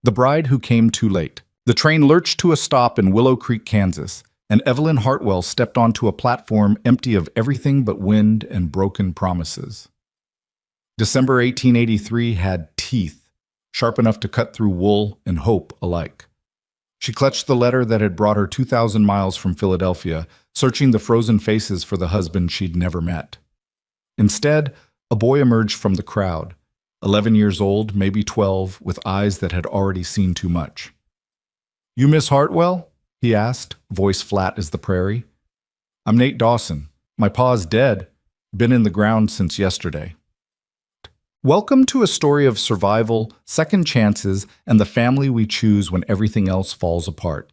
The Bride Who Came Too Late. The train lurched to a stop in Willow Creek, Kansas, and Evelyn Hartwell stepped onto a platform empty of everything but wind and broken promises. December 1883 had teeth, sharp enough to cut through wool and hope alike. She clutched the letter that had brought her 2,000 miles from Philadelphia, searching the frozen faces for the husband she'd never met. Instead, a boy emerged from the crowd, 11 years old, maybe 12, with eyes that had already seen too much. "You Miss Hartwell?" he asked, voice flat as the prairie. "I'm Nate Dawson. My pa's dead. Been in the ground since yesterday." Welcome to a story of survival, second chances, and the family we choose when everything else falls apart.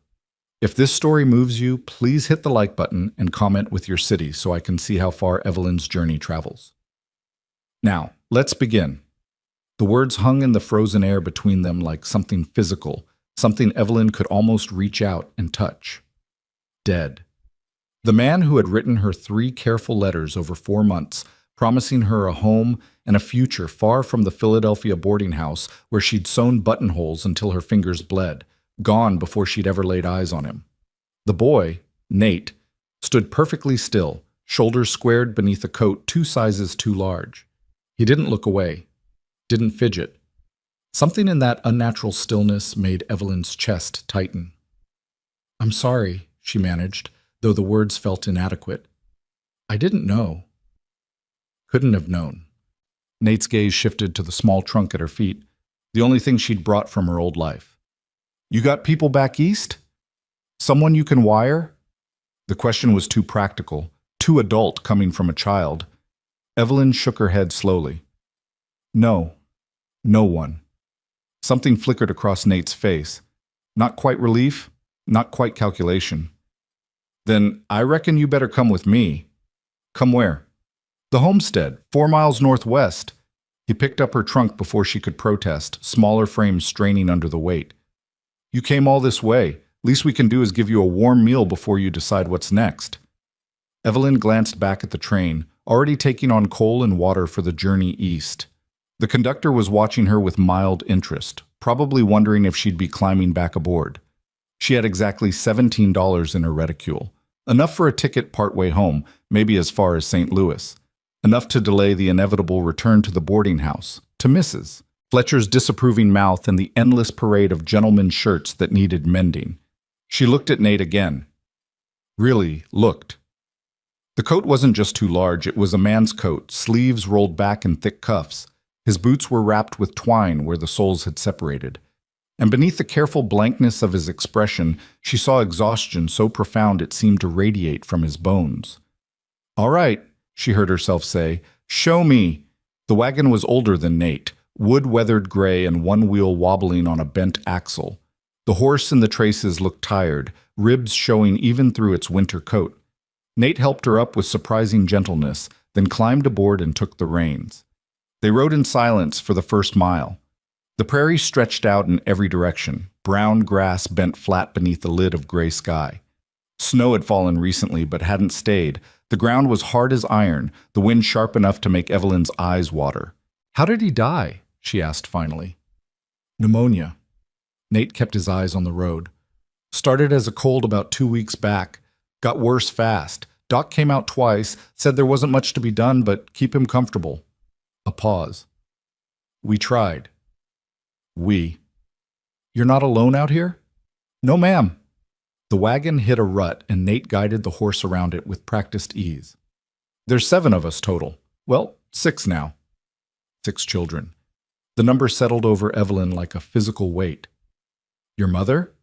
If this story moves you, please hit the like button and comment with your city so I can see how far Evelyn's journey travels. Now, let's begin. The words hung in the frozen air between them like something physical, something Evelyn could almost reach out and touch. Dead. The man who had written her 3 careful letters over 4 months, promising her a home and a future far from the Philadelphia boarding house where she'd sewn buttonholes until her fingers bled, gone before she'd ever laid eyes on him. The boy, Nate, stood perfectly still, shoulders squared beneath a coat 2 sizes too large. He didn't look away, didn't fidget. Something in that unnatural stillness made Evelyn's chest tighten. "I'm sorry," she managed, though the words felt inadequate. "I didn't know." Couldn't have known. Nate's gaze shifted to the small trunk at her feet, the only thing she'd brought from her old life. "You got people back east? Someone you can wire?" The question was too practical, too adult coming from a child. Evelyn shook her head slowly. "No, no one." Something flickered across Nate's face. Not quite relief, not quite calculation. "Then I reckon you better come with me." "Come where?" "The homestead, 4 miles northwest." He picked up her trunk before she could protest, smaller frames straining under the weight. "You came all this way. Least we can do is give you a warm meal before you decide what's next." Evelyn glanced back at the train, already taking on coal and water for the journey east. The conductor was watching her with mild interest, probably wondering if she'd be climbing back aboard. She had exactly $17 in her reticule, enough for a ticket partway home, maybe as far as St. Louis. Enough to delay the inevitable return to the boarding house, to Mrs. Fletcher's disapproving mouth and the endless parade of gentlemen's shirts that needed mending. She looked at Nate again. Really looked. The coat wasn't just too large, it was a man's coat, sleeves rolled back in thick cuffs. His boots were wrapped with twine where the soles had separated. And beneath the careful blankness of his expression, she saw exhaustion so profound it seemed to radiate from his bones. "All right," she heard herself say, "show me." The wagon was older than Nate, wood-weathered gray and one wheel wobbling on a bent axle. The horse in the traces looked tired, ribs showing even through its winter coat. Nate helped her up with surprising gentleness, then climbed aboard and took the reins. They rode in silence for the first mile. The prairie stretched out in every direction, brown grass bent flat beneath the lid of gray sky. Snow had fallen recently but hadn't stayed. The ground was hard as iron, the wind sharp enough to make Evelyn's eyes water. "How did he die?" she asked finally. "Pneumonia." Nate kept his eyes on the road. "Started as a cold about 2 weeks back. Got worse fast. Doc came out twice, said there wasn't much to be done but keep him comfortable." A pause. "We tried." "We." "You're not alone out here?" "No, ma'am." The wagon hit a rut and Nate guided the horse around it with practiced ease. "There's 7 of us total. Well, 6 now. 6 children." The number settled over Evelyn like a physical weight. "Your mother?"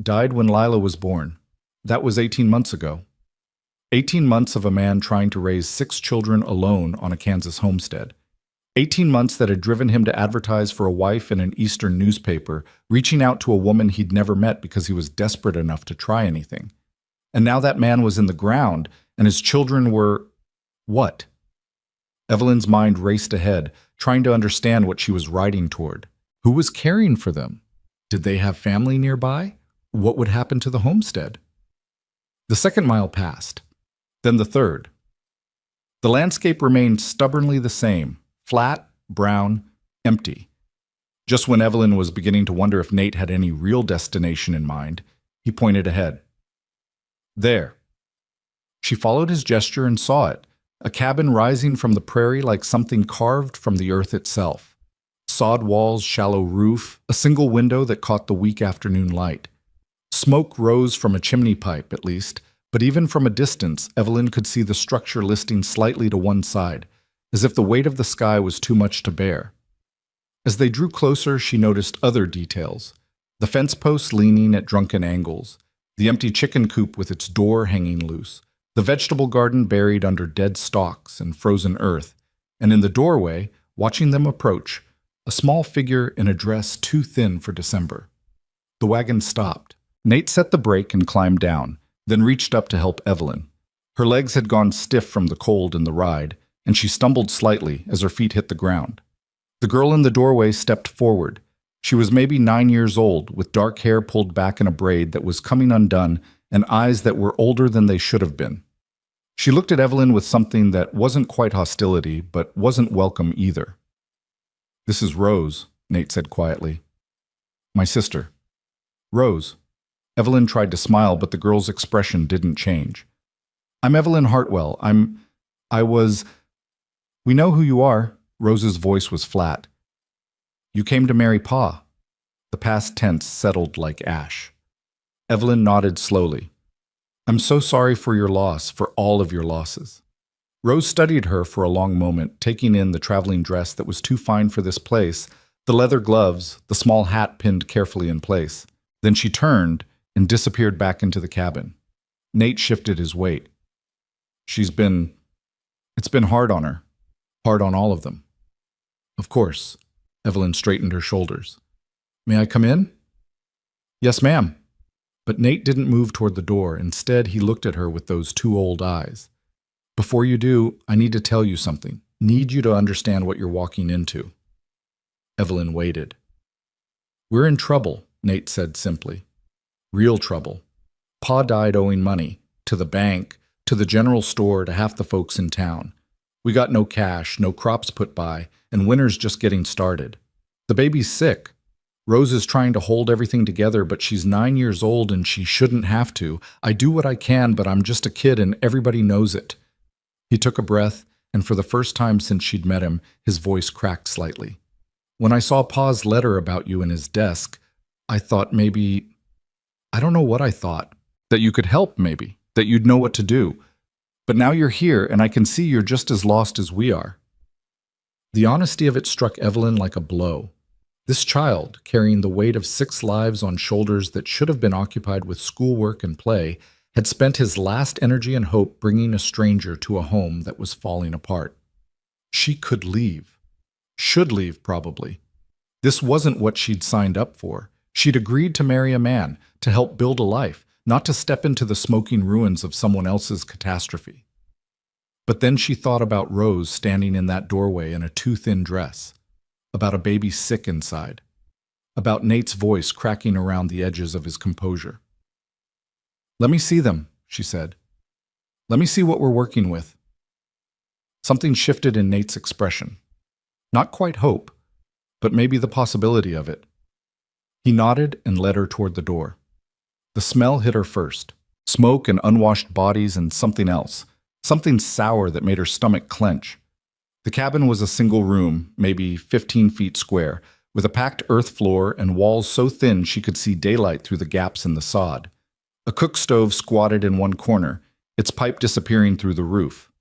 "Died when Lila was born. That was 18 months ago." 18 months of a man trying to raise 6 children alone on a Kansas homestead. 18 months that had driven him to advertise for a wife in an Eastern newspaper, reaching out to a woman he'd never met because he was desperate enough to try anything. And now that man was in the ground, and his children were... what? Evelyn's mind raced ahead, trying to understand what she was riding toward. Who was caring for them? Did they have family nearby? What would happen to the homestead? The 2nd mile passed. Then the 3rd. The landscape remained stubbornly the same. Flat, brown, empty. Just when Evelyn was beginning to wonder if Nate had any real destination in mind, he pointed ahead. There. She followed his gesture and saw it, a cabin rising from the prairie like something carved from the earth itself. Sod walls, shallow roof, a single window that caught the weak afternoon light. Smoke rose from a chimney pipe, at least, but even from a distance, Evelyn could see the structure listing slightly to one side, as if the weight of the sky was too much to bear. As they drew closer, she noticed other details. The fence posts leaning at drunken angles, the empty chicken coop with its door hanging loose, the vegetable garden buried under dead stalks and frozen earth, and in the doorway, watching them approach, a small figure in a dress too thin for December. The wagon stopped. Nate set the brake and climbed down, then reached up to help Evelyn. Her legs had gone stiff from the cold and the ride, and she stumbled slightly as her feet hit the ground. The girl in the doorway stepped forward. She was maybe 9 years old, with dark hair pulled back in a braid that was coming undone and eyes that were older than they should have been. She looked at Evelyn with something that wasn't quite hostility, but wasn't welcome either. "This is Rose," Nate said quietly. "My sister." "Rose." Evelyn tried to smile, but the girl's expression didn't change. "I'm Evelyn Hartwell. We know who you are." Rose's voice was flat. "You came to marry Pa." The past tense settled like ash. Evelyn nodded slowly. "I'm so sorry for your loss, for all of your losses." Rose studied her for a long moment, taking in the traveling dress that was too fine for this place, the leather gloves, the small hat pinned carefully in place. Then she turned and disappeared back into the cabin. Nate shifted his weight. It's been hard on her. Hard on all of them." "Of course." Evelyn straightened her shoulders. "May I come in?" "Yes, ma'am." But Nate didn't move toward the door. Instead, he looked at her with those two old eyes. "Before you do, I need to tell you something. Need you to understand what you're walking into." Evelyn waited. "We're in trouble," Nate said simply. "Real trouble. Pa died owing money. To the bank, to the general store, to half the folks in town. We got no cash, no crops put by, and winter's just getting started. The baby's sick. Rose is trying to hold everything together, but she's 9 years old and she shouldn't have to. I do what I can, but I'm just a kid and everybody knows it." He took a breath, and for the first time since she'd met him, his voice cracked slightly. "When I saw Pa's letter about you in his desk, I thought I don't know what I thought. That you could help, maybe. That you'd know what to do. But now you're here, and I can see you're just as lost as we are." The honesty of it struck Evelyn like a blow. This child, carrying the weight of 6 lives on shoulders that should have been occupied with schoolwork and play, had spent his last energy and hope bringing a stranger to a home that was falling apart. She could leave. Should leave, probably. This wasn't what she'd signed up for. She'd agreed to marry a man, to help build a life, not to step into the smoking ruins of someone else's catastrophe. But then she thought about Rose standing in that doorway in a too thin dress, about a baby sick inside, about Nate's voice cracking around the edges of his composure. "Let me see them," she said. "Let me see what we're working with." Something shifted in Nate's expression. Not quite hope, but maybe the possibility of it. He nodded and led her toward the door. The smell hit her first. Smoke and unwashed bodies and something else. Something sour that made her stomach clench. The cabin was a single room, maybe 15 feet square, with a packed earth floor and walls so thin she could see daylight through the gaps in the sod. A cook stove squatted in one corner, its pipe disappearing through the roof.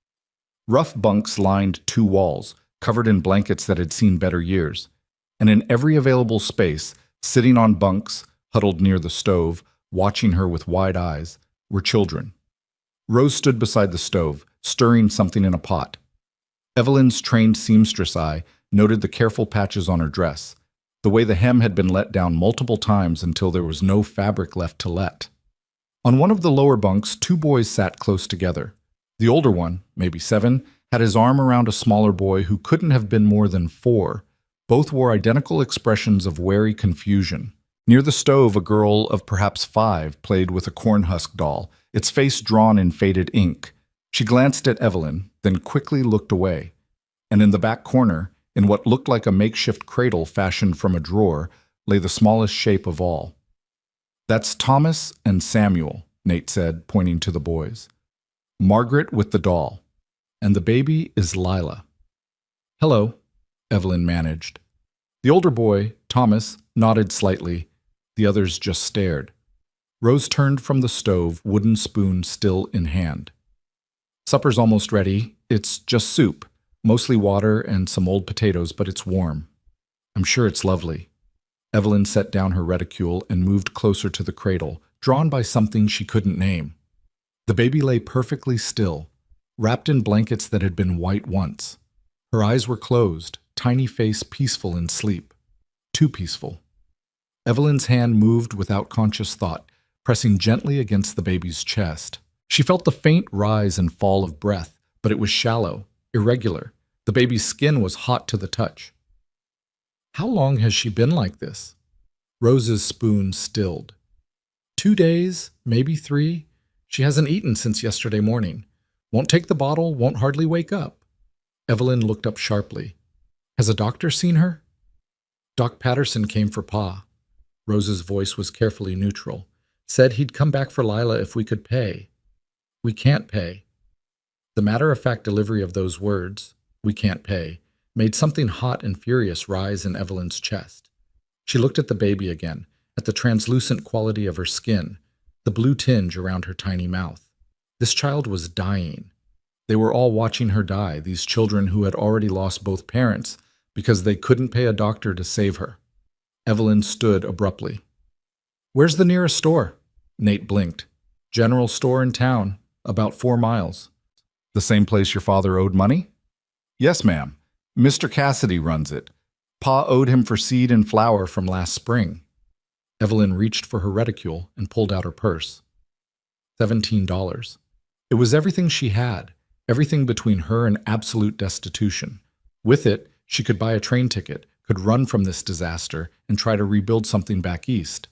Rough bunks lined 2 walls, covered in blankets that had seen better years. And in every available space, sitting on bunks, huddled near the stove, watching her with wide eyes, were children. Rose stood beside the stove, stirring something in a pot. Evelyn's trained seamstress eye noted the careful patches on her dress, the way the hem had been let down multiple times until there was no fabric left to let. On one of the lower bunks, 2 boys sat close together. The older one, maybe 7, had his arm around a smaller boy who couldn't have been more than 4. Both wore identical expressions of wary confusion. Near the stove, a girl of perhaps 5 played with a corn husk doll, its face drawn in faded ink. She glanced at Evelyn, then quickly looked away. And in the back corner, In what looked like a makeshift cradle fashioned from a drawer lay the smallest shape of all. "That's Thomas and Samuel," Nate said, pointing to the boys. "Margaret with the doll. And the baby is Lila." "Hello," Evelyn managed. The older boy, Thomas, nodded slightly. The others just stared. Rose turned from the stove, wooden spoon still in hand. "Supper's almost ready. It's just soup, mostly water and some old potatoes, but it's warm. I'm sure it's lovely." Evelyn set down her reticule and moved closer to the cradle, drawn by something she couldn't name. The baby lay perfectly still, wrapped in blankets that had been white once. Her eyes were closed, tiny face peaceful in sleep. Too peaceful. Evelyn's hand moved without conscious thought, pressing gently against the baby's chest. She felt the faint rise and fall of breath, but it was shallow, irregular. The baby's skin was hot to the touch. "How long has she been like this?" Rose's spoon stilled. 2 days, maybe 3. She hasn't eaten since yesterday morning. Won't take the bottle, won't hardly wake up." Evelyn looked up sharply. "Has a doctor seen her?" "Doc Patterson came for Pa." Rose's voice was carefully neutral. "Said he'd come back for Lila if we could pay." "We can't pay." The matter-of-fact delivery of those words, "we can't pay," made something hot and furious rise in Evelyn's chest. She looked at the baby again, at the translucent quality of her skin, the blue tinge around her tiny mouth. This child was dying. They were all watching her die, these children who had already lost both parents because they couldn't pay a doctor to save her. Evelyn stood abruptly. "Where's the nearest store?" Nate blinked. "General store in town, about 4 miles. "The same place your father owed money?" "Yes, ma'am. Mr. Cassidy runs it. Pa owed him for seed and flour from last spring." Evelyn reached for her reticule and pulled out her purse. $17. It was everything she had, everything between her and absolute destitution. With it, she could buy a train ticket, could run from this disaster and try to rebuild something back east.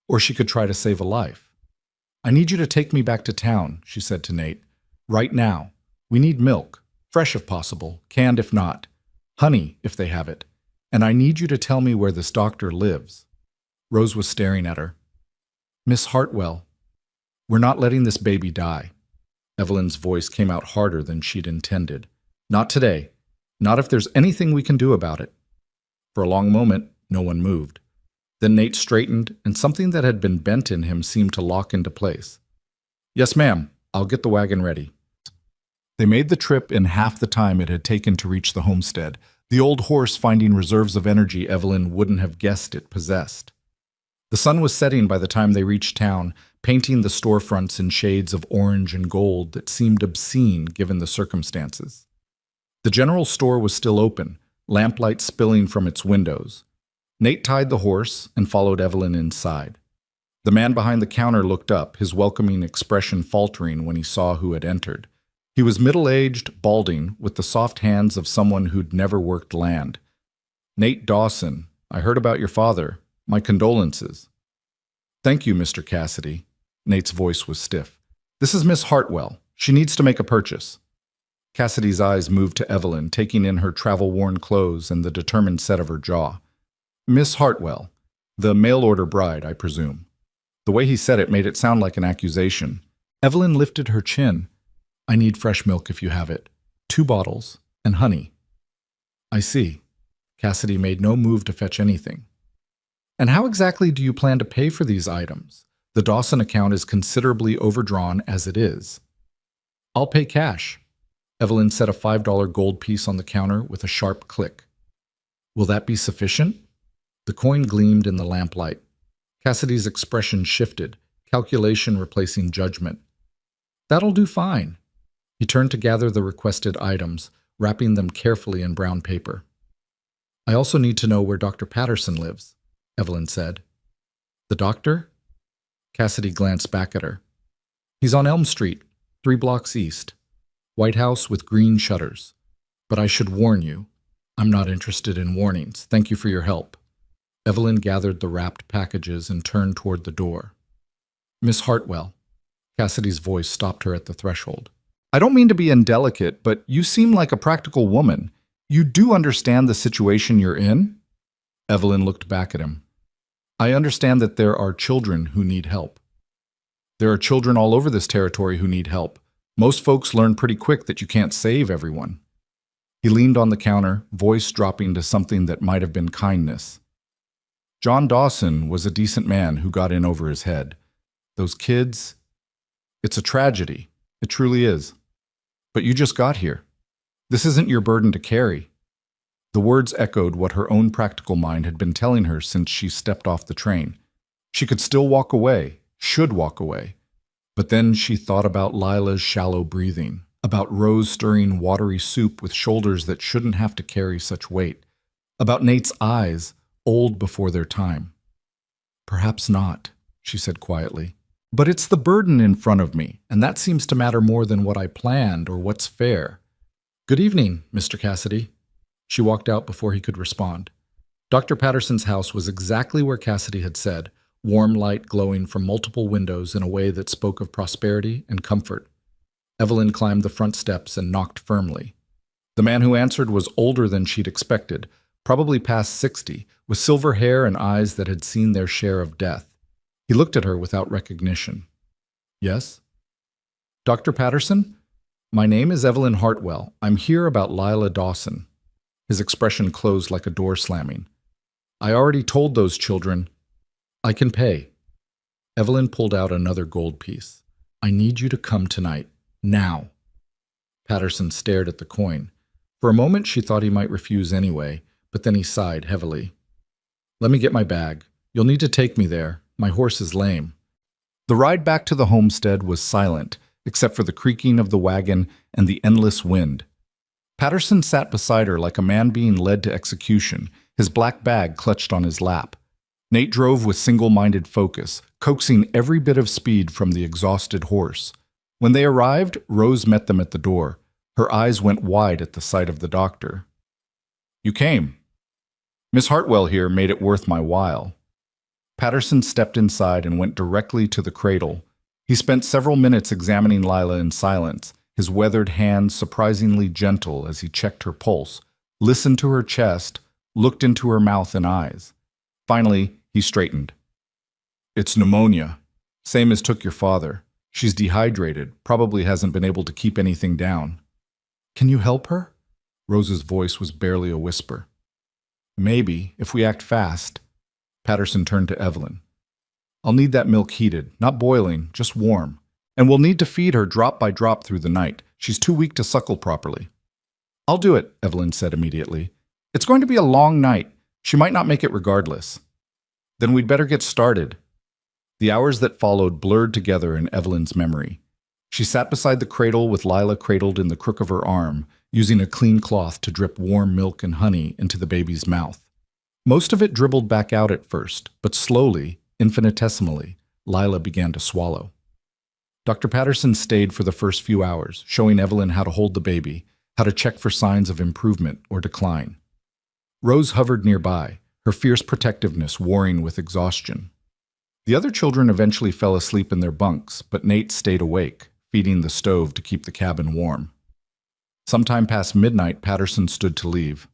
Or she could try to save a life. "I need you to take me back to town," she said to Nate. "Right now. We need milk, fresh if possible, canned if not, honey if they have it. And I need you to tell me where this doctor lives." Rose was staring at her. "Miss Hartwell, we're not letting this baby die." Evelyn's voice came out harder than she'd intended. "Not today. Not if there's anything we can do about it." For a long moment, no one moved. Then Nate straightened, and something that had been bent in him seemed to lock into place. "Yes, ma'am. I'll get the wagon ready." They made the trip in half the time it had taken to reach the homestead, the old horse finding reserves of energy Evelyn wouldn't have guessed it possessed. The sun was setting by the time they reached town, painting the storefronts in shades of orange and gold that seemed obscene given the circumstances. The general store was still open, lamplight spilling from its windows. Nate tied the horse and followed Evelyn inside. The man behind the counter looked up, his welcoming expression faltering when he saw who had entered. He was middle-aged, balding, with the soft hands of someone who'd never worked land. "Nate Dawson, I heard about your father. My condolences." "Thank you, Mr. Cassidy." Nate's voice was stiff. "This is Miss Hartwell. She needs to make a purchase." Cassidy's eyes moved to Evelyn, taking in her travel-worn clothes and the determined set of her jaw. "Miss Hartwell, the mail-order bride, I presume." The way he said it made it sound like an accusation. Evelyn lifted her chin. "I need fresh milk if you have it. 2 bottles, and honey." "I see." Cassidy made no move to fetch anything. "And how exactly do you plan to pay for these items? The Dawson account is considerably overdrawn as it is." "I'll pay cash." Evelyn set a $5 gold piece on the counter with a sharp click. "Will that be sufficient?" The coin gleamed in the lamplight. Cassidy's expression shifted, calculation replacing judgment. "That'll do fine." He turned to gather the requested items, wrapping them carefully in brown paper. "I also need to know where Dr. Patterson lives," Evelyn said. "The doctor?" Cassidy glanced back at her. "He's on Elm Street, 3 blocks east. White house with green shutters. But I should warn you, I'm not interested in warnings. Thank you for your help." Evelyn gathered the wrapped packages and turned toward the door. "Miss Hartwell." Cassidy's voice stopped her at the threshold. "I don't mean to be indelicate, but you seem like a practical woman. You do understand the situation you're in? Evelyn looked back at him. I understand that there are children who need help. There are children all over this territory who need help. Most folks learn pretty quick that you can't save everyone. He leaned on the counter, voice dropping to something that might have been kindness. John Dawson was a decent man who got in over his head. Those kids, it's a tragedy. It truly is. But you just got here. This isn't your burden to carry. The words echoed what her own practical mind had been telling her since she stepped off the train. She could still walk away, should walk away. But then she thought about Lila's shallow breathing, about Rose stirring watery soup with shoulders that shouldn't have to carry such weight, about Nate's eyes, old before their time. Perhaps not, she said quietly. But it's the burden in front of me, and that seems to matter more than what I planned or what's fair. Good evening, Mr. Cassidy. She walked out before he could respond. Dr. Patterson's house was exactly where Cassidy had said, warm light glowing from multiple windows in a way that spoke of prosperity and comfort. Evelyn climbed the front steps and knocked firmly. The man who answered was older than she'd expected, probably past 60, with silver hair and eyes that had seen their share of death. He looked at her without recognition. Yes? Dr. Patterson? My name is Evelyn Hartwell. I'm here about Lila Dawson. His expression closed like a door slamming. I already told those children. I can pay. Evelyn pulled out another gold piece. I need you to come tonight. Now. Patterson stared at the coin. For a moment she thought he might refuse anyway, but then he sighed heavily. Let me get my bag. You'll need to take me there. My horse is lame. The ride back to the homestead was silent, except for the creaking of the wagon and the endless wind. Patterson sat beside her like a man being led to execution, his black bag clutched on his lap. Nate drove with single-minded focus, coaxing every bit of speed from the exhausted horse. When they arrived, Rose met them at the door. Her eyes went wide at the sight of the doctor. You came. Miss Hartwell here made it worth my while. Patterson stepped inside and went directly to the cradle. He spent several minutes examining Lila in silence, his weathered hands surprisingly gentle as he checked her pulse, listened to her chest, looked into her mouth and eyes. Finally, he straightened. It's pneumonia, same as took your father. She's dehydrated, probably hasn't been able to keep anything down. Can you help her? Rose's voice was barely a whisper. Maybe, if we act fast. Patterson turned to Evelyn. I'll need that milk heated, not boiling, just warm. And we'll need to feed her drop by drop through the night. She's too weak to suckle properly. I'll do it, Evelyn said immediately. It's going to be a long night. She might not make it regardless. Then we'd better get started. The hours that followed blurred together in Evelyn's memory. She sat beside the cradle with Lila cradled in the crook of her arm, using a clean cloth to drip warm milk and honey into the baby's mouth. Most of it dribbled back out at first, but slowly, infinitesimally, Lila began to swallow. Dr. Patterson stayed for the first few hours, showing Evelyn how to hold the baby, how to check for signs of improvement or decline. Rose hovered nearby, her fierce protectiveness warring with exhaustion. The other children eventually fell asleep in their bunks, but Nate stayed awake, feeding the stove to keep the cabin warm. Sometime past midnight, Patterson stood to leave.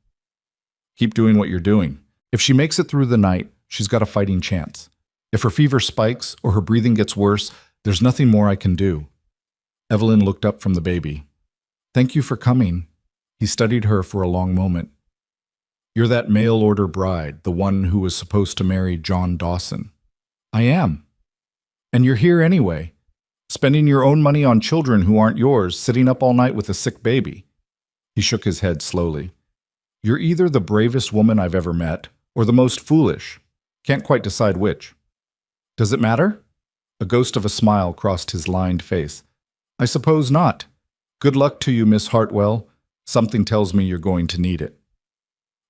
Keep doing what you're doing. If she makes it through the night, she's got a fighting chance. If her fever spikes or her breathing gets worse, there's nothing more I can do. Evelyn looked up from the baby. Thank you for coming. He studied her for a long moment. You're that mail-order bride, the one who was supposed to marry John Dawson. I am. And you're here anyway, spending your own money on children who aren't yours, sitting up all night with a sick baby. He shook his head slowly. You're either the bravest woman I've ever met, or the most foolish. Can't quite decide which. Does it matter? A ghost of a smile crossed his lined face. I suppose not. Good luck to you, Miss Hartwell. Something tells me you're going to need it.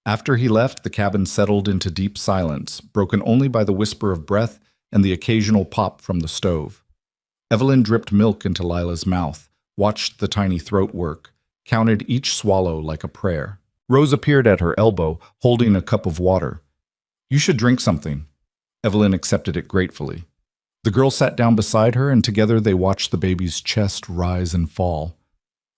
After he left, the cabin settled into deep silence, broken only by the whisper of breath and the occasional pop from the stove. Evelyn dripped milk into Lila's mouth, watched the tiny throat work, counted each swallow like a prayer. Rose appeared at her elbow, holding a cup of water. You should drink something. Evelyn accepted it gratefully. The girl sat down beside her, and together they watched the baby's chest rise and fall.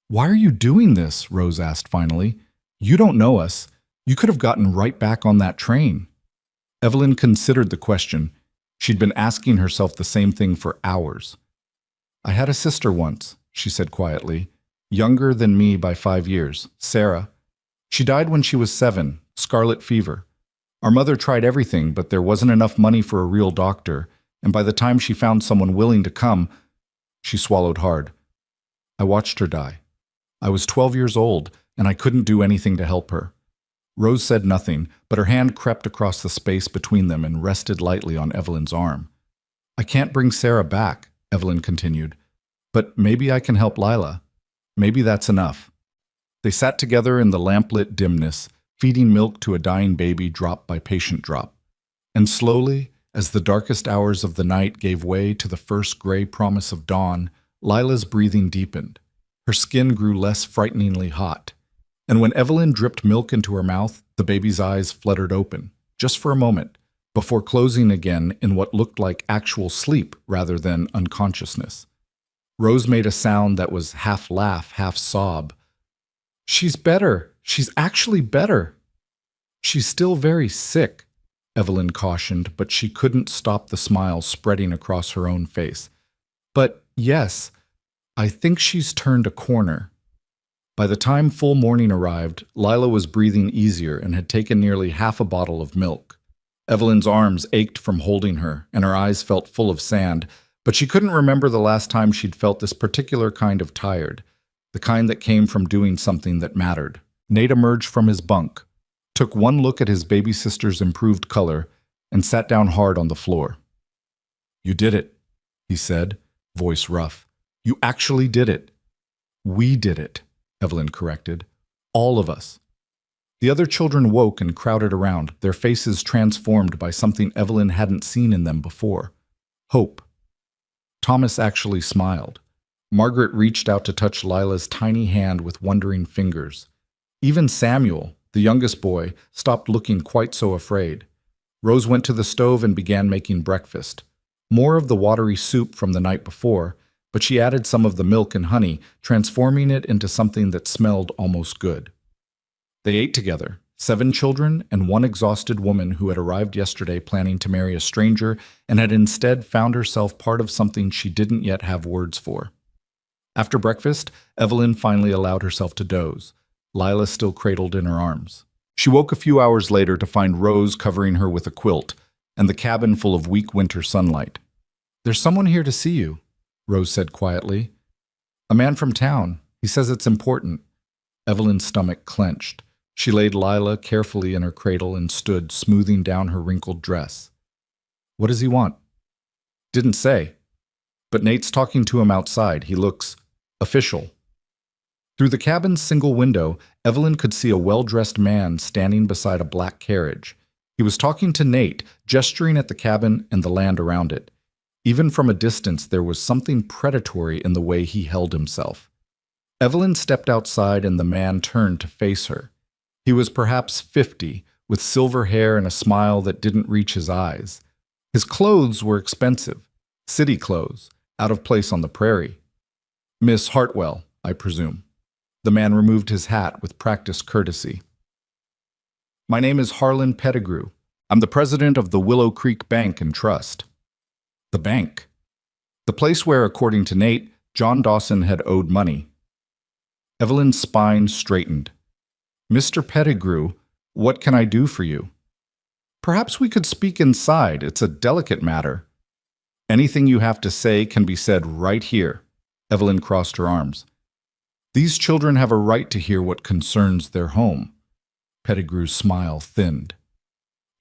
Why are you doing this? Rose asked finally. You don't know us. You could have gotten right back on that train. Evelyn considered the question. She'd been asking herself the same thing for hours. I had a sister once, she said quietly, younger than me by 5 years, Sarah. She died when she was 7, scarlet fever. Our mother tried everything, but there wasn't enough money for a real doctor, and by the time she found someone willing to come, she swallowed hard. I watched her die. I was 12 years old, and I couldn't do anything to help her. Rose said nothing, but her hand crept across the space between them and rested lightly on Evelyn's arm. I can't bring Sarah back, Evelyn continued, but maybe I can help Lila. Maybe that's enough. They sat together in the lamplit dimness, feeding milk to a dying baby drop by patient drop. And slowly, as the darkest hours of the night gave way to the first gray promise of dawn, Lila's breathing deepened. Her skin grew less frighteningly hot. And when Evelyn dripped milk into her mouth, the baby's eyes fluttered open, just for a moment, before closing again in what looked like actual sleep rather than unconsciousness. Rose made a sound that was half laugh, half sob. She's better. She's actually better. She's still very sick, Evelyn cautioned, but she couldn't stop the smile spreading across her own face. But yes, I think she's turned a corner. By the time full morning arrived, Lila was breathing easier and had taken nearly half a bottle of milk. Evelyn's arms ached from holding her, and her eyes felt full of sand, but she couldn't remember the last time she'd felt this particular kind of tired, the kind that came from doing something that mattered. Nate emerged from his bunk, took one look at his baby sister's improved color, and sat down hard on the floor. "You did it," he said, voice rough. "You actually did it." "We did it," Evelyn corrected. "All of us." The other children woke and crowded around, their faces transformed by something Evelyn hadn't seen in them before. Hope. Thomas actually smiled. Margaret reached out to touch Lila's tiny hand with wondering fingers. Even Samuel, the youngest boy, stopped looking quite so afraid. Rose went to the stove and began making breakfast. More of the watery soup from the night before, but she added some of the milk and honey, transforming it into something that smelled almost good. They ate together, 7 children and one exhausted woman who had arrived yesterday planning to marry a stranger and had instead found herself part of something she didn't yet have words for. After breakfast, Evelyn finally allowed herself to doze, Lila still cradled in her arms. She woke a few hours later to find Rose covering her with a quilt and the cabin full of weak winter sunlight. "There's someone here to see you," Rose said quietly. "A man from town. He says it's important." Evelyn's stomach clenched. She laid Lila carefully in her cradle and stood, smoothing down her wrinkled dress. "What does he want?" "Didn't say. But Nate's talking to him outside. He looks official." Through the cabin's single window, Evelyn could see a well-dressed man standing beside a black carriage. He was talking to Nate, gesturing at the cabin and the land around it. Even from a distance, there was something predatory in the way he held himself. Evelyn stepped outside and the man turned to face her. He was perhaps 50, with silver hair and a smile that didn't reach his eyes. His clothes were expensive, city clothes, out of place on the prairie. "Miss Hartwell, I presume." The man removed his hat with practiced courtesy. "My name is Harlan Pettigrew. I'm the president of the Willow Creek Bank and Trust." The bank. The place where, according to Nate, John Dawson had owed money. Evelyn's spine straightened. "Mr. Pettigrew, what can I do for you?" "Perhaps we could speak inside. It's a delicate matter." "Anything you have to say can be said right here." Evelyn crossed her arms. "These children have a right to hear what concerns their home." Pettigrew's smile thinned.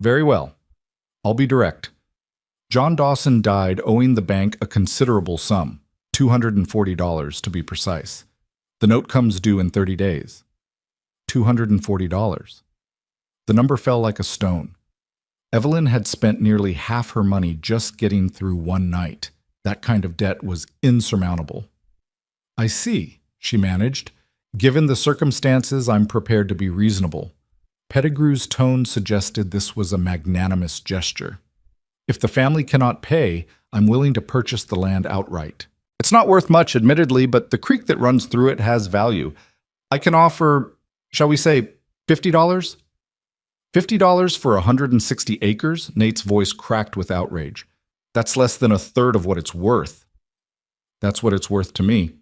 "Very well. I'll be direct. John Dawson died owing the bank a considerable sum, $240 to be precise. The note comes due in 30 days. $240. The number fell like a stone. Evelyn had spent nearly half her money just getting through one night. That kind of debt was insurmountable. "I see," she managed. "Given the circumstances, I'm prepared to be reasonable." Pettigrew's tone suggested this was a magnanimous gesture. "If the family cannot pay, I'm willing to purchase the land outright. It's not worth much, admittedly, but the creek that runs through it has value. I can offer, shall we say, $50? $50 for 160 acres? Nate's voice cracked with outrage. That's less than a third of what it's worth. That's what it's worth to me.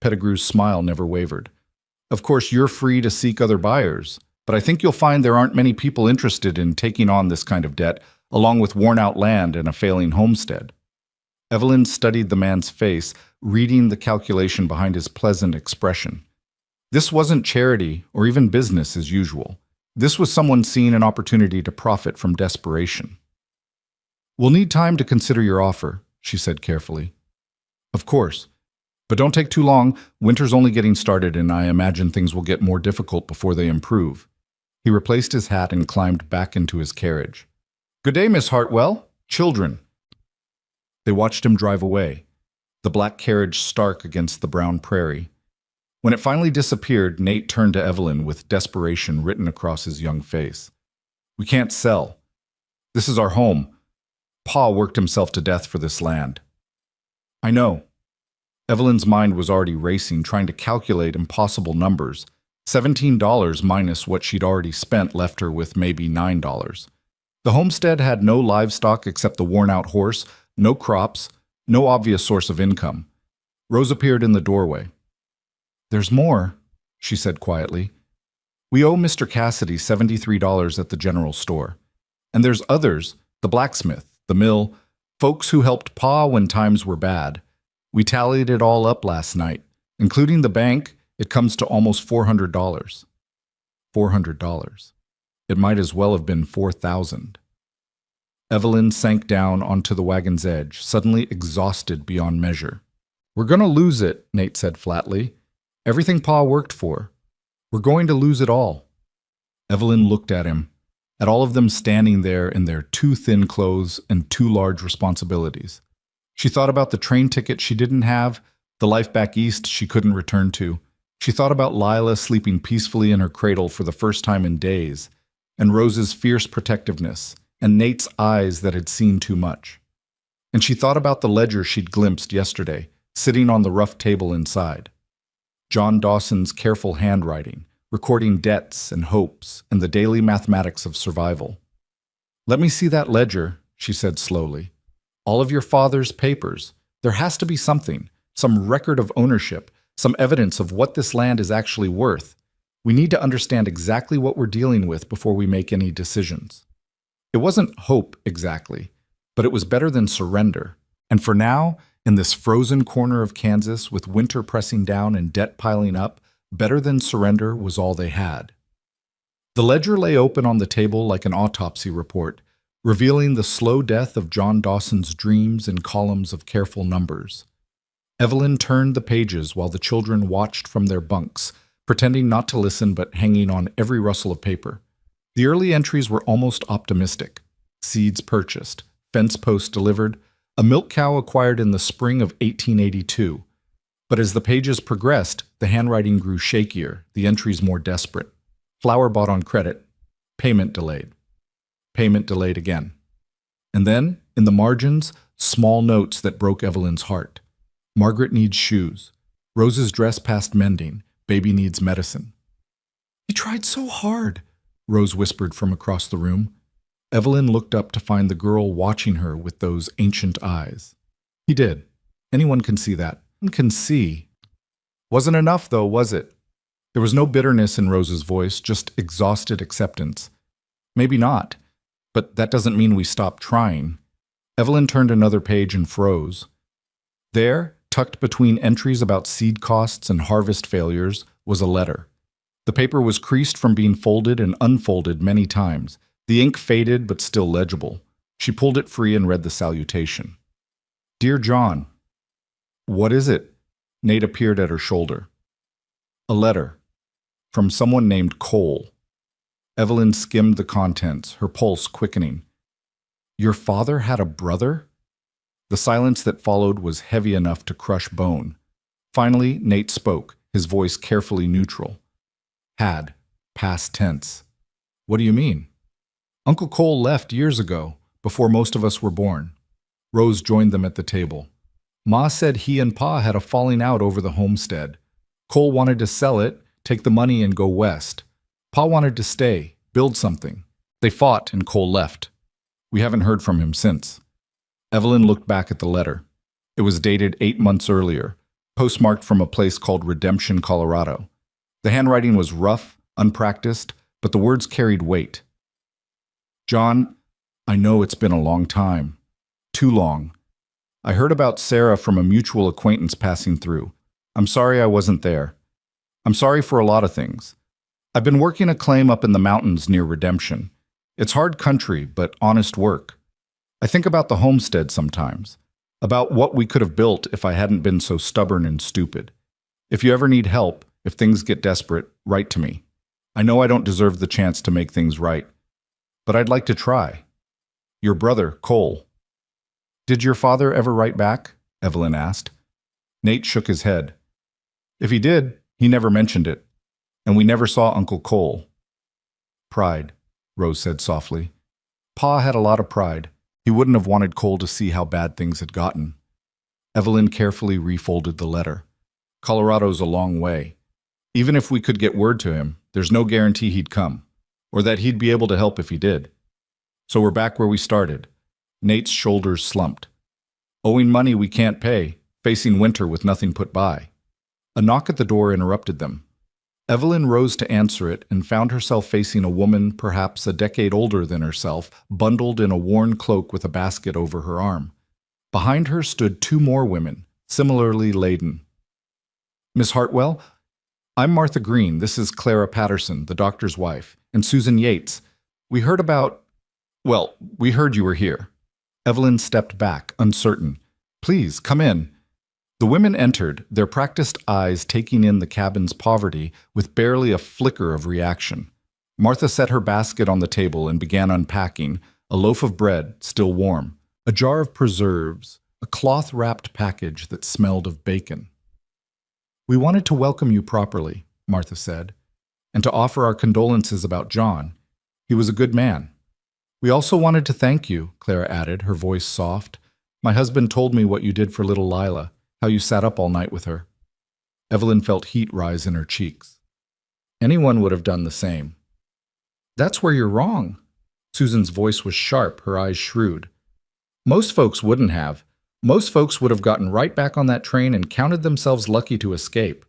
Pettigrew's smile never wavered. Of course, you're free to seek other buyers, but I think you'll find there aren't many people interested in taking on this kind of debt, along with worn-out land and a failing homestead. Evelyn studied the man's face, reading the calculation behind his pleasant expression. This wasn't charity or even business as usual. This was someone seeing an opportunity to profit from desperation. "We'll need time to consider your offer," she said carefully. "Of course. But don't take too long. Winter's only getting started, and I imagine things will get more difficult before they improve." He replaced his hat and climbed back into his carriage. "Good day, Miss Hartwell. Children." They watched him drive away, the black carriage stark against the brown prairie. When it finally disappeared, Nate turned to Evelyn with desperation written across his young face. "We can't sell. This is our home. Pa worked himself to death for this land." "I know." Evelyn's mind was already racing, trying to calculate impossible numbers. $17 minus what she'd already spent left her with maybe $9. The homestead had no livestock except the worn-out horse, no crops, no obvious source of income. Rose appeared in the doorway. "There's more," she said quietly. "We owe Mr. Cassidy $73 at the general store. And there's others, the blacksmith, the mill, folks who helped Pa when times were bad. We tallied it all up last night. Including the bank, it comes to almost $400. $400. It might as well have been 4,000. Evelyn sank down onto the wagon's edge, suddenly exhausted beyond measure. "We're going to lose it," Nate said flatly. "Everything Pa worked for. We're going to lose it all." Evelyn looked at him, at all of them standing there in their too thin clothes and too large responsibilities. She thought about the train ticket she didn't have, the life back east she couldn't return to. She thought about Lila sleeping peacefully in her cradle for the first time in days, and Rose's fierce protectiveness, and Nate's eyes that had seen too much. And she thought about the ledger she'd glimpsed yesterday, sitting on the rough table inside. John Dawson's careful handwriting, recording debts and hopes and the daily mathematics of survival. "Let me see that ledger," she said slowly. "All of your father's papers. There has to be something, some record of ownership, some evidence of what this land is actually worth. We need to understand exactly what we're dealing with before we make any decisions." It wasn't hope exactly, but it was better than surrender. And for now, in this frozen corner of Kansas with winter pressing down and debt piling up, better than surrender was all they had. The ledger lay open on the table like an autopsy report, revealing the slow death of John Dawson's dreams in columns of careful numbers. Evelyn turned the pages while the children watched from their bunks, pretending not to listen but hanging on every rustle of paper. The early entries were almost optimistic. Seeds purchased, fence posts delivered, a milk cow acquired in the spring of 1882. But as the pages progressed, the handwriting grew shakier, the entries more desperate. Flour bought on credit. Payment delayed. Payment delayed again. And then, in the margins, small notes that broke Evelyn's heart. Margaret needs shoes. Rose's dress past mending. Baby needs medicine. "He tried so hard," Rose whispered from across the room. Evelyn looked up to find the girl watching her with those ancient eyes. "He did. Anyone can see that. One can see." Wasn't enough, though, was it? There was no bitterness in Rose's voice, just exhausted acceptance. Maybe not, but that doesn't mean we stop trying. Evelyn turned another page and froze. There, tucked between entries about seed costs and harvest failures, was a letter. The paper was creased from being folded and unfolded many times. The ink faded but still legible. She pulled it free and read the salutation. "Dear John." "What is it?" Nate appeared at her shoulder. "A letter. From someone named Cole." Evelyn skimmed the contents, her pulse quickening. "Your father had a brother?" The silence that followed was heavy enough to crush bone. Finally, Nate spoke, his voice carefully neutral. "Had. Past tense." "What do you mean?" "Uncle Cole left years ago, before most of us were born." Rose joined them at the table. "Ma said he and Pa had a falling out over the homestead. Cole wanted to sell it, take the money and go west. Pa wanted to stay, build something. They fought and Cole left. We haven't heard from him since. Evelyn looked back at the letter. It was dated 8 months earlier, postmarked from a place called Redemption, Colorado. The handwriting was rough, unpracticed, but the words carried weight. John, I know it's been a long time. Too long. I heard about Sarah from a mutual acquaintance passing through. I'm sorry I wasn't there. I'm sorry for a lot of things. I've been working a claim up in the mountains near Redemption. It's hard country, but honest work. I think about the homestead sometimes, about what we could have built if I hadn't been so stubborn and stupid. If you ever need help, if things get desperate, write to me. I know I don't deserve the chance to make things right, but I'd like to try. Your brother, Cole. Did your father ever write back? Evelyn asked. Nate shook his head. If he did, he never mentioned it, and we never saw Uncle Cole. Pride, Rose said softly. Pa had a lot of pride. He wouldn't have wanted Cole to see how bad things had gotten. Evelyn carefully refolded the letter. Colorado's a long way. Even if we could get word to him, there's no guarantee he'd come, or that he'd be able to help if he did. So we're back where we started. Nate's shoulders slumped. Owing money we can't pay, facing winter with nothing put by. A knock at the door interrupted them. Evelyn rose to answer it and found herself facing a woman perhaps a decade older than herself, bundled in a worn cloak with a basket over her arm. Behind her stood 2 more women, similarly laden. Miss Hartwell? I'm Martha Green. This is Clara Patterson, the doctor's wife, and Susan Yates. We heard you were here. Evelyn stepped back, uncertain. Please, come in. The women entered, their practiced eyes taking in the cabin's poverty with barely a flicker of reaction. Martha set her basket on the table and began unpacking, a loaf of bread, still warm, a jar of preserves, a cloth-wrapped package that smelled of bacon. We wanted to welcome you properly, Martha said, and to offer our condolences about John. He was a good man. We also wanted to thank you, Clara added, her voice soft. My husband told me what you did for little Lila, how you sat up all night with her. Evelyn felt heat rise in her cheeks. Anyone would have done the same. That's where you're wrong. Susan's voice was sharp, her eyes shrewd. Most folks wouldn't have. Most folks would have gotten right back on that train and counted themselves lucky to escape.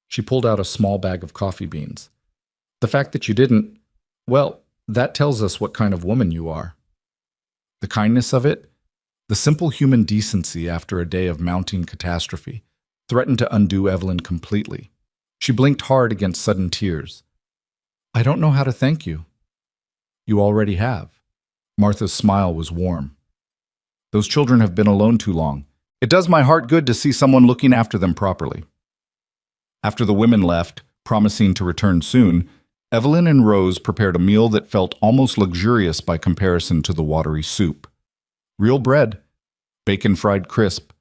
She pulled out a small bag of coffee beans. The fact that you didn't, well, that tells us what kind of woman you are. The kindness of it, the simple human decency after a day of mounting catastrophe, threatened to undo Evelyn completely. She blinked hard against sudden tears. I don't know how to thank you. You already have. Martha's smile was warm. Those children have been alone too long. It does my heart good to see someone looking after them properly. After the women left, promising to return soon, Evelyn and Rose prepared a meal that felt almost luxurious by comparison to the watery soup. Real bread, bacon fried crisp.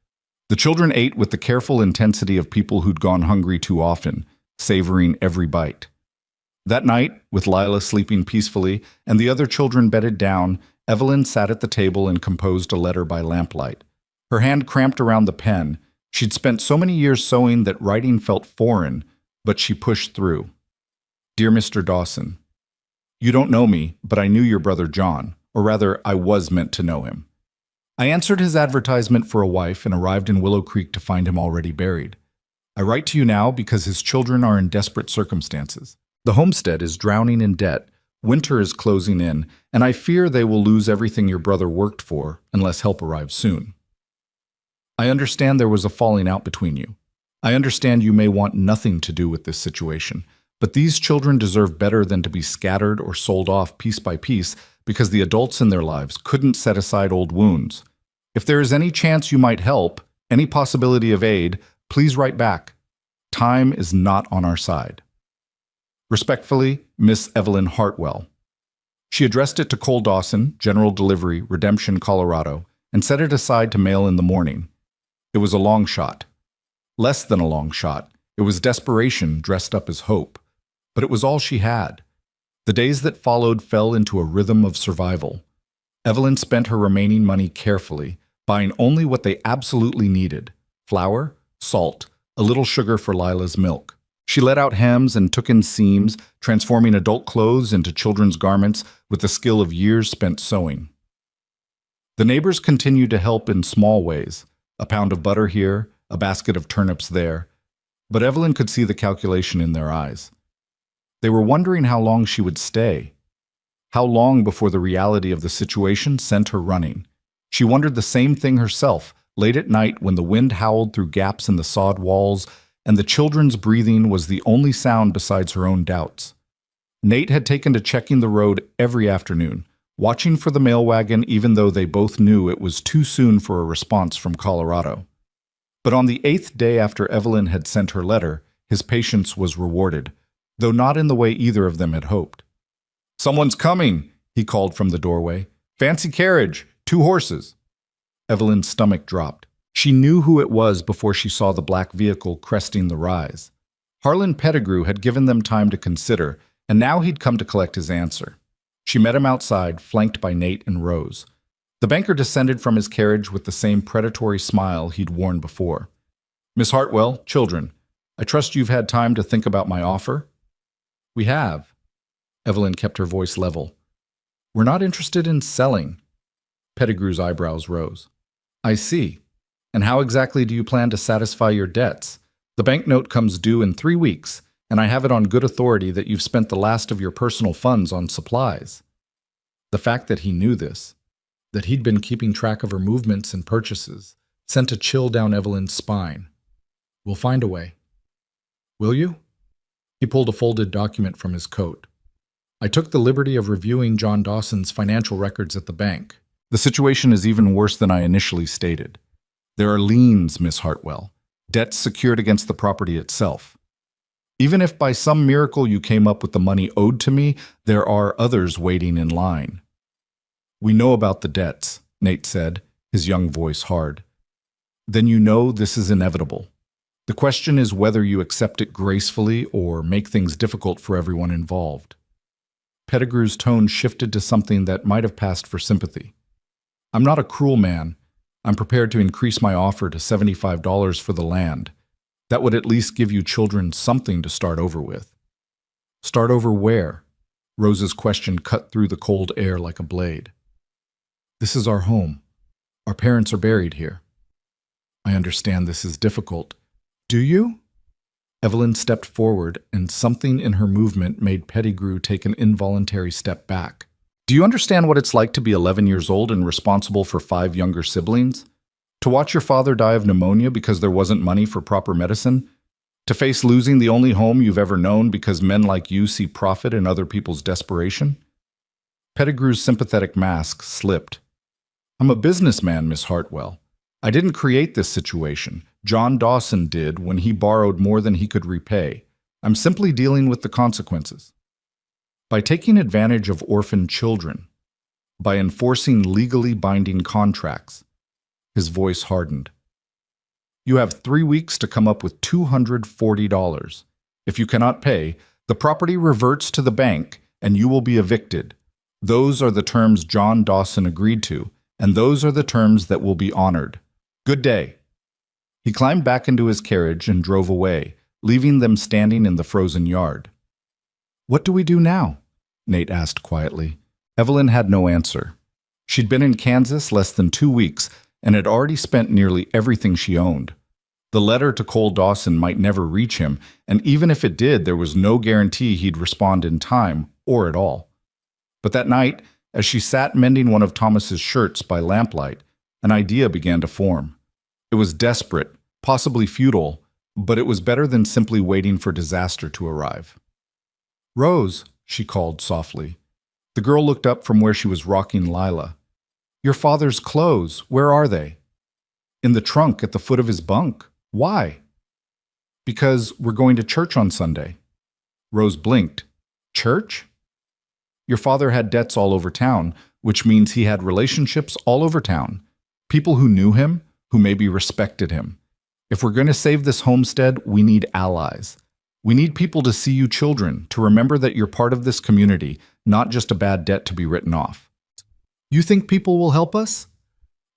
The children ate with the careful intensity of people who'd gone hungry too often, savoring every bite. That night, with Lila sleeping peacefully and the other children bedded down, Evelyn sat at the table and composed a letter by lamplight. Her hand cramped around the pen. She'd spent so many years sewing that writing felt foreign, but she pushed through. Dear Mr. Dawson, you don't know me, but I knew your brother John, or rather, I was meant to know him. I answered his advertisement for a wife and arrived in Willow Creek to find him already buried. I write to you now because his children are in desperate circumstances. The homestead is drowning in debt, winter is closing in, and I fear they will lose everything your brother worked for unless help arrives soon. I understand there was a falling out between you. I understand you may want nothing to do with this situation, but these children deserve better than to be scattered or sold off piece by piece because the adults in their lives couldn't set aside old wounds. If there is any chance you might help, any possibility of aid, please write back. Time is not on our side. Respectfully, Miss Evelyn Hartwell. She addressed it to Cole Dawson, General Delivery, Redemption, Colorado, and set it aside to mail in the morning. It was a long shot. Less than a long shot. It was desperation dressed up as hope. But it was all she had. The days that followed fell into a rhythm of survival. Evelyn spent her remaining money carefully, buying only what they absolutely needed: flour, salt, a little sugar for Lila's milk. She let out hems and took in seams, transforming adult clothes into children's garments with the skill of years spent sewing. The neighbors continued to help in small ways, a pound of butter here, a basket of turnips there, but Evelyn could see the calculation in their eyes. They were wondering how long she would stay, how long before the reality of the situation sent her running. She wondered the same thing herself, late at night when the wind howled through gaps in the sod walls and the children's breathing was the only sound besides her own doubts. Nate had taken to checking the road every afternoon, watching for the mail wagon even though they both knew it was too soon for a response from Colorado. But on the 8th day after Evelyn had sent her letter, his patience was rewarded, though not in the way either of them had hoped. "Someone's coming," he called from the doorway. "Fancy carriage, 2 horses." Evelyn's stomach dropped. She knew who it was before she saw the black vehicle cresting the rise. Harlan Pettigrew had given them time to consider, and now he'd come to collect his answer. She met him outside, flanked by Nate and Rose. The banker descended from his carriage with the same predatory smile he'd worn before. "Miss Hartwell, children, I trust you've had time to think about my offer?" "We have." Evelyn kept her voice level. "We're not interested in selling." Pettigrew's eyebrows rose. "I see. And how exactly do you plan to satisfy your debts? The banknote comes due in 3 weeks, and I have it on good authority that you've spent the last of your personal funds on supplies." The fact that he knew this, that he'd been keeping track of her movements and purchases, sent a chill down Evelyn's spine. "We'll find a way." "Will you?" He pulled a folded document from his coat. "I took the liberty of reviewing John Dawson's financial records at the bank. The situation is even worse than I initially stated. There are liens, Miss Hartwell, debts secured against the property itself. Even if by some miracle you came up with the money owed to me, there are others waiting in line." "We know about the debts," Nate said, his young voice hard. "Then you know this is inevitable. The question is whether you accept it gracefully or make things difficult for everyone involved." Pettigrew's tone shifted to something that might have passed for sympathy. "I'm not a cruel man. I'm prepared to increase my offer to $75 for the land. That would at least give you children something to start over with." "Start over where?" Rose's question cut through the cold air like a blade. "This is our home. Our parents are buried here." "I understand this is difficult." "Do you?" Evelyn stepped forward, and something in her movement made Pettigrew take an involuntary step back. "Do you understand what it's like to be 11 years old and responsible for 5 younger siblings? To watch your father die of pneumonia because there wasn't money for proper medicine? To face losing the only home you've ever known because men like you see profit in other people's desperation?" Pettigrew's sympathetic mask slipped. "I'm a businessman, Miss Hartwell. I didn't create this situation. John Dawson did when he borrowed more than he could repay. I'm simply dealing with the consequences. By taking advantage of orphan children, by enforcing legally binding contracts." His voice hardened. "You have 3 weeks to come up with $240. If you cannot pay, the property reverts to the bank and you will be evicted. Those are the terms John Dawson agreed to, and those are the terms that will be honored. Good day." He climbed back into his carriage and drove away, leaving them standing in the frozen yard. "What do we do now?" Nate asked quietly. Evelyn had no answer. She'd been in Kansas less than 2 weeks and had already spent nearly everything she owned. The letter to Cole Dawson might never reach him, and even if it did, there was no guarantee he'd respond in time or at all. But that night, as she sat mending one of Thomas's shirts by lamplight, an idea began to form. It was desperate, possibly futile, but it was better than simply waiting for disaster to arrive. "Rose," she called softly. The girl looked up from where she was rocking Lila. "Your father's clothes, where are they?" "In the trunk at the foot of his bunk. Why?" "Because we're going to church on Sunday." Rose blinked. "Church?" "Your father had debts all over town, which means he had relationships all over town. People who knew him, who maybe respected him. If we're going to save this homestead, we need allies. We need people to see you children, to remember that you're part of this community, not just a bad debt to be written off." "You think people will help us?"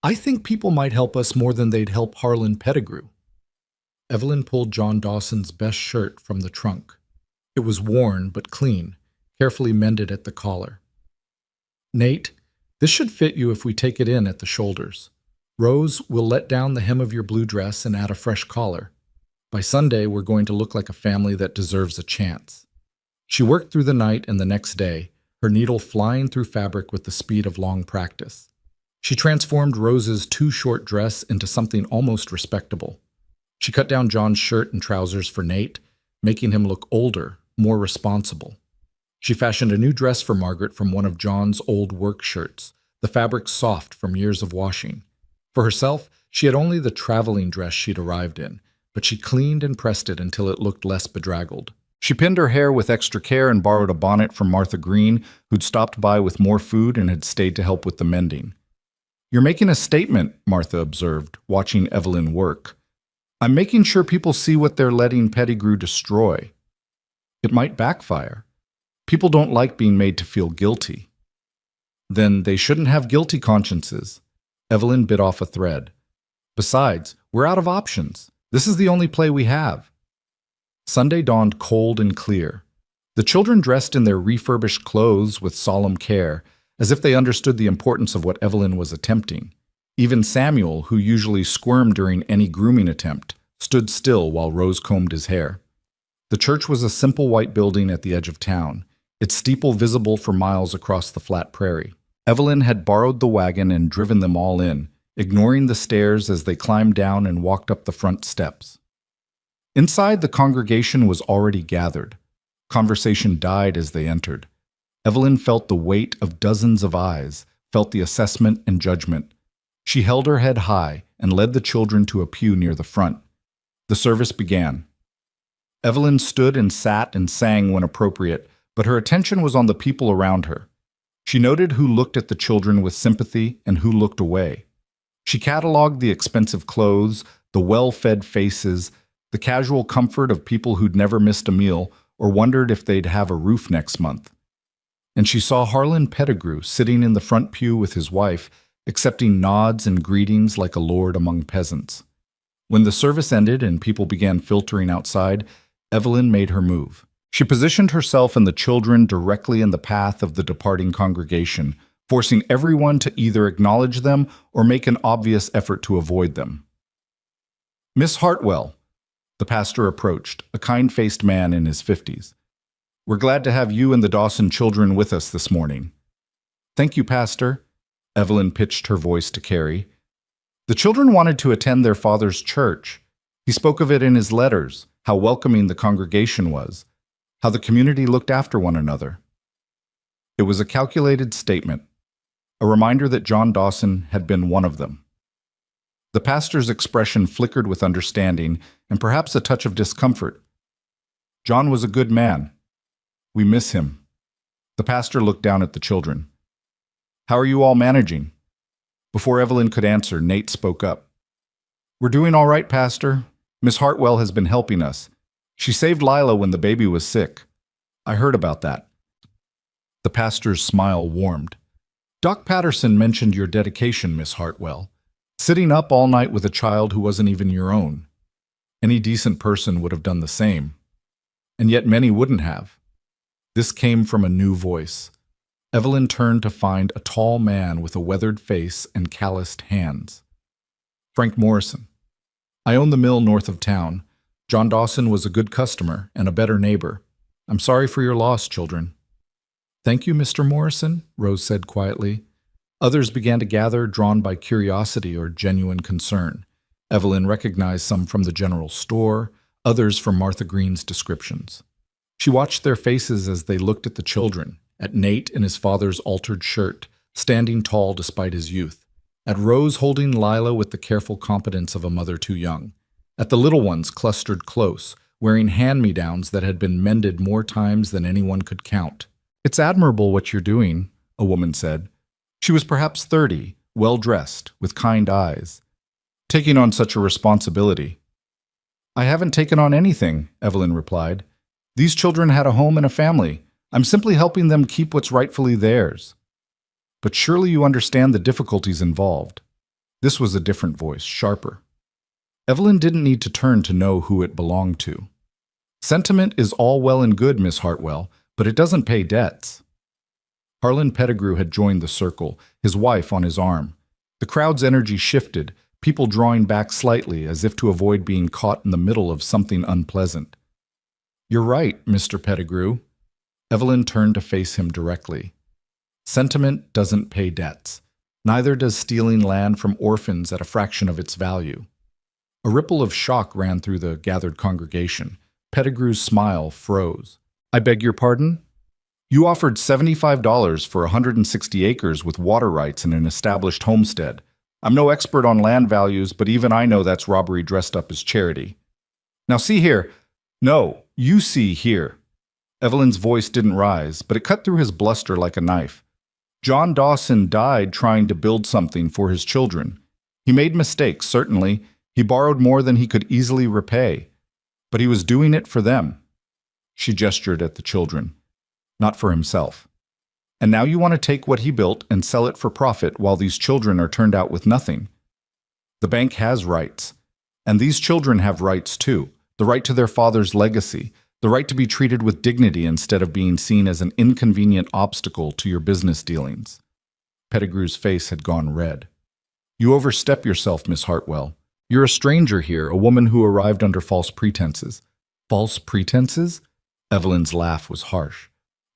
"I think people might help us more than they'd help Harlan Pettigrew." Evelyn pulled John Dawson's best shirt from the trunk. It was worn but clean, carefully mended at the collar. Nate, this should fit you if we take it in at the shoulders. Rose will let down the hem of your blue dress and add a fresh collar. By Sunday, we're going to look like a family that deserves a chance. She worked through the night and the next day, her needle flying through fabric with the speed of long practice. She transformed Rose's too-short dress into something almost respectable. She cut down John's shirt and trousers for Nate, making him look older, more responsible. She fashioned a new dress for Margaret from one of John's old work shirts, the fabric soft from years of washing. For herself, she had only the traveling dress she'd arrived in, but she cleaned and pressed it until it looked less bedraggled. She pinned her hair with extra care and borrowed a bonnet from Martha Green, who'd stopped by with more food and had stayed to help with the mending. "You're making a statement," Martha observed, watching Evelyn work. "I'm making sure people see what they're letting Pettigrew destroy. It might backfire. People don't like being made to feel guilty." "Then they shouldn't have guilty consciences." Evelyn bit off a thread. "Besides, we're out of options. This is the only play we have." Sunday dawned cold and clear. The children dressed in their refurbished clothes with solemn care, as if they understood the importance of what Evelyn was attempting. Even Samuel, who usually squirmed during any grooming attempt, stood still while Rose combed his hair. The church was a simple white building at the edge of town, its steeple visible for miles across the flat prairie. Evelyn had borrowed the wagon and driven them all in, ignoring the stairs as they climbed down and walked up the front steps. Inside, the congregation was already gathered. Conversation died as they entered. Evelyn felt the weight of dozens of eyes, felt the assessment and judgment. She held her head high and led the children to a pew near the front. The service began. Evelyn stood and sat and sang when appropriate, but her attention was on the people around her. She noted who looked at the children with sympathy and who looked away. She cataloged the expensive clothes, the well-fed faces, the casual comfort of people who'd never missed a meal or wondered if they'd have a roof next month. And she saw Harlan Pettigrew sitting in the front pew with his wife, accepting nods and greetings like a lord among peasants. When the service ended and people began filtering outside, Evelyn made her move. She positioned herself and the children directly in the path of the departing congregation, forcing everyone to either acknowledge them or make an obvious effort to avoid them. "Miss Hartwell," the pastor approached, a kind-faced man in his 50s. "We're glad to have you and the Dawson children with us this morning." "Thank you, Pastor," Evelyn pitched her voice to Carrie. "The children wanted to attend their father's church. He spoke of it in his letters, how welcoming the congregation was, how the community looked after one another." It was a calculated statement, a reminder that John Dawson had been one of them. The pastor's expression flickered with understanding and perhaps a touch of discomfort. "John was a good man. We miss him." The pastor looked down at the children. "How are you all managing?" Before Evelyn could answer, Nate spoke up. "We're doing all right, Pastor. Miss Hartwell has been helping us. She saved Lila when the baby was sick. I heard about that." The pastor's smile warmed. "Doc Patterson mentioned your dedication, Miss Hartwell. Sitting up all night with a child who wasn't even your own. Any decent person would have done the same. And yet many wouldn't have." This came from a new voice. Evelyn turned to find a tall man with a weathered face and calloused hands. "Frank Morrison. I own the mill north of town. John Dawson was a good customer and a better neighbor. I'm sorry for your loss, children." "Thank you, Mr. Morrison," Rose said quietly. Others began to gather, drawn by curiosity or genuine concern. Evelyn recognized some from the general store, others from Martha Green's descriptions. She watched their faces as they looked at the children, at Nate in his father's altered shirt, standing tall despite his youth, at Rose holding Lila with the careful competence of a mother too young, at the little ones clustered close, wearing hand-me-downs that had been mended more times than anyone could count. "It's admirable what you're doing," a woman said. She was perhaps 30, well-dressed, with kind eyes. "Taking on such a responsibility." "I haven't taken on anything," Evelyn replied. "These children had a home and a family. I'm simply helping them keep what's rightfully theirs." "But surely you understand the difficulties involved." This was a different voice, sharper. Evelyn didn't need to turn to know who it belonged to. Sentiment is all well and good, Miss Hartwell, but it doesn't pay debts. Harlan Pettigrew had joined the circle, his wife on his arm. The crowd's energy shifted, people drawing back slightly as if to avoid being caught in the middle of something unpleasant. "You're right, Mr. Pettigrew." Evelyn turned to face him directly. "Sentiment doesn't pay debts. Neither does stealing land from orphans at a fraction of its value." A ripple of shock ran through the gathered congregation. Pettigrew's smile froze. "I beg your pardon? You offered $75 for 160 acres with water rights and an established homestead. I'm no expert on land values, but even I know that's robbery dressed up as charity. Now see here." "No, you see here." Evelyn's voice didn't rise, but it cut through his bluster like a knife. "John Dawson died trying to build something for his children. He made mistakes, certainly. He borrowed more than he could easily repay. But he was doing it for them." She gestured at the children. "Not for himself. And now you want to take what he built and sell it for profit while these children are turned out with nothing. The bank has rights. And these children have rights too. The right to their father's legacy. The right to be treated with dignity instead of being seen as an inconvenient obstacle to your business dealings." Pettigrew's face had gone red. "You overstep yourself, Miss Hartwell. You're a stranger here, a woman who arrived under false pretenses." "False pretenses?" Evelyn's laugh was harsh.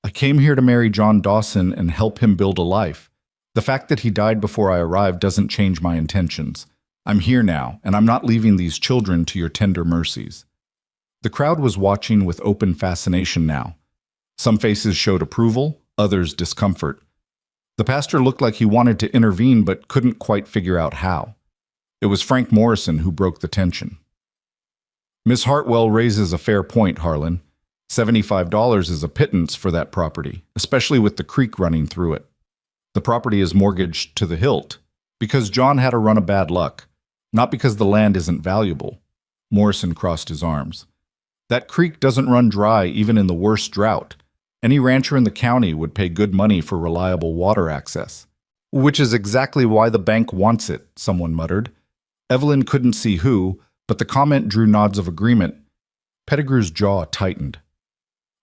"I came here to marry John Dawson and help him build a life. The fact that he died before I arrived doesn't change my intentions. I'm here now, and I'm not leaving these children to your tender mercies." The crowd was watching with open fascination now. Some faces showed approval, others discomfort. The pastor looked like he wanted to intervene but couldn't quite figure out how. It was Frank Morrison who broke the tension. "Miss Hartwell raises a fair point, Harlan. $75 is a pittance for that property, especially with the creek running through it. The property is mortgaged to the hilt because John had a run of bad luck, not because the land isn't valuable." Morrison crossed his arms. "That creek doesn't run dry even in the worst drought. Any rancher in the county would pay good money for reliable water access." "Which is exactly why the bank wants it," someone muttered. Evelyn couldn't see who, but the comment drew nods of agreement. Pettigrew's jaw tightened.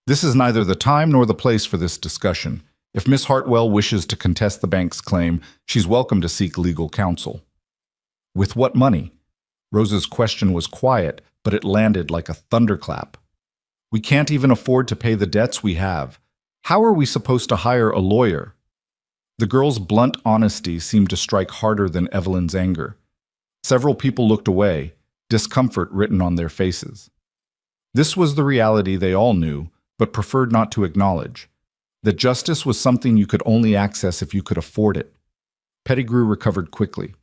"This is neither the time nor the place for this discussion. If Miss Hartwell wishes to contest the bank's claim, she's welcome to seek legal counsel." "With what money?" Rose's question was quiet, but it landed like a thunderclap. "We can't even afford to pay the debts we have. How are we supposed to hire a lawyer?" The girl's blunt honesty seemed to strike harder than Evelyn's anger. Several people looked away, discomfort written on their faces. This was the reality they all knew, but preferred not to acknowledge. That justice was something you could only access if you could afford it. Pettigrew recovered quickly.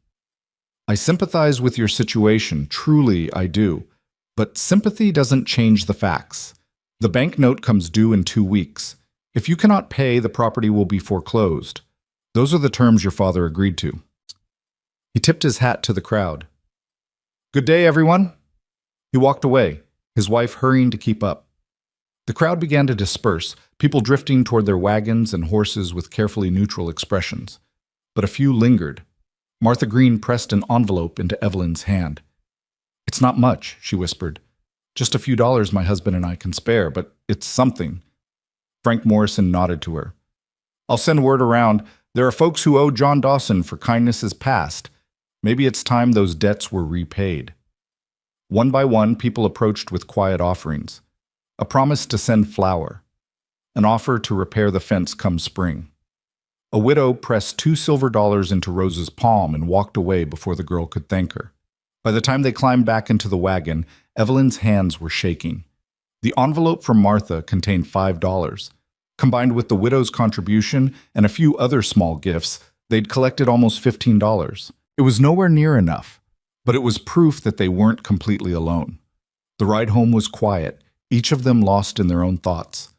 "I sympathize with your situation, truly I do. But sympathy doesn't change the facts. The bank note comes due in 2 weeks. If you cannot pay, the property will be foreclosed. Those are the terms your father agreed to." He tipped his hat to the crowd. "Good day, everyone." He walked away, his wife hurrying to keep up. The crowd began to disperse, people drifting toward their wagons and horses with carefully neutral expressions. But a few lingered. Martha Green pressed an envelope into Evelyn's hand. "It's not much," she whispered. "Just a few dollars my husband and I can spare, but it's something." Frank Morrison nodded to her. "I'll send word around. There are folks who owe John Dawson for kindnesses past. Maybe it's time those debts were repaid." One by one, people approached with quiet offerings. A promise to send flour. An offer to repair the fence come spring. A widow pressed 2 silver dollars into Rose's palm and walked away before the girl could thank her. By the time they climbed back into the wagon, Evelyn's hands were shaking. The envelope from Martha contained $5. Combined with the widow's contribution and a few other small gifts, they'd collected almost $15. It was nowhere near enough, but it was proof that they weren't completely alone. The ride home was quiet, each of them lost in their own thoughts.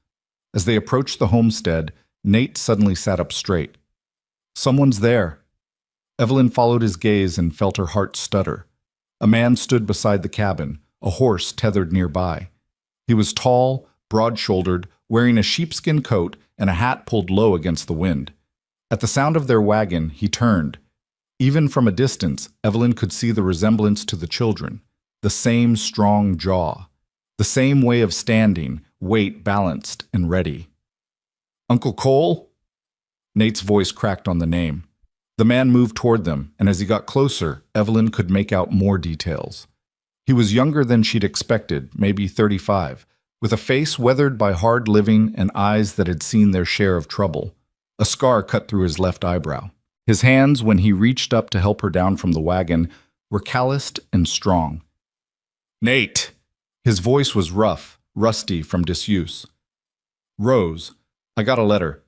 As they approached the homestead, Nate suddenly sat up straight. "Someone's there." Evelyn followed his gaze and felt her heart stutter. A man stood beside the cabin, a horse tethered nearby. He was tall, broad-shouldered, wearing a sheepskin coat and a hat pulled low against the wind. At the sound of their wagon, he turned. Even from a distance, Evelyn could see the resemblance to the children. The same strong jaw. The same way of standing, weight balanced and ready. Uncle Cole? Nate's voice cracked on the name. The man moved toward them, and as he got closer, Evelyn could make out more details. He was younger than she'd expected, maybe 35, with a face weathered by hard living and eyes that had seen their share of trouble. A scar cut through his left eyebrow. His hands, when he reached up to help her down from the wagon, were calloused and strong. Nate! His voice was rough, rusty from disuse. Rose, I got a letter.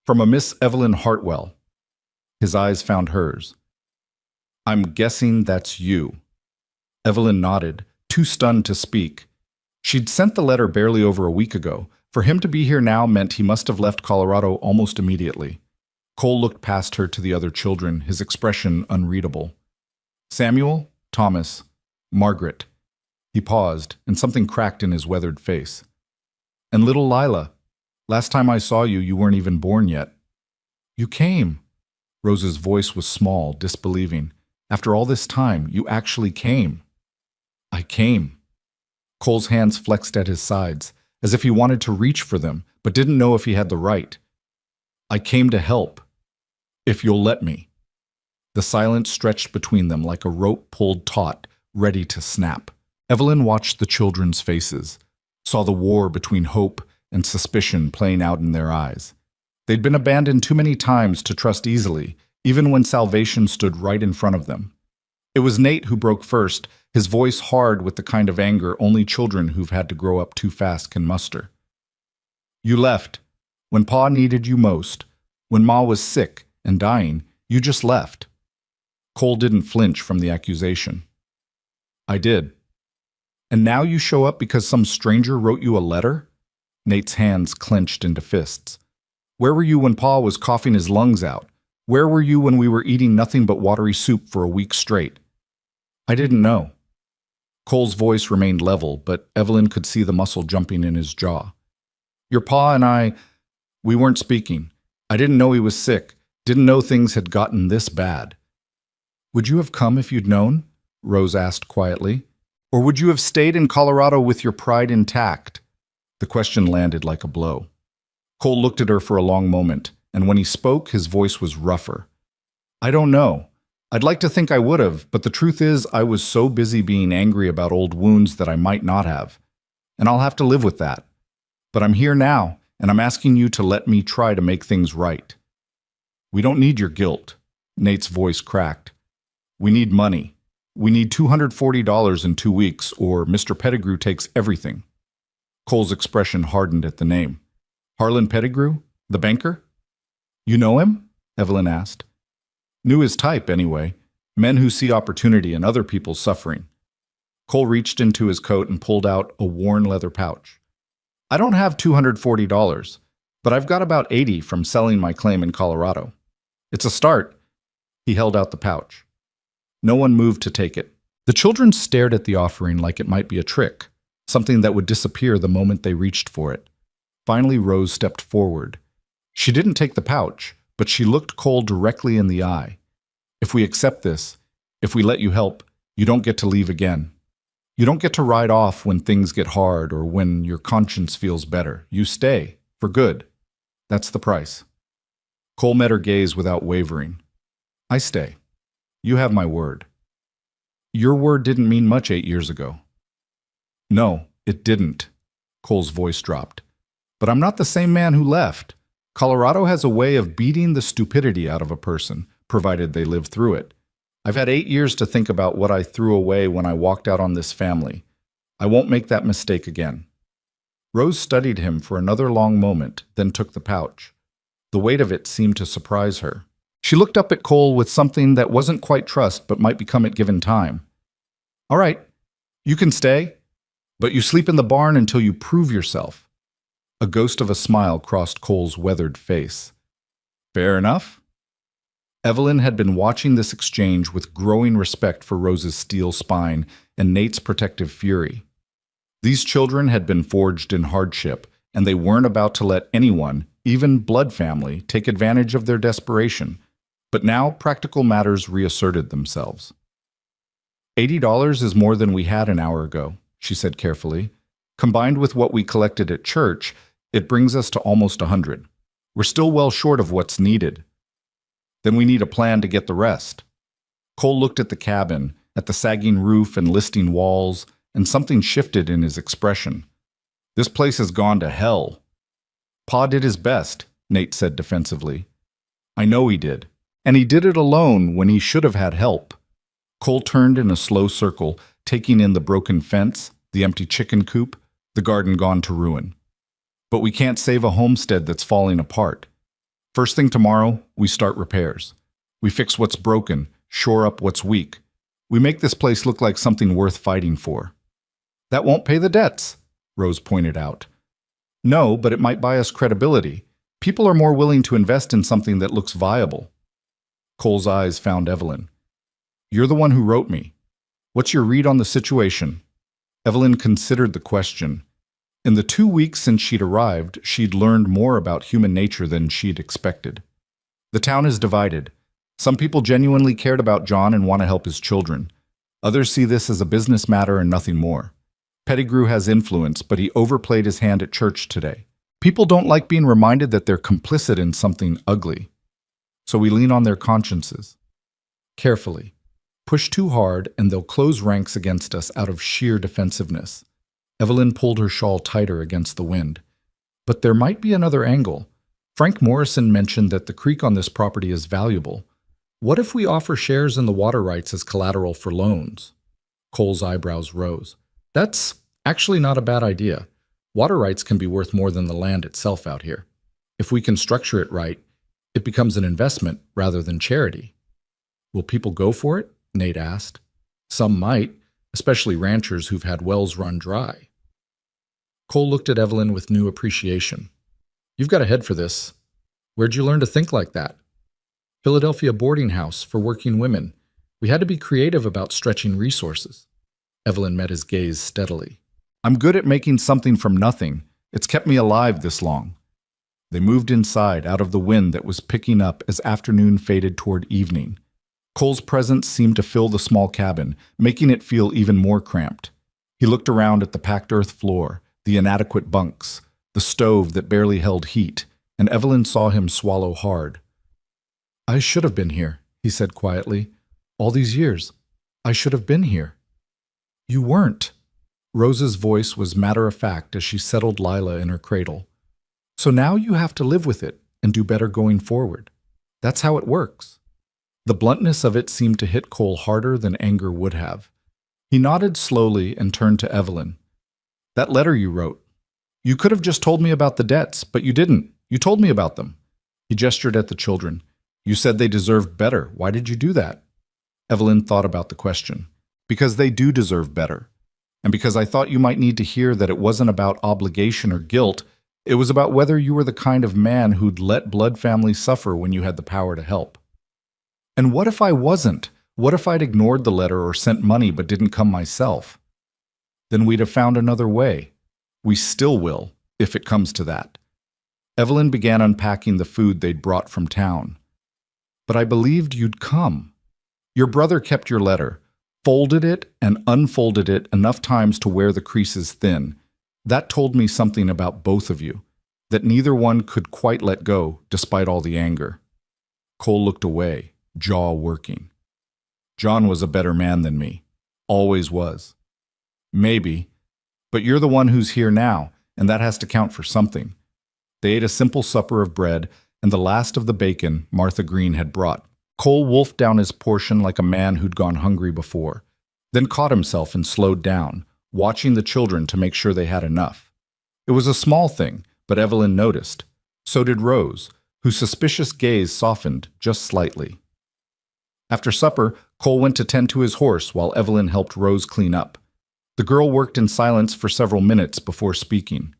From a Miss Evelyn Hartwell. His eyes found hers. I'm guessing that's you. Evelyn nodded, too stunned to speak. She'd sent the letter barely over a week ago. For him to be here now meant he must have left Colorado almost immediately. Cole looked past her to the other children, his expression unreadable. Samuel, Thomas, Margaret. He paused, and something cracked in his weathered face. And little Lila. Last time I saw you, you weren't even born yet. You came. Rose's voice was small, disbelieving. After all this time, you actually came. I came. Cole's hands flexed at his sides, as if he wanted to reach for them, but didn't know if he had the right. I came to help. If you'll let me. The silence stretched between them like a rope pulled taut, ready to snap. Evelyn watched the children's faces, saw the war between hope and suspicion playing out in their eyes. They'd been abandoned too many times to trust easily, even when salvation stood right in front of them. It was Nate who broke first, his voice hard with the kind of anger only children who've had to grow up too fast can muster. You left. When Pa needed you most. When Ma was sick and dying, you just left. Cole didn't flinch from the accusation. I did. And now you show up because some stranger wrote you a letter? Nate's hands clenched into fists. Where were you when Pa was coughing his lungs out? Where were you when we were eating nothing but watery soup for a week straight? I didn't know. Cole's voice remained level, but Evelyn could see the muscle jumping in his jaw. Your Pa and we weren't speaking. I didn't know he was sick, didn't know things had gotten this bad. Would you have come if you'd known? Rose asked quietly. Or would you have stayed in Colorado with your pride intact? The question landed like a blow. Cole looked at her for a long moment, and when he spoke, his voice was rougher. I don't know. I'd like to think I would have, but the truth is I was so busy being angry about old wounds that I might not have. And I'll have to live with that. But I'm here now, and I'm asking you to let me try to make things right. We don't need your guilt. Nate's voice cracked. We need money. We need $240 in 2 weeks, or Mr. Pettigrew takes everything. Cole's expression hardened at the name. Harlan Pettigrew? The banker? You know him? Evelyn asked. Knew his type, anyway. Men who see opportunity in other people's suffering. Cole reached into his coat and pulled out a worn leather pouch. I don't have $240, but I've got about 80 from selling my claim in Colorado. It's a start. He held out the pouch. No one moved to take it. The children stared at the offering like it might be a trick, something that would disappear the moment they reached for it. Finally, Rose stepped forward. She didn't take the pouch, but she looked Cole directly in the eye. If we accept this, if we let you help, you don't get to leave again. You don't get to ride off when things get hard or when your conscience feels better. You stay, for good. That's the price. Cole met her gaze without wavering. I stay. You have my word. Your word didn't mean much 8 years ago. No, it didn't. Cole's voice dropped. But I'm not the same man who left. Colorado has a way of beating the stupidity out of a person, provided they live through it. I've had 8 years to think about what I threw away when I walked out on this family. I won't make that mistake again. Rose studied him for another long moment, then took the pouch. The weight of it seemed to surprise her. She looked up at Cole with something that wasn't quite trust but might become it given time. All right, you can stay, but you sleep in the barn until you prove yourself. A ghost of a smile crossed Cole's weathered face. Fair enough. Evelyn had been watching this exchange with growing respect for Rose's steel spine and Nate's protective fury. These children had been forged in hardship, and they weren't about to let anyone, even blood family, take advantage of their desperation. But now practical matters reasserted themselves. $80 is more than we had an hour ago, she said carefully. Combined with what we collected at church, it brings us to almost 100. We're still well short of what's needed. Then we need a plan to get the rest. Cole looked at the cabin, at the sagging roof and listing walls, and something shifted in his expression. This place has gone to hell. Pa did his best, Nate said defensively. I know he did. And he did it alone when he should have had help. Cole turned in a slow circle, taking in the broken fence, the empty chicken coop, the garden gone to ruin. But we can't save a homestead that's falling apart. First thing tomorrow, we start repairs. We fix what's broken, shore up what's weak. We make this place look like something worth fighting for. That won't pay the debts, Rose pointed out. No, but it might buy us credibility. People are more willing to invest in something that looks viable. Cole's eyes found Evelyn. You're the one who wrote me. What's your read on the situation? Evelyn considered the question. In the 2 weeks since she'd arrived, she'd learned more about human nature than she'd expected. The town is divided. Some people genuinely cared about John and want to help his children. Others see this as a business matter and nothing more. Pettigrew has influence, but he overplayed his hand at church today. People don't like being reminded that they're complicit in something ugly. So we lean on their consciences. Carefully. Push too hard and they'll close ranks against us out of sheer defensiveness. Evelyn pulled her shawl tighter against the wind. But there might be another angle. Frank Morrison mentioned that the creek on this property is valuable. What if we offer shares in the water rights as collateral for loans? Cole's eyebrows rose. That's actually not a bad idea. Water rights can be worth more than the land itself out here. If we can structure it right, it becomes an investment rather than charity. Will people go for it? Nate asked. Some might, especially ranchers who've had wells run dry. Cole looked at Evelyn with new appreciation. You've got a head for this. Where'd you learn to think like that? Philadelphia boarding house for working women. We had to be creative about stretching resources. Evelyn met his gaze steadily. I'm good at making something from nothing. It's kept me alive this long. They moved inside, out of the wind that was picking up as afternoon faded toward evening. Cole's presence seemed to fill the small cabin, making it feel even more cramped. He looked around at the packed earth floor, the inadequate bunks, the stove that barely held heat, and Evelyn saw him swallow hard. I should have been here, he said quietly. All these years. I should have been here. You weren't. Rose's voice was matter-of-fact as she settled Lila in her cradle. So now you have to live with it and do better going forward. That's how it works. The bluntness of it seemed to hit Cole harder than anger would have. He nodded slowly and turned to Evelyn. That letter you wrote. You could have just told me about the debts, but you didn't. You told me about them. He gestured at the children. You said they deserved better. Why did you do that? Evelyn thought about the question. Because they do deserve better. And because I thought you might need to hear that it wasn't about obligation or guilt, it was about whether you were the kind of man who'd let blood families suffer when you had the power to help. And what if I wasn't? What if I'd ignored the letter or sent money but didn't come myself? Then we'd have found another way. We still will, if it comes to that. Evelyn began unpacking the food they'd brought from town. But I believed you'd come. Your brother kept your letter, folded it and unfolded it enough times to wear the creases thin. That told me something about both of you, that neither one could quite let go despite all the anger. Cole looked away, jaw working. John was a better man than me. Always was. Maybe. But you're the one who's here now, and that has to count for something. They ate a simple supper of bread and the last of the bacon Martha Green had brought. Cole wolfed down his portion like a man who'd gone hungry before, then caught himself and slowed down, watching the children to make sure they had enough. It was a small thing, but Evelyn noticed. So did Rose, whose suspicious gaze softened just slightly. After supper, Cole went to tend to his horse while Evelyn helped Rose clean up. The girl worked in silence for several minutes before speaking.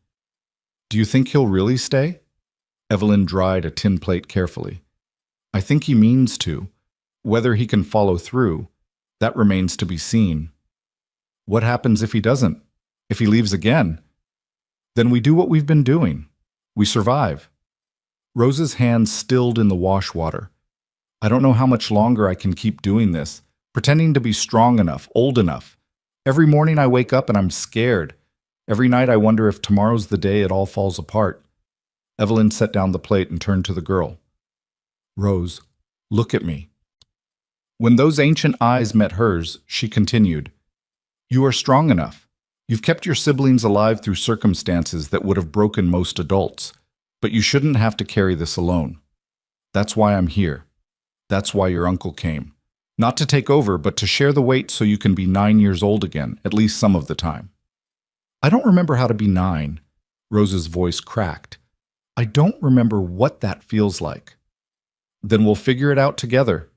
Do you think he'll really stay? Evelyn dried a tin plate carefully. I think he means to. Whether he can follow through, that remains to be seen. What happens if he doesn't? If he leaves again? Then we do what we've been doing. We survive. Rose's hands stilled in the wash water. I don't know how much longer I can keep doing this, pretending to be strong enough, old enough. Every morning I wake up and I'm scared. Every night I wonder if tomorrow's the day it all falls apart. Evelyn set down the plate and turned to the girl. Rose, look at me. When those ancient eyes met hers, she continued, You are strong enough. You've kept your siblings alive through circumstances that would have broken most adults, but you shouldn't have to carry this alone. That's why I'm here. That's why your uncle came. Not to take over, but to share the weight so you can be 9 years old again, at least some of the time. I don't remember how to be 9. Rose's voice cracked. I don't remember what that feels like. Then we'll figure it out together.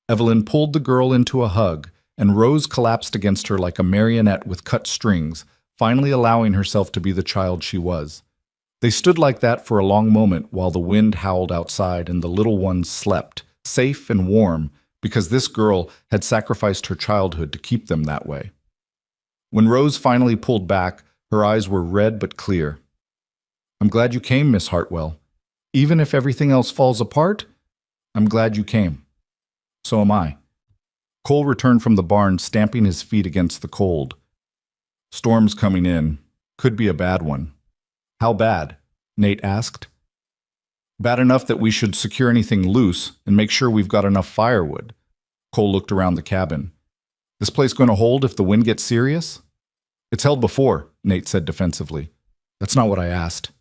Evelyn pulled the girl into a hug, and Rose collapsed against her like a marionette with cut strings, finally allowing herself to be the child she was. They stood like that for a long moment while the wind howled outside and the little ones slept, safe and warm, because this girl had sacrificed her childhood to keep them that way. When Rose finally pulled back, her eyes were red but clear. I'm glad you came, Miss Hartwell. Even if everything else falls apart, I'm glad you came. So am I. Cole returned from the barn, stamping his feet against the cold. Storm's coming in. Could be a bad one. How bad? Nate asked. Bad enough that we should secure anything loose and make sure we've got enough firewood. Cole looked around the cabin. This place going to hold if the wind gets serious? It's held before, Nate said defensively. That's not what I asked.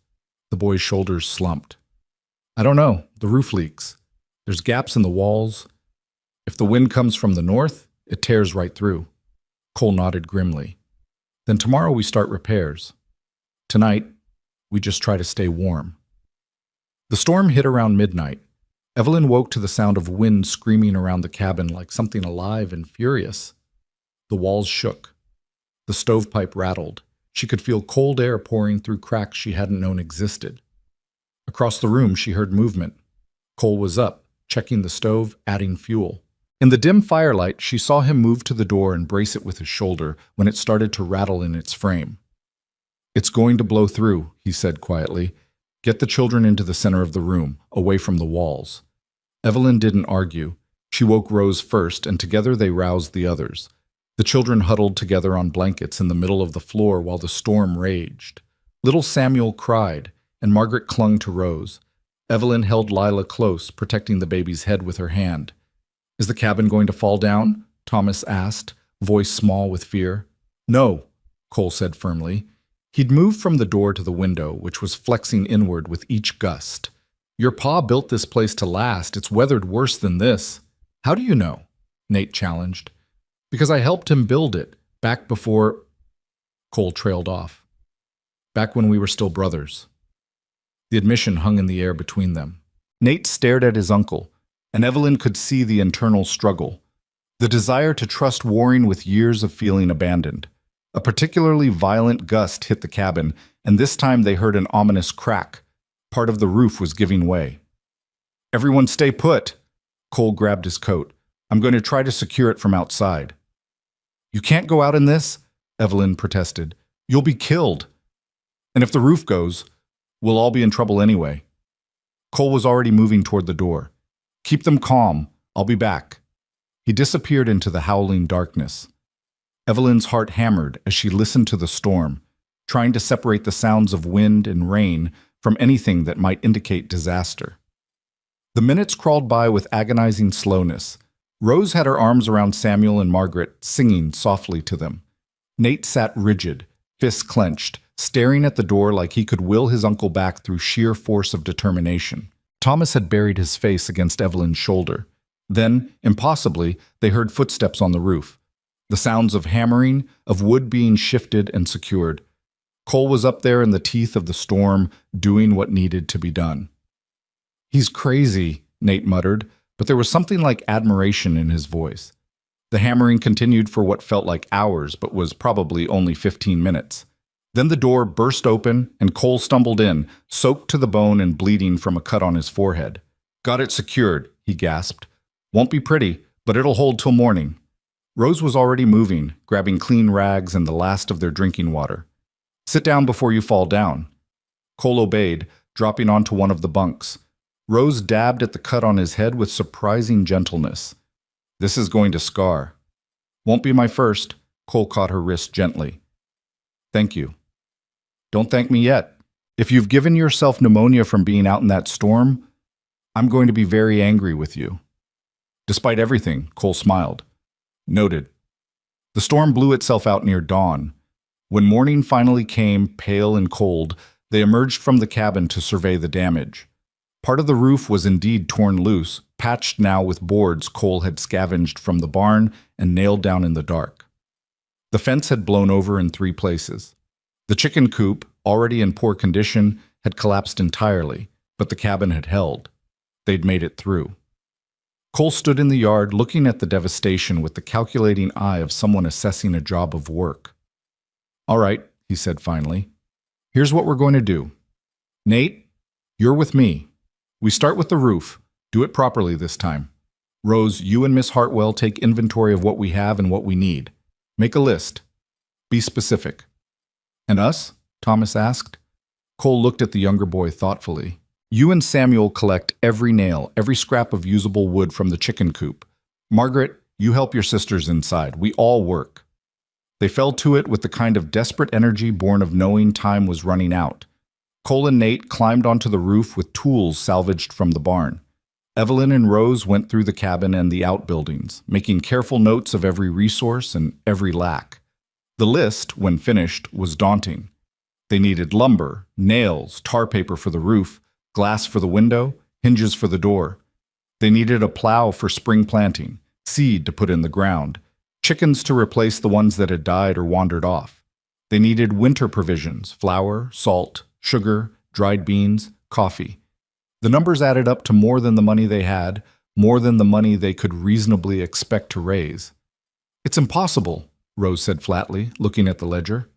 The boy's shoulders slumped. I don't know. The roof leaks. There's gaps in the walls. If the wind comes from the north, it tears right through. Cole nodded grimly. Then tomorrow we start repairs. Tonight, we just try to stay warm. The storm hit around midnight. Evelyn woke to the sound of wind screaming around the cabin like something alive and furious. The walls shook. The stovepipe rattled. She could feel cold air pouring through cracks she hadn't known existed. Across the room, she heard movement. Cole was up, checking the stove, adding fuel. In the dim firelight, she saw him move to the door and brace it with his shoulder when it started to rattle in its frame. It's going to blow through, he said quietly. Get the children into the center of the room, away from the walls. Evelyn didn't argue. She woke Rose first, and together they roused the others. The children huddled together on blankets in the middle of the floor while the storm raged. Little Samuel cried, and Margaret clung to Rose. Evelyn held Lila close, protecting the baby's head with her hand. Is the cabin going to fall down? Thomas asked, voice small with fear. No, Cole said firmly. He'd moved from the door to the window, which was flexing inward with each gust. Your pa built this place to last. It's weathered worse than this. How do you know? Nate challenged. Because I helped him build it, back before... Cole trailed off. Back when we were still brothers. The admission hung in the air between them. Nate stared at his uncle, and Evelyn could see the internal struggle. The desire to trust warring with years of feeling abandoned. A particularly violent gust hit the cabin, and this time they heard an ominous crack. Part of the roof was giving way. Everyone stay put. Cole grabbed his coat. I'm going to try to secure it from outside. You can't go out in this, Evelyn protested. You'll be killed. And if the roof goes, we'll all be in trouble anyway. Cole was already moving toward the door. Keep them calm. I'll be back. He disappeared into the howling darkness. Evelyn's heart hammered as she listened to the storm, trying to separate the sounds of wind and rain from anything that might indicate disaster. The minutes crawled by with agonizing slowness. Rose had her arms around Samuel and Margaret, singing softly to them. Nate sat rigid, fists clenched, staring at the door like he could will his uncle back through sheer force of determination. Thomas had buried his face against Evelyn's shoulder. Then, impossibly, they heard footsteps on the roof. The sounds of hammering, of wood being shifted and secured. Cole was up there in the teeth of the storm, doing what needed to be done. He's crazy, Nate muttered, but there was something like admiration in his voice. The hammering continued for what felt like hours, but was probably only 15 minutes. Then the door burst open, and Cole stumbled in, soaked to the bone and bleeding from a cut on his forehead. Got it secured, he gasped. Won't be pretty, but it'll hold till morning. Rose was already moving, grabbing clean rags and the last of their drinking water. Sit down before you fall down. Cole obeyed, dropping onto one of the bunks. Rose dabbed at the cut on his head with surprising gentleness. This is going to scar. Won't be my first. Cole caught her wrist gently. Thank you. Don't thank me yet. If you've given yourself pneumonia from being out in that storm, I'm going to be very angry with you. Despite everything, Cole smiled. Noted. The storm blew itself out near dawn. When morning finally came, pale and cold, they emerged from the cabin to survey the damage. Part of the roof was indeed torn loose, patched now with boards Cole had scavenged from the barn and nailed down in the dark. The fence had blown over in 3 places. The chicken coop, already in poor condition, had collapsed entirely, but the cabin had held. They'd made it through. Cole stood in the yard looking at the devastation with the calculating eye of someone assessing a job of work. All right, he said finally. Here's what we're going to do. Nate, you're with me. We start with the roof. Do it properly this time. Rose, you and Miss Hartwell take inventory of what we have and what we need. Make a list. Be specific. And us? Thomas asked. Cole looked at the younger boy thoughtfully. You and Samuel collect every nail, every scrap of usable wood from the chicken coop. Margaret, you help your sisters inside. We all work. They fell to it with the kind of desperate energy born of knowing time was running out. Cole and Nate climbed onto the roof with tools salvaged from the barn. Evelyn and Rose went through the cabin and the outbuildings, making careful notes of every resource and every lack. The list, when finished, was daunting. They needed lumber, nails, tar paper for the roof, glass for the window, hinges for the door. They needed a plow for spring planting, seed to put in the ground, chickens to replace the ones that had died or wandered off. They needed winter provisions, flour, salt, sugar, dried beans, coffee. The numbers added up to more than the money they had, more than the money they could reasonably expect to raise. It's impossible, Rose said flatly, looking at the ledger.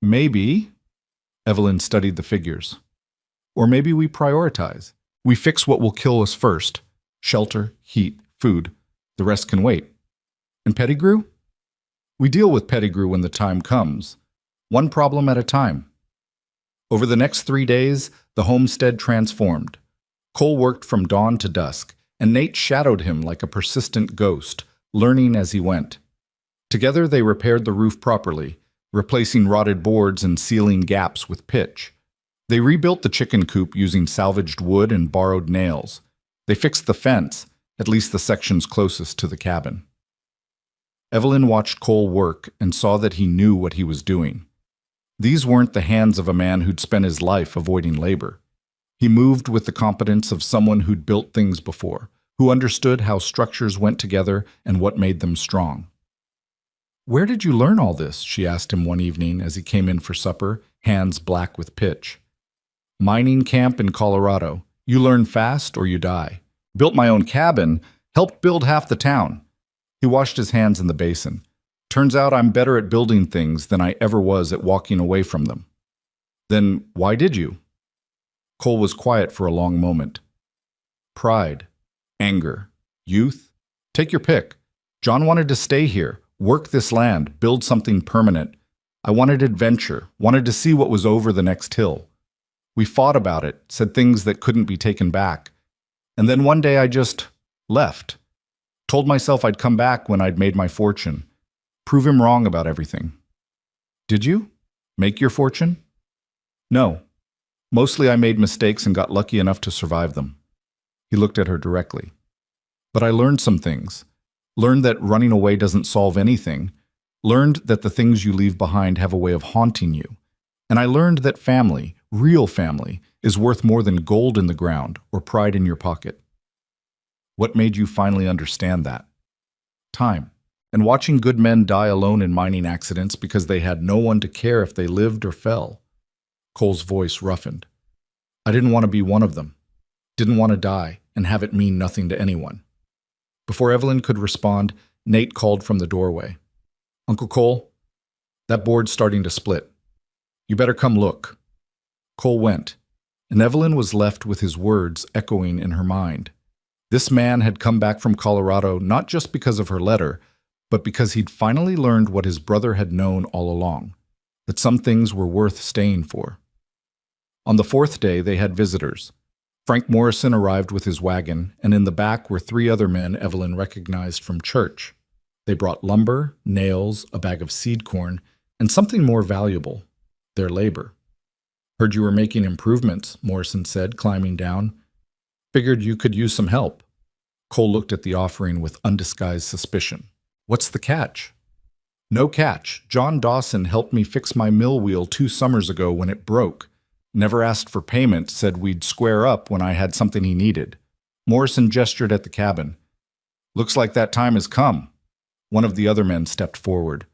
Maybe, Evelyn studied the figures. Or maybe we prioritize. We fix what will kill us first. Shelter, heat, food. The rest can wait. And Pettigrew? We deal with Pettigrew when the time comes. One problem at a time. Over the next 3 days, the homestead transformed. Cole worked from dawn to dusk, and Nate shadowed him like a persistent ghost, learning as he went. Together they repaired the roof properly, replacing rotted boards and sealing gaps with pitch. They rebuilt the chicken coop using salvaged wood and borrowed nails. They fixed the fence, at least the sections closest to the cabin. Evelyn watched Cole work and saw that he knew what he was doing. These weren't the hands of a man who'd spent his life avoiding labor. He moved with the competence of someone who'd built things before, who understood how structures went together and what made them strong. Where did you learn all this? She asked him one evening as he came in for supper, hands black with pitch. Mining camp in Colorado. You learn fast or you die. Built my own cabin, helped build half the town. He washed his hands in the basin. Turns out I'm better at building things than I ever was at walking away from them. Then why did you? Cole was quiet for a long moment. Pride, anger, youth. Take your pick. John wanted to stay here, work this land, build something permanent. I wanted adventure, wanted to see what was over the next hill. We fought about it, said things that couldn't be taken back. And then one day I just left. Told myself I'd come back when I'd made my fortune. Prove him wrong about everything. Did you? Make your fortune? No. Mostly I made mistakes and got lucky enough to survive them. He looked at her directly. But I learned some things. Learned that running away doesn't solve anything. Learned that the things you leave behind have a way of haunting you. And I learned that family, real family, is worth more than gold in the ground or pride in your pocket. What made you finally understand that? Time. And watching good men die alone in mining accidents because they had no one to care if they lived or fell. Cole's voice roughened. I didn't want to be one of them. Didn't want to die and have it mean nothing to anyone. Before Evelyn could respond, Nate called from the doorway. Uncle Cole, that board's starting to split. You better come look. Cole went, and Evelyn was left with his words echoing in her mind. This man had come back from Colorado not just because of her letter, but because he'd finally learned what his brother had known all along, that some things were worth staying for. On the 4th day, they had visitors. Frank Morrison arrived with his wagon, and in the back were 3 other men Evelyn recognized from church. They brought lumber, nails, a bag of seed corn, and something more valuable, their labor. Heard you were making improvements, Morrison said, climbing down. Figured you could use some help. Cole looked at the offering with undisguised suspicion. What's the catch? No catch. John Dawson helped me fix my mill wheel 2 summers ago when it broke. Never asked for payment, said we'd square up when I had something he needed. Morrison gestured at the cabin. Looks like that time has come. One of the other men stepped forward.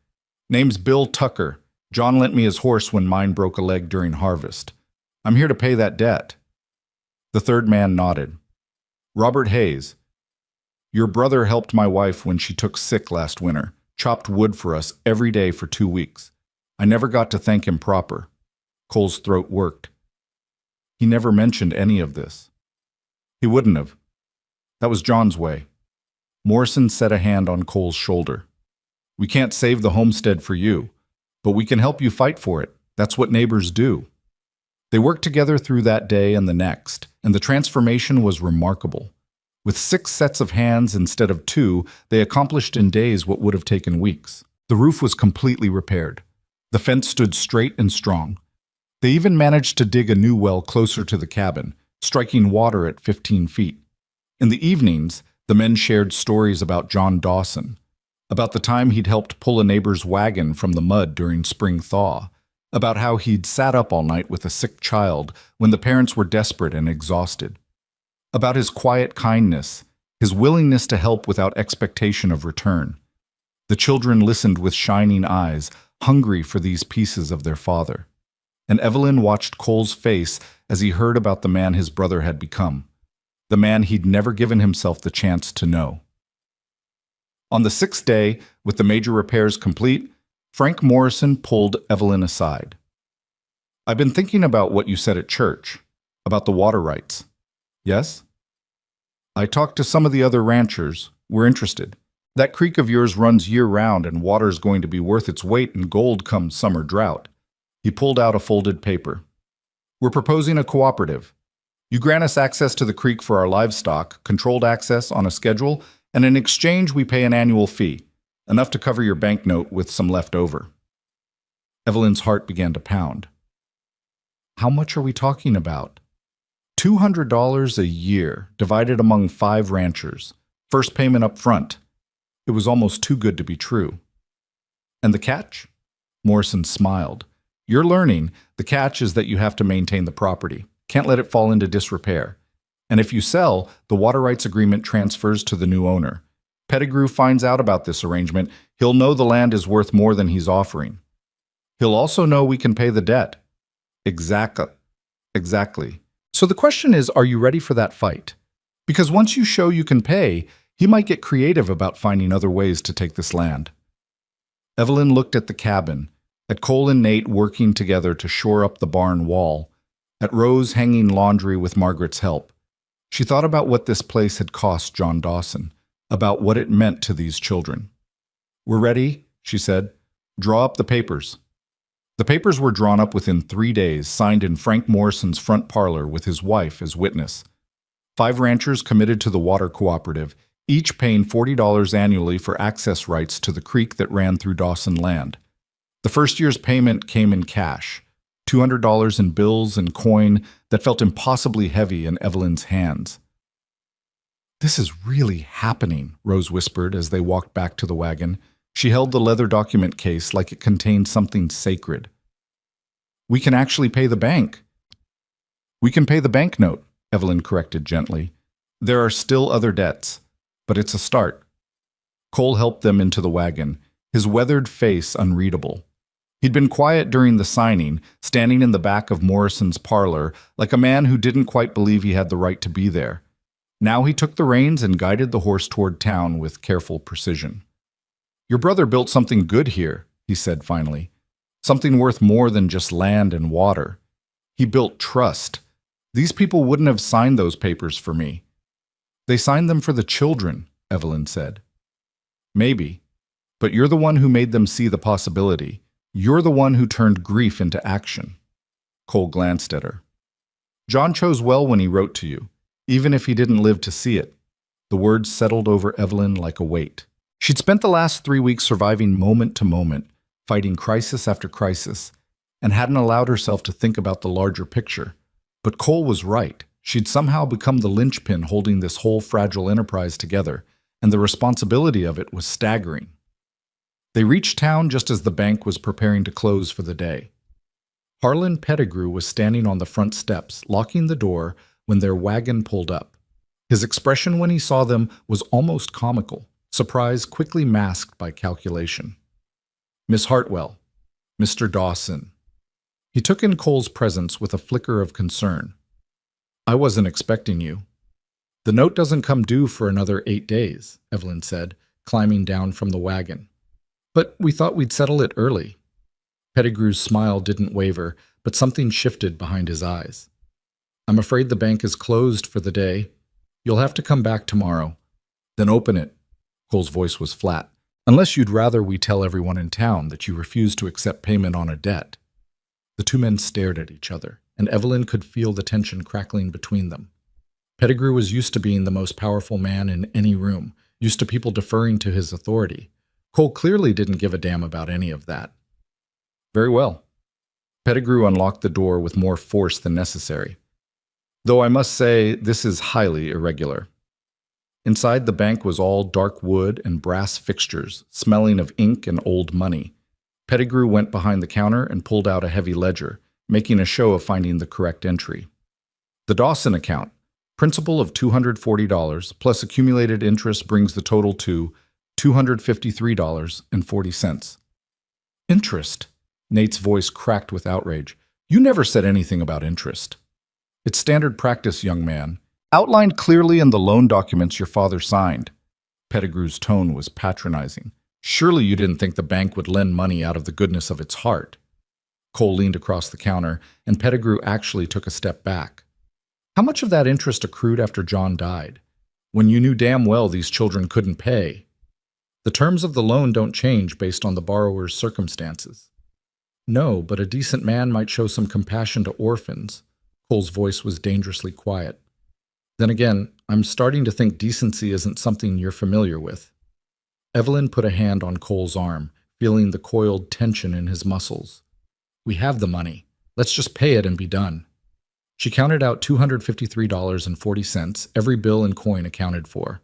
Name's Bill Tucker. John lent me his horse when mine broke a leg during harvest. I'm here to pay that debt. The third man nodded. Robert Hayes. Your brother helped my wife when she took sick last winter, chopped wood for us every day for 2 weeks. I never got to thank him proper. Cole's throat worked. He never mentioned any of this. He wouldn't have. That was John's way. Morrison set a hand on Cole's shoulder. We can't save the homestead for you, but we can help you fight for it. That's what neighbors do. They worked together through that day and the next, and the transformation was remarkable. With 6 sets of hands instead of 2, they accomplished in days what would have taken weeks. The roof was completely repaired. The fence stood straight and strong. They even managed to dig a new well closer to the cabin, striking water at 15 feet. In the evenings, the men shared stories about John Dawson, about the time he'd helped pull a neighbor's wagon from the mud during spring thaw, about how he'd sat up all night with a sick child when the parents were desperate and exhausted, about his quiet kindness, his willingness to help without expectation of return. The children listened with shining eyes, hungry for these pieces of their father. And Evelyn watched Cole's face as he heard about the man his brother had become, the man he'd never given himself the chance to know. On the 6th day, with the major repairs complete, Frank Morrison pulled Evelyn aside. I've been thinking about what you said at church, about the water rights. Yes? I talked to some of the other ranchers. We're interested. That creek of yours runs year-round and water's going to be worth its weight in gold come summer drought. He pulled out a folded paper. We're proposing a cooperative. You grant us access to the creek for our livestock, controlled access on a schedule, and in exchange we pay an annual fee, enough to cover your banknote with some left over. Evelyn's heart began to pound. How much are we talking about? $200 a year, divided among 5 ranchers. First payment up front. It was almost too good to be true. And the catch? Morrison smiled. You're learning. The catch is that you have to maintain the property. Can't let it fall into disrepair. And if you sell, the water rights agreement transfers to the new owner. Pettigrew finds out about this arrangement. He'll know the land is worth more than he's offering. He'll also know we can pay the debt. Exactly. So the question is, are you ready for that fight? Because once you show you can pay, he might get creative about finding other ways to take this land. Evelyn looked at the cabin, at Cole and Nate working together to shore up the barn wall, at Rose hanging laundry with Margaret's help. She thought about what this place had cost John Dawson, about what it meant to these children. We're ready, she said. Draw up the papers. The papers were drawn up within 3 days, signed in Frank Morrison's front parlor with his wife as witness. 5 ranchers committed to the water cooperative, each paying $40 annually for access rights to the creek that ran through Dawson land. The first year's payment came in cash, $200 in bills and coin that felt impossibly heavy in Evelyn's hands. This is really happening, Rose whispered as they walked back to the wagon. She held the leather document case like it contained something sacred. We can actually pay the bank. We can pay the banknote, Evelyn corrected gently. There are still other debts, but it's a start. Cole helped them into the wagon, his weathered face unreadable. He'd been quiet during the signing, standing in the back of Morrison's parlor, like a man who didn't quite believe he had the right to be there. Now he took the reins and guided the horse toward town with careful precision. Your brother built something good here, he said finally. Something worth more than just land and water. He built trust. These people wouldn't have signed those papers for me. They signed them for the children, Evelyn said. Maybe, but you're the one who made them see the possibility. You're the one who turned grief into action. Cole glanced at her. John chose well when he wrote to you, even if he didn't live to see it. The words settled over Evelyn like a weight. She'd spent the last 3 weeks surviving moment to moment, fighting crisis after crisis, and hadn't allowed herself to think about the larger picture. But Cole was right. She'd somehow become the linchpin holding this whole fragile enterprise together, and the responsibility of it was staggering. They reached town just as the bank was preparing to close for the day. Harlan Pettigrew was standing on the front steps, locking the door, when their wagon pulled up. His expression when he saw them was almost comical, surprise quickly masked by calculation. "Miss Hartwell, Mr. Dawson." He took in Cole's presence with a flicker of concern. "I wasn't expecting you." "The note doesn't come due for another 8 days," Evelyn said, climbing down from the wagon. "But we thought we'd settle it early." Pettigrew's smile didn't waver, but something shifted behind his eyes. "I'm afraid the bank is closed for the day. You'll have to come back tomorrow." "Then open it." Cole's voice was flat. "Unless you'd rather we tell everyone in town that you refuse to accept payment on a debt." The two men stared at each other, and Evelyn could feel the tension crackling between them. Pettigrew was used to being the most powerful man in any room, used to people deferring to his authority. Cole clearly didn't give a damn about any of that. "Very well." Pettigrew unlocked the door with more force than necessary. "Though I must say, this is highly irregular." Inside the bank was all dark wood and brass fixtures, smelling of ink and old money. Pettigrew went behind the counter and pulled out a heavy ledger, making a show of finding the correct entry. "The Dawson account. Principal of $240 plus accumulated interest brings the total to $253.40. "Interest?" Nate's voice cracked with outrage. "You never said anything about interest." "It's standard practice, young man. Outlined clearly in the loan documents your father signed." Pettigrew's tone was patronizing. "Surely you didn't think the bank would lend money out of the goodness of its heart." Cole leaned across the counter, and Pettigrew actually took a step back. "How much of that interest accrued after John died, when you knew damn well these children couldn't pay? The terms of the loan don't change based on the borrower's circumstances." "No, but a decent man might show some compassion to orphans." Cole's voice was dangerously quiet. "Then again, I'm starting to think decency isn't something you're familiar with." Evelyn put a hand on Cole's arm, feeling the coiled tension in his muscles. "We have the money. Let's just pay it and be done." She counted out $253.40, every bill and coin accounted for.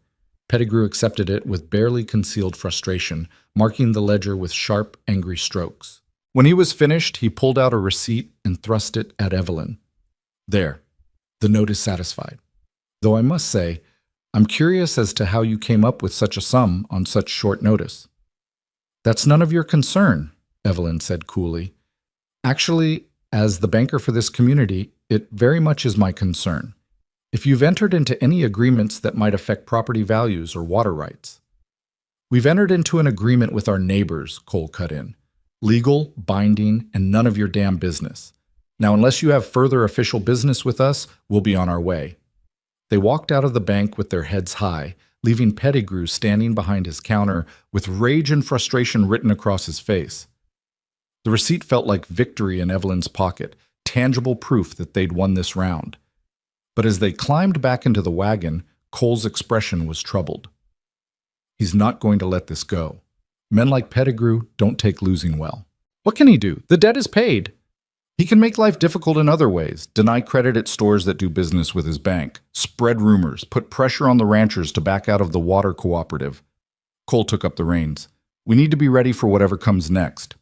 Pettigrew accepted it with barely concealed frustration, marking the ledger with sharp, angry strokes. When he was finished, he pulled out a receipt and thrust it at Evelyn. "There. The note is satisfied. Though I must say, I'm curious as to how you came up with such a sum on such short notice." "That's none of your concern," Evelyn said coolly. "Actually, as the banker for this community, it very much is my concern. If you've entered into any agreements that might affect property values or water rights." "We've entered into an agreement with our neighbors," Cole cut in. "Legal, binding, and none of your damn business. Now, unless you have further official business with us, we'll be on our way." They walked out of the bank with their heads high, leaving Pettigrew standing behind his counter with rage and frustration written across his face. The receipt felt like victory in Evelyn's pocket, tangible proof that they'd won this round. But as they climbed back into the wagon, Cole's expression was troubled. He's not going to let this go. Men like Pettigrew don't take losing well. What can he do? The debt is paid. He can make life difficult in other ways, deny credit at stores that do business with his bank, spread rumors, put pressure on the ranchers to back out of the water cooperative. Cole took up the reins. "We need to be ready for whatever comes next."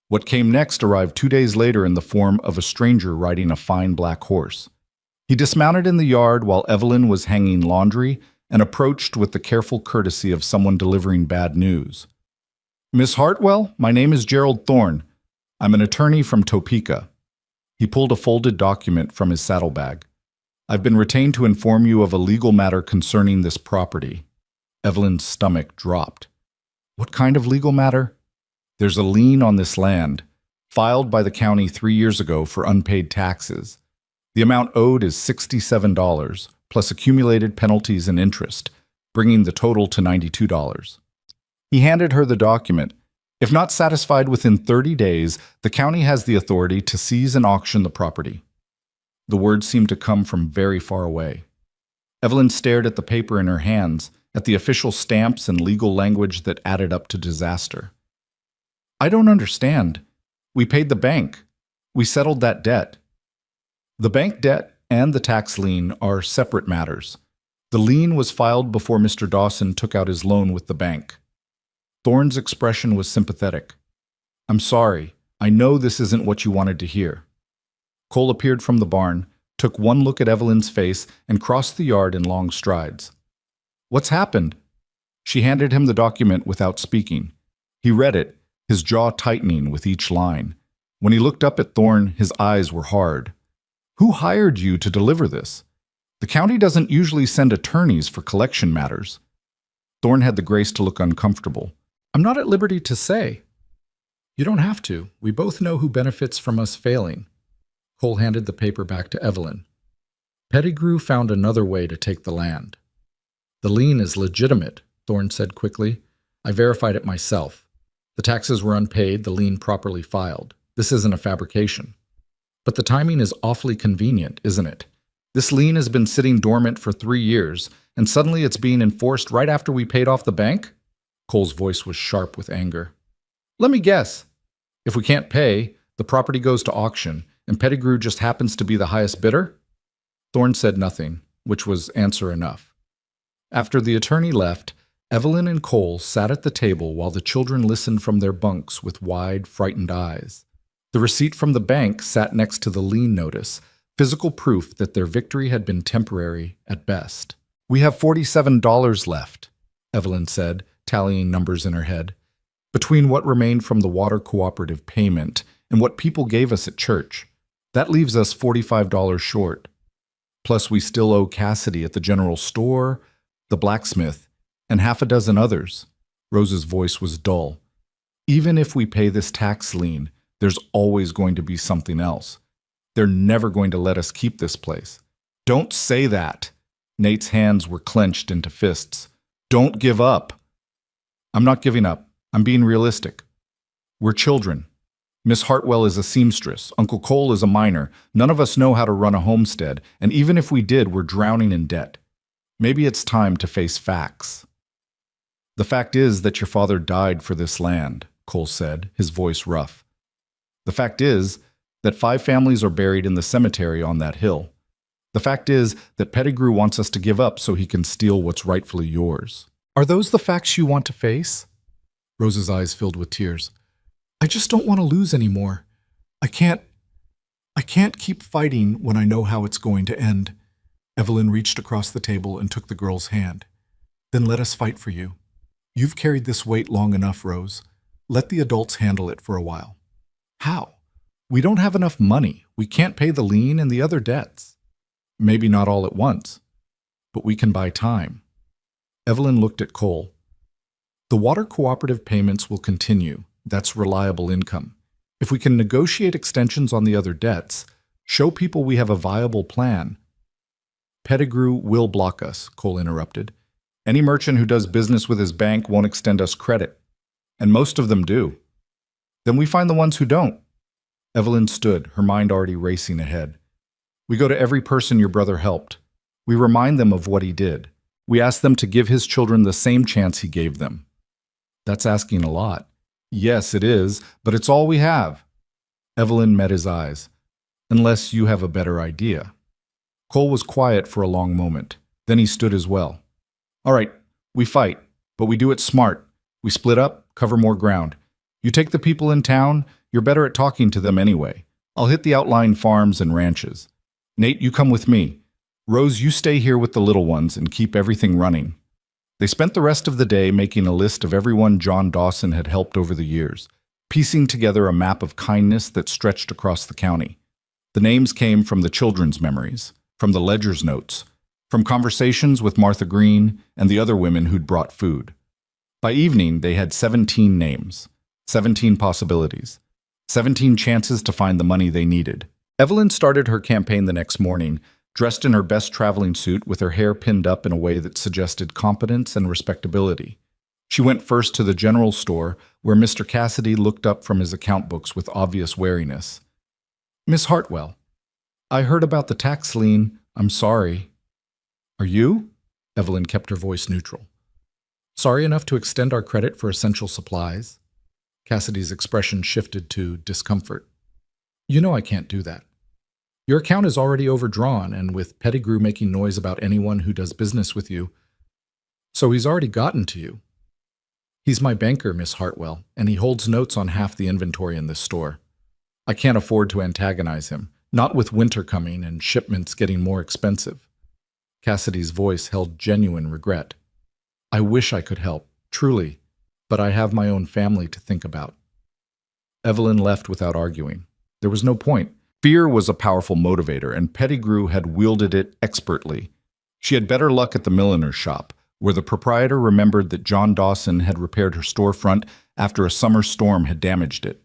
What came next arrived 2 days later in the form of a stranger riding a fine black horse. He dismounted in the yard while Evelyn was hanging laundry and approached with the careful courtesy of someone delivering bad news. "Miss Hartwell, my name is Gerald Thorne. I'm an attorney from Topeka." He pulled a folded document from his saddlebag. "I've been retained to inform you of a legal matter concerning this property." Evelyn's stomach dropped. "What kind of legal matter?" "There's a lien on this land, filed by the county 3 years ago for unpaid taxes. The amount owed is $67, plus accumulated penalties and interest, bringing the total to $92. He handed her the document. "If not satisfied within 30 days, the county has the authority to seize and auction the property." The words seemed to come from very far away. Evelyn stared at the paper in her hands, at the official stamps and legal language that added up to disaster. I don't understand. We paid the bank. We settled that debt. The bank debt and the tax lien are separate matters. The lien was filed before Mr. Dawson took out his loan with the bank. Thorne's expression was sympathetic. I'm sorry. I know this isn't what you wanted to hear. Cole appeared from the barn, took one look at Evelyn's face, and crossed the yard in long strides. What's happened? She handed him the document without speaking. He read it, his jaw tightening with each line. When he looked up at Thorne, his eyes were hard. Who hired you to deliver this? The county doesn't usually send attorneys for collection matters. Thorne had the grace to look uncomfortable. I'm not at liberty to say. You don't have to. We both know who benefits from us failing. Cole handed the paper back to Evelyn. Pettigrew found another way to take the land. The lien is legitimate, Thorne said quickly. I verified it myself. The taxes were unpaid, the lien properly filed. This isn't a fabrication. But the timing is awfully convenient, isn't it? This lien has been sitting dormant for 3 years, and suddenly it's being enforced right after we paid off the bank? Cole's voice was sharp with anger. Let me guess. If we can't pay, the property goes to auction, and Pettigrew just happens to be the highest bidder? Thorne said nothing, which was answer enough. After the attorney left, Evelyn and Cole sat at the table while the children listened from their bunks with wide, frightened eyes. The receipt from the bank sat next to the lien notice, physical proof that their victory had been temporary at best. We have $47 left, Evelyn said, tallying numbers in her head. Between what remained from the water cooperative payment and what people gave us at church, that leaves us $45 short. Plus we still owe Cassidy at the general store, the blacksmith, and half a dozen others. Rose's voice was dull. Even if we pay this tax lien, there's always going to be something else. They're never going to let us keep this place. Don't say that. Nate's hands were clenched into fists. Don't give up. I'm not giving up. I'm being realistic. We're children. Miss Hartwell is a seamstress. Uncle Cole is a miner. None of us know how to run a homestead, and even if we did, we're drowning in debt. Maybe it's time to face facts. The fact is that your father died for this land, Cole said, his voice rough. The fact is that 5 families are buried in the cemetery on that hill. The fact is that Pettigrew wants us to give up so he can steal what's rightfully yours. Are those the facts you want to face? Rose's eyes filled with tears. I just don't want to lose anymore. I can't keep fighting when I know how it's going to end. Evelyn reached across the table and took the girl's hand. Then let us fight for you. You've carried this weight long enough, Rose. Let the adults handle it for a while. How? We don't have enough money. We can't pay the lien and the other debts. Maybe not all at once, but we can buy time. Evelyn looked at Cole. The water cooperative payments will continue. That's reliable income. If we can negotiate extensions on the other debts, show people we have a viable plan. Pettigrew will block us, Cole interrupted. Any merchant who does business with his bank won't extend us credit, and most of them do. Then we find the ones who don't. Evelyn stood, her mind already racing ahead. We go to every person your brother helped. We remind them of what he did. We ask them to give his children the same chance he gave them. That's asking a lot. Yes, it is, but it's all we have. Evelyn met his eyes. Unless you have a better idea. Cole was quiet for a long moment. Then he stood as well. All right, we fight, but we do it smart. We split up, cover more ground. You take the people in town, you're better at talking to them anyway. I'll hit the outlying farms and ranches. Nate, you come with me. Rose, you stay here with the little ones and keep everything running. They spent the rest of the day making a list of everyone John Dawson had helped over the years, piecing together a map of kindness that stretched across the county. The names came from the children's memories, from the ledger's notes, from conversations with Martha Green and the other women who'd brought food. By evening, they had 17 names, 17 possibilities, 17 chances to find the money they needed. Evelyn started her campaign the next morning, dressed in her best traveling suit with her hair pinned up in a way that suggested competence and respectability. She went first to the general store, where Mr. Cassidy looked up from his account books with obvious wariness. Miss Hartwell, I heard about the tax lien. I'm sorry. Are you? Evelyn kept her voice neutral. Sorry enough to extend our credit for essential supplies? Cassidy's expression shifted to discomfort. You know I can't do that. Your account is already overdrawn, and with Pettigrew making noise about anyone who does business with you, so he's already gotten to you. He's my banker, Miss Hartwell, and he holds notes on half the inventory in this store. I can't afford to antagonize him, not with winter coming and shipments getting more expensive. Cassidy's voice held genuine regret. I wish I could help, truly, but I have my own family to think about. Evelyn left without arguing. There was no point. Fear was a powerful motivator, and Pettigrew had wielded it expertly. She had better luck at the milliner's shop, where the proprietor remembered that John Dawson had repaired her storefront after a summer storm had damaged it.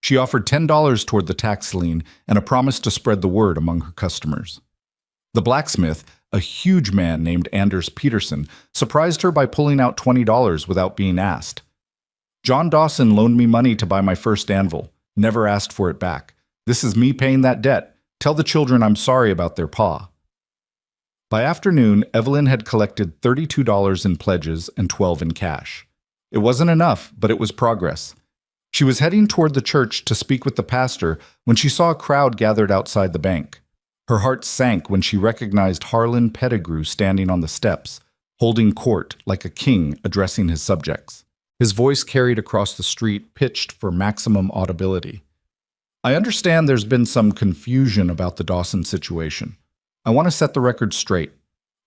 She offered $10 toward the tax lien and a promise to spread the word among her customers. The blacksmith, a huge man named Anders Peterson, surprised her by pulling out $20 without being asked. John Dawson loaned me money to buy my first anvil, never asked for it back. This is me paying that debt. Tell the children I'm sorry about their pa. By afternoon, Evelyn had collected $32 in pledges and $12 in cash. It wasn't enough, but it was progress. She was heading toward the church to speak with the pastor when she saw a crowd gathered outside the bank. Her heart sank when she recognized Harlan Pettigrew standing on the steps, holding court like a king addressing his subjects. His voice carried across the street, pitched for maximum audibility. I understand there's been some confusion about the Dawson situation. I want to set the record straight.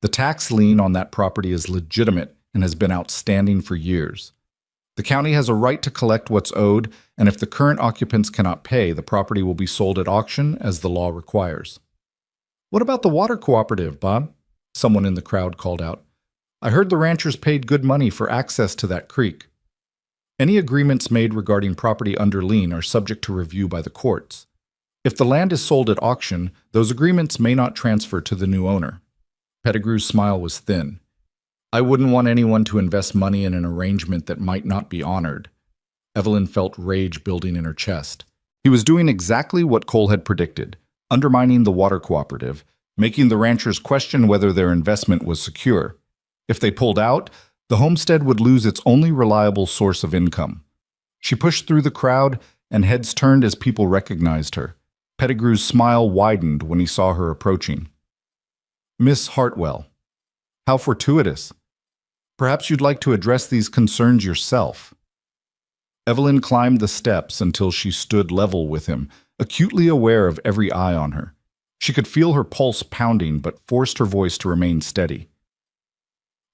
The tax lien on that property is legitimate and has been outstanding for years. The county has a right to collect what's owed, and if the current occupants cannot pay, the property will be sold at auction as the law requires. What about the water cooperative, Bob? Someone in the crowd called out. I heard the ranchers paid good money for access to that creek. Any agreements made regarding property under lien are subject to review by the courts. If the land is sold at auction, those agreements may not transfer to the new owner. Pettigrew's smile was thin. I wouldn't want anyone to invest money in an arrangement that might not be honored. Evelyn felt rage building in her chest. He was doing exactly what Cole had predicted, undermining the water cooperative, making the ranchers question whether their investment was secure. If they pulled out, the homestead would lose its only reliable source of income. She pushed through the crowd, and heads turned as people recognized her. Pettigrew's smile widened when he saw her approaching. Miss Hartwell, how fortuitous. Perhaps you'd like to address these concerns yourself. Evelyn climbed the steps until she stood level with him, acutely aware of every eye on her. She could feel her pulse pounding, but forced her voice to remain steady.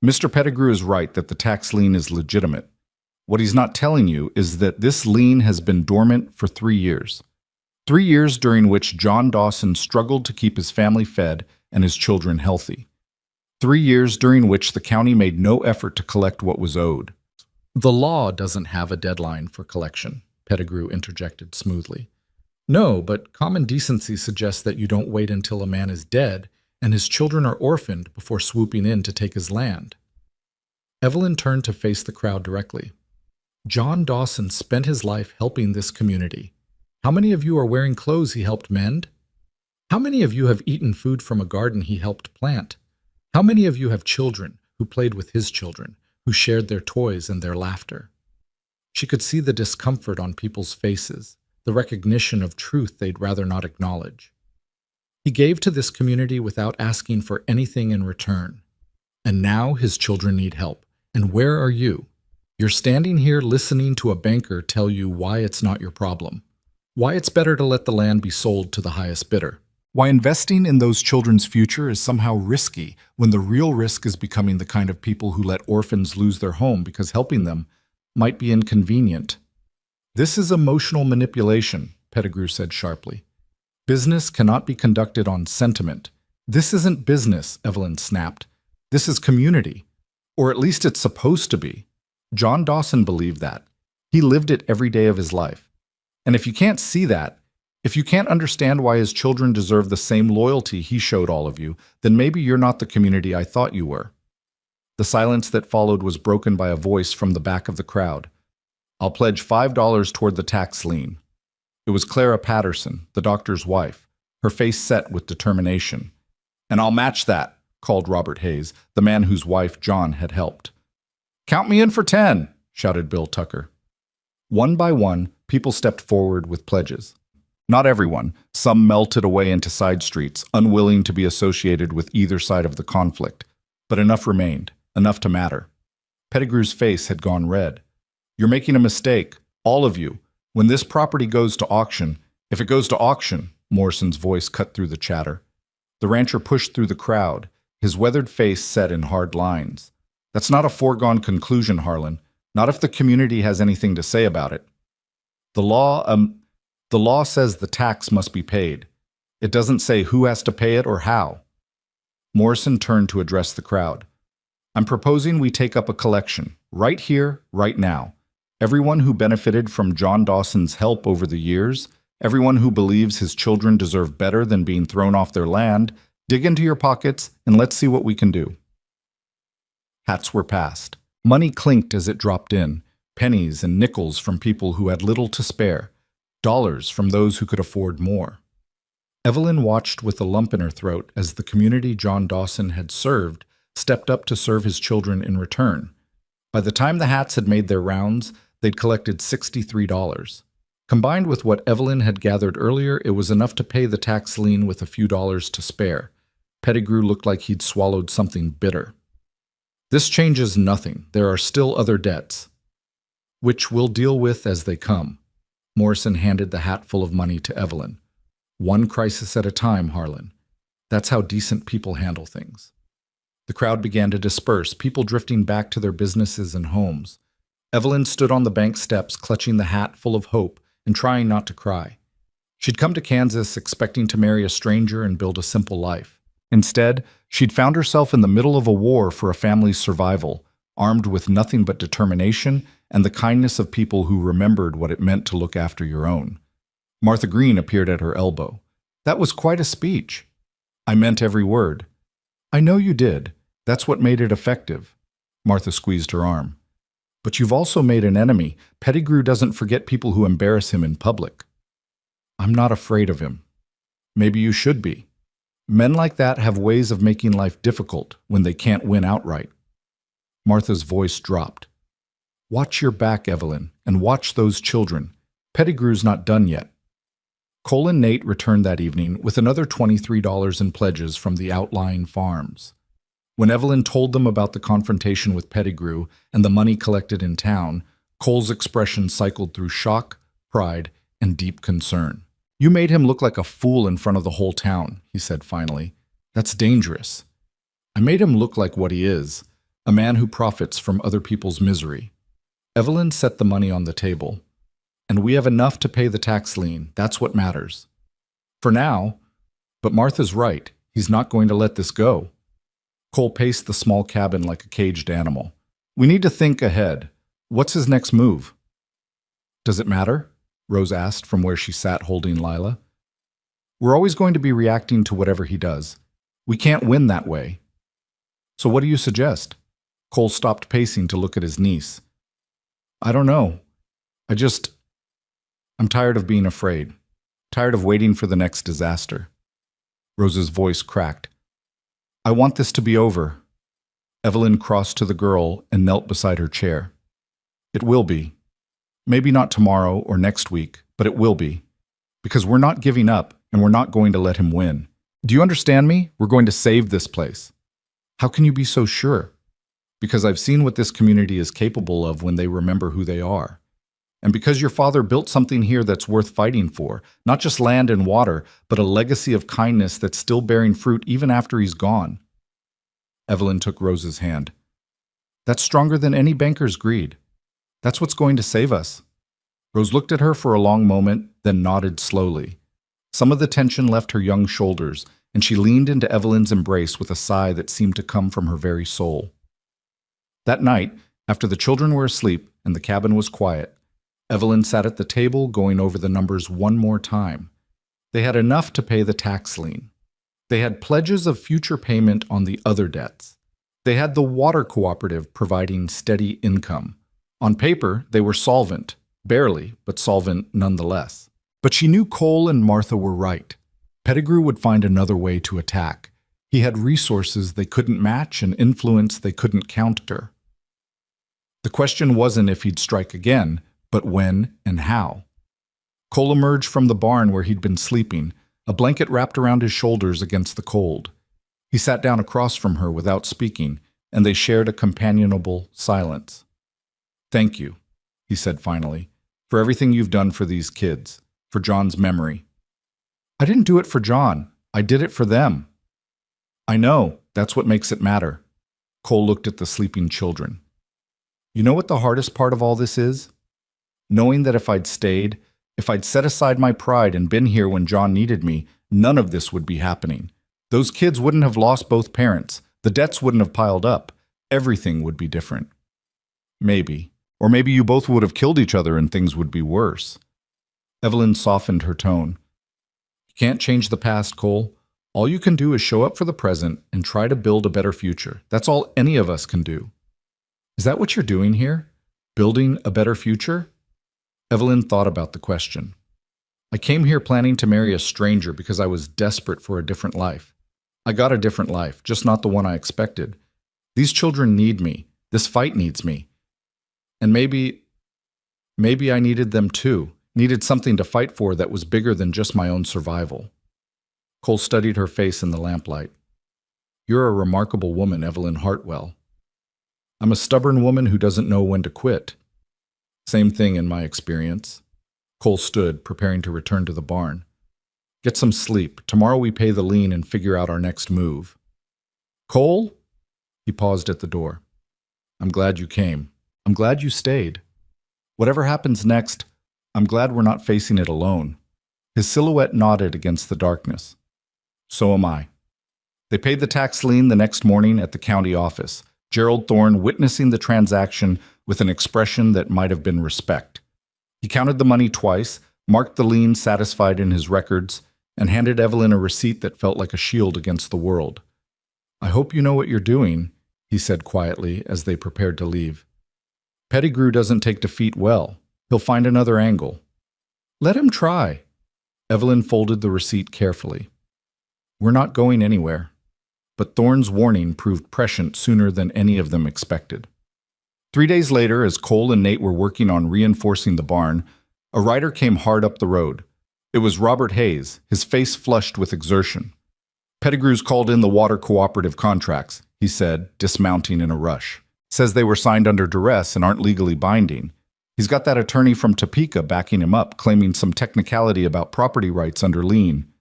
Mr. Pettigrew is right that the tax lien is legitimate. What he's not telling you is that this lien has been dormant for 3 years. 3 years during which John Dawson struggled to keep his family fed and his children healthy. 3 years during which the county made no effort to collect what was owed. The law doesn't have a deadline for collection, Pettigrew interjected smoothly. No, but common decency suggests that you don't wait until a man is dead and his children are orphaned before swooping in to take his land. Evelyn turned to face the crowd directly. John Dawson spent his life helping this community. How many of you are wearing clothes he helped mend? How many of you have eaten food from a garden he helped plant? How many of you have children who played with his children, who shared their toys and their laughter? She could see the discomfort on people's faces, the recognition of truth they'd rather not acknowledge. He gave to this community without asking for anything in return. And now his children need help. And where are you? You're standing here listening to a banker tell you why it's not your problem, why it's better to let the land be sold to the highest bidder, why investing in those children's future is somehow risky when the real risk is becoming the kind of people who let orphans lose their home because helping them might be inconvenient. This is emotional manipulation, Pettigrew said sharply. Business cannot be conducted on sentiment. This isn't business, Evelyn snapped. This is community. Or at least it's supposed to be. John Dawson believed that. He lived it every day of his life. And if you can't see that, if you can't understand why his children deserve the same loyalty he showed all of you, then maybe you're not the community I thought you were. The silence that followed was broken by a voice from the back of the crowd. I'll pledge $5 toward the tax lien. It was Clara Patterson, the doctor's wife, her face set with determination. And I'll match that, called Robert Hayes, the man whose wife John had helped. "Count me in for 10, shouted Bill Tucker. One by one, people stepped forward with pledges. Not everyone. Some melted away into side streets, unwilling to be associated with either side of the conflict. But enough remained, enough to matter. Pettigrew's face had gone red. "You're making a mistake, all of you. When this property goes to auction, if it goes to auction," Morrison's voice cut through the chatter. The rancher pushed through the crowd, his weathered face set in hard lines. "That's not a foregone conclusion, Harlan. Not if the community has anything to say about it. The law says the tax must be paid. It doesn't say who has to pay it or how." Morrison turned to address the crowd. "I'm proposing we take up a collection, right here, right now. Everyone who benefited from John Dawson's help over the years, everyone who believes his children deserve better than being thrown off their land, dig into your pockets and let's see what we can do." Hats were passed. Money clinked as it dropped in, pennies and nickels from people who had little to spare, dollars from those who could afford more. Evelyn watched with a lump in her throat as the community John Dawson had served stepped up to serve his children in return. By the time the hats had made their rounds, they'd collected $63. Combined with what Evelyn had gathered earlier, it was enough to pay the tax lien with a few dollars to spare. Pettigrew looked like he'd swallowed something bitter. "This changes nothing. There are still other debts, which we'll deal with as they come." Morrison handed the hat full of money to Evelyn. "One crisis at a time, Harlan. That's how decent people handle things." The crowd began to disperse, people drifting back to their businesses and homes. Evelyn stood on the bank steps, clutching the hat full of hope and trying not to cry. She'd come to Kansas expecting to marry a stranger and build a simple life. Instead, she'd found herself in the middle of a war for a family's survival, armed with nothing but determination and the kindness of people who remembered what it meant to look after your own. Martha Green appeared at her elbow. "That was quite a speech." "I meant every word." "I know you did. That's what made it effective." Martha squeezed her arm. "But you've also made an enemy. Pettigrew doesn't forget people who embarrass him in public." "I'm not afraid of him." "Maybe you should be. Men like that have ways of making life difficult when they can't win outright." Martha's voice dropped. "Watch your back, Evelyn, and watch those children. Pettigrew's not done yet." Cole and Nate returned that evening with another $23 in pledges from the outlying farms. When Evelyn told them about the confrontation with Pettigrew and the money collected in town, Cole's expression cycled through shock, pride, and deep concern. "You made him look like a fool in front of the whole town," he said finally. "That's dangerous." "I made him look like what he is, a man who profits from other people's misery." Evelyn set the money on the table. "And we have enough to pay the tax lien. That's what matters. For now. But Martha's right. He's not going to let this go." Cole paced the small cabin like a caged animal. "We need to think ahead. What's his next move?" "Does it matter?" Rose asked from where she sat holding Lila. "We're always going to be reacting to whatever he does. We can't win that way." "So what do you suggest?" Cole stopped pacing to look at his niece. "I don't know. I'm tired of being afraid. Tired of waiting for the next disaster." Rose's voice cracked. "I want this to be over." Evelyn crossed to the girl and knelt beside her chair. "It will be. Maybe not tomorrow or next week, but it will be. Because we're not giving up and we're not going to let him win. Do you understand me? We're going to save this place." "How can you be so sure?" "Because I've seen what this community is capable of when they remember who they are. And because your father built something here that's worth fighting for, not just land and water, but a legacy of kindness that's still bearing fruit even after he's gone." Evelyn took Rose's hand. "That's stronger than any banker's greed. That's what's going to save us." Rose looked at her for a long moment, then nodded slowly. Some of the tension left her young shoulders, and she leaned into Evelyn's embrace with a sigh that seemed to come from her very soul. That night, after the children were asleep and the cabin was quiet, Evelyn sat at the table going over the numbers one more time. They had enough to pay the tax lien. They had pledges of future payment on the other debts. They had the water cooperative providing steady income. On paper, they were solvent, barely, but solvent nonetheless. But she knew Cole and Martha were right. Pettigrew would find another way to attack. He had resources they couldn't match and influence they couldn't counter. The question wasn't if he'd strike again, but when and how. Cole emerged from the barn where he'd been sleeping, a blanket wrapped around his shoulders against the cold. He sat down across from her without speaking, and they shared a companionable silence. "Thank you," he said finally, "for everything you've done for these kids, for John's memory." "I didn't do it for John. I did it for them." "I know. That's what makes it matter." Cole looked at the sleeping children. "You know what the hardest part of all this is? Knowing that if I'd stayed, if I'd set aside my pride and been here when John needed me, none of this would be happening. Those kids wouldn't have lost both parents. The debts wouldn't have piled up. Everything would be different." "Maybe. Or maybe you both would have killed each other and things would be worse." Evelyn softened her tone. "You can't change the past, Cole. All you can do is show up for the present and try to build a better future. That's all any of us can do." "Is that what you're doing here? Building a better future?" Evelyn thought about the question. "I came here planning to marry a stranger because I was desperate for a different life. I got a different life, just not the one I expected. These children need me. This fight needs me. And maybe I needed them too, needed something to fight for that was bigger than just my own survival." Cole studied her face in the lamplight. "You're a remarkable woman, Evelyn Hartwell." "I'm a stubborn woman who doesn't know when to quit." "Same thing in my experience." Cole stood, preparing to return to the barn. "Get some sleep. Tomorrow we pay the lien and figure out our next move." "Cole?" He paused at the door. "I'm glad you came. I'm glad you stayed. Whatever happens next, I'm glad we're not facing it alone." His silhouette nodded against the darkness. "So am I." They paid the tax lien the next morning at the county office, Gerald Thorne witnessing the transaction with an expression that might have been respect. He counted the money twice, marked the lien satisfied in his records, and handed Evelyn a receipt that felt like a shield against the world. "I hope you know what you're doing," he said quietly as they prepared to leave. "Pettigrew doesn't take defeat well. He'll find another angle." "Let him try." Evelyn folded the receipt carefully. "We're not going anywhere." But Thorne's warning proved prescient sooner than any of them expected. 3 days later, as Cole and Nate were working on reinforcing the barn, a rider came hard up the road. It was Robert Hayes, his face flushed with exertion. "Pettigrew's called in the water cooperative contracts," he said, dismounting in a rush. "Says they were signed under duress and aren't legally binding. He's got that attorney from Topeka backing him up, claiming some technicality about property rights under lien."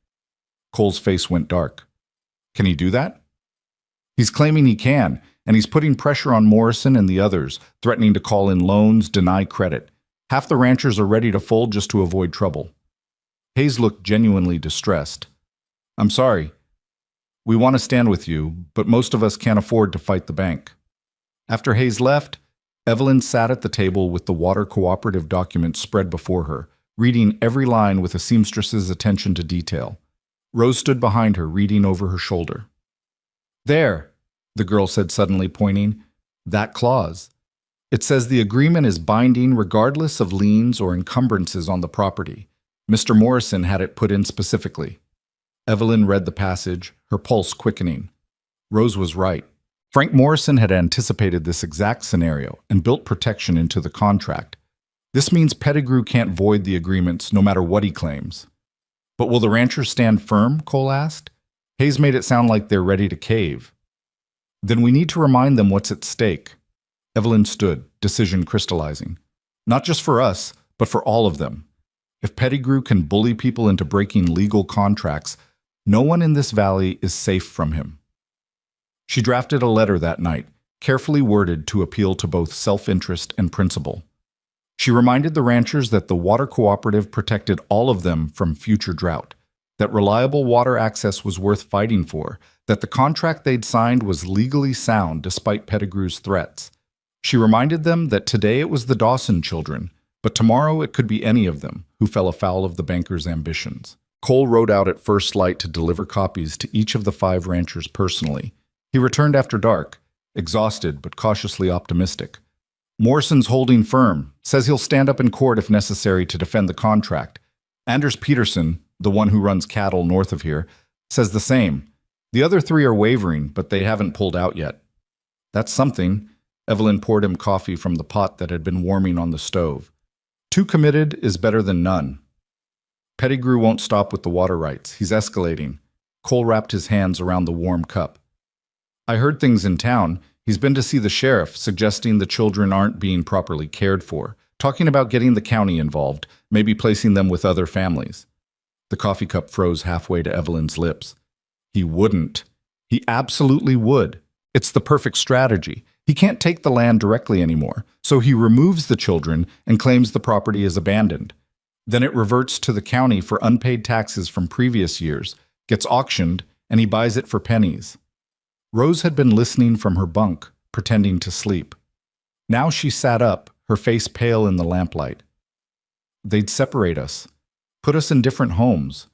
Cole's face went dark. "Can he do that?" "He's claiming he can, and he's putting pressure on Morrison and the others, threatening to call in loans, deny credit. Half the ranchers are ready to fold just to avoid trouble." Hayes looked genuinely distressed. "I'm sorry. We want to stand with you, but most of us can't afford to fight the bank." After Hayes left, Evelyn sat at the table with the water cooperative document spread before her, reading every line with a seamstress's attention to detail. Rose stood behind her, reading over her shoulder. "There," the girl said suddenly, pointing. "That clause. It says the agreement is binding regardless of liens or encumbrances on the property. Mr. Morrison had it put in specifically." Evelyn read the passage, her pulse quickening. Rose was right. Frank Morrison had anticipated this exact scenario and built protection into the contract. This means Pettigrew can't void the agreements no matter what he claims. "But will the ranchers stand firm?" Cole asked. Hayes made it sound like they're ready to cave. "Then we need to remind them what's at stake." Evelyn stood, decision crystallizing. "Not just for us, but for all of them. If Pettigrew can bully people into breaking legal contracts, no one in this valley is safe from him." She drafted a letter that night, carefully worded to appeal to both self-interest and principle. She reminded the ranchers that the water cooperative protected all of them from future drought, that reliable water access was worth fighting for, that the contract they'd signed was legally sound despite Pettigrew's threats. She reminded them that today it was the Dawson children, but tomorrow it could be any of them who fell afoul of the banker's ambitions. Cole rode out at first light to deliver copies to each of the 5 ranchers personally. He returned after dark, exhausted but cautiously optimistic. "Morrison's holding firm, says he'll stand up in court if necessary to defend the contract. Anders Peterson, the one who runs cattle north of here, says the same. The other 3 are wavering, but they haven't pulled out yet." "That's something. Evelyn poured him coffee from the pot that had been warming on the stove. Too committed is better than none. Pettigrew won't stop with the water rights. He's escalating. Cole wrapped his hands around the warm cup. I heard things in town. He's been to see the sheriff, suggesting the children aren't being properly cared for, talking about getting the county involved, maybe placing them with other families. The coffee cup froze halfway to Evelyn's lips. He wouldn't. He absolutely would. It's the perfect strategy. He can't take the land directly anymore, so he removes the children and claims the property is abandoned. Then it reverts to the county for unpaid taxes from previous years, gets auctioned, and he buys it for pennies. Rose had been listening from her bunk, pretending to sleep. Now she sat up, her face pale in the lamplight. They'd separate us, put us in different homes.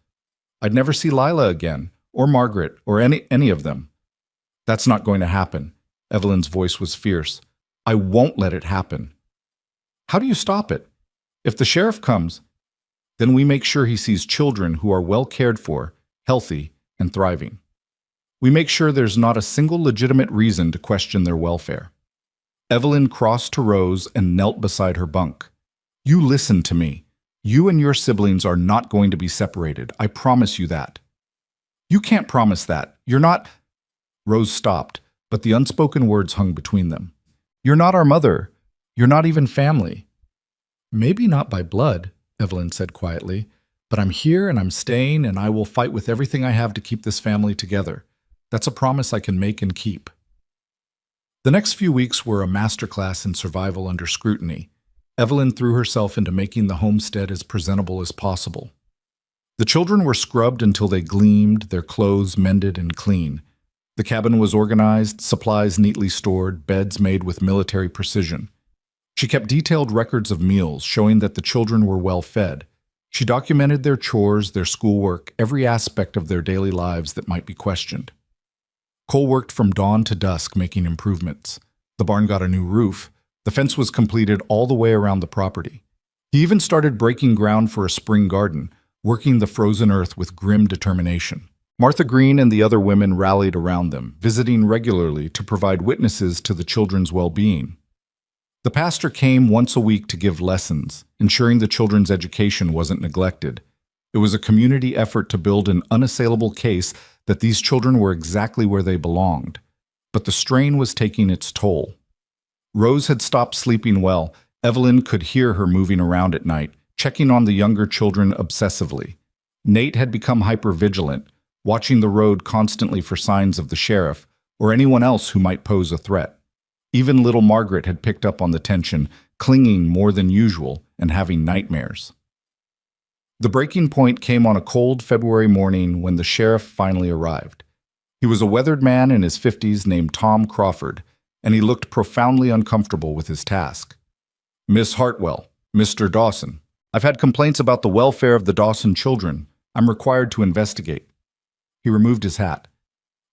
I'd never see Lila again, or Margaret, or any of them. That's not going to happen. Evelyn's voice was fierce. I won't let it happen. How do you stop it? If the sheriff comes, then we make sure he sees children who are well cared for, healthy, and thriving. We make sure there's not a single legitimate reason to question their welfare. Evelyn crossed to Rose and knelt beside her bunk. You listen to me. You and your siblings are not going to be separated. I promise you that. You can't promise that. You're not... Rose stopped, but the unspoken words hung between them. You're not our mother. You're not even family. Maybe not by blood, Evelyn said quietly, but I'm here and I'm staying and I will fight with everything I have to keep this family together. That's a promise I can make and keep. The next few weeks were a masterclass in survival under scrutiny. Evelyn threw herself into making the homestead as presentable as possible. The children were scrubbed until they gleamed, their clothes mended and clean. The cabin was organized, supplies neatly stored, beds made with military precision. She kept detailed records of meals, showing that the children were well fed. She documented their chores, their schoolwork, every aspect of their daily lives that might be questioned. Cole worked from dawn to dusk making improvements. The barn got a new roof. The fence was completed all the way around the property. He even started breaking ground for a spring garden, working the frozen earth with grim determination. Martha Green and the other women rallied around them, visiting regularly to provide witnesses to the children's well-being. The pastor came once a week to give lessons, ensuring the children's education wasn't neglected. It was a community effort to build an unassailable case that these children were exactly where they belonged. But the strain was taking its toll. Rose had stopped sleeping well. Evelyn could hear her moving around at night, checking on the younger children obsessively. Nate had become hypervigilant, watching the road constantly for signs of the sheriff or anyone else who might pose a threat. Even little Margaret had picked up on the tension, clinging more than usual and having nightmares. The breaking point came on a cold February morning when the sheriff finally arrived. He was a weathered man in his 50s named Tom Crawford, and he looked profoundly uncomfortable with his task. Miss Hartwell, Mr. Dawson, I've had complaints about the welfare of the Dawson children. I'm required to investigate. He removed his hat.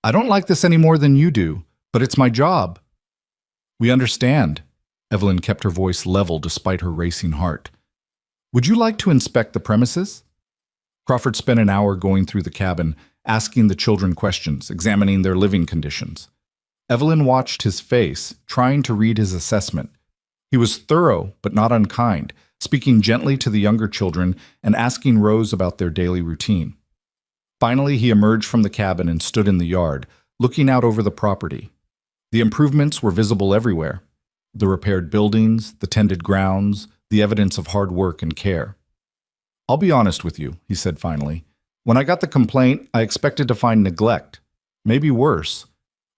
I don't like this any more than you do, but it's my job. We understand. Evelyn kept her voice level despite her racing heart. Would you like to inspect the premises? Crawford spent an hour going through the cabin, asking the children questions, examining their living conditions. Evelyn watched his face, trying to read his assessment. He was thorough, but not unkind, speaking gently to the younger children and asking Rose about their daily routine. Finally, he emerged from the cabin and stood in the yard, looking out over the property. The improvements were visible everywhere. The repaired buildings, the tended grounds, the evidence of hard work and care. I'll be honest with you, he said finally. When I got the complaint, I expected to find neglect, maybe worse.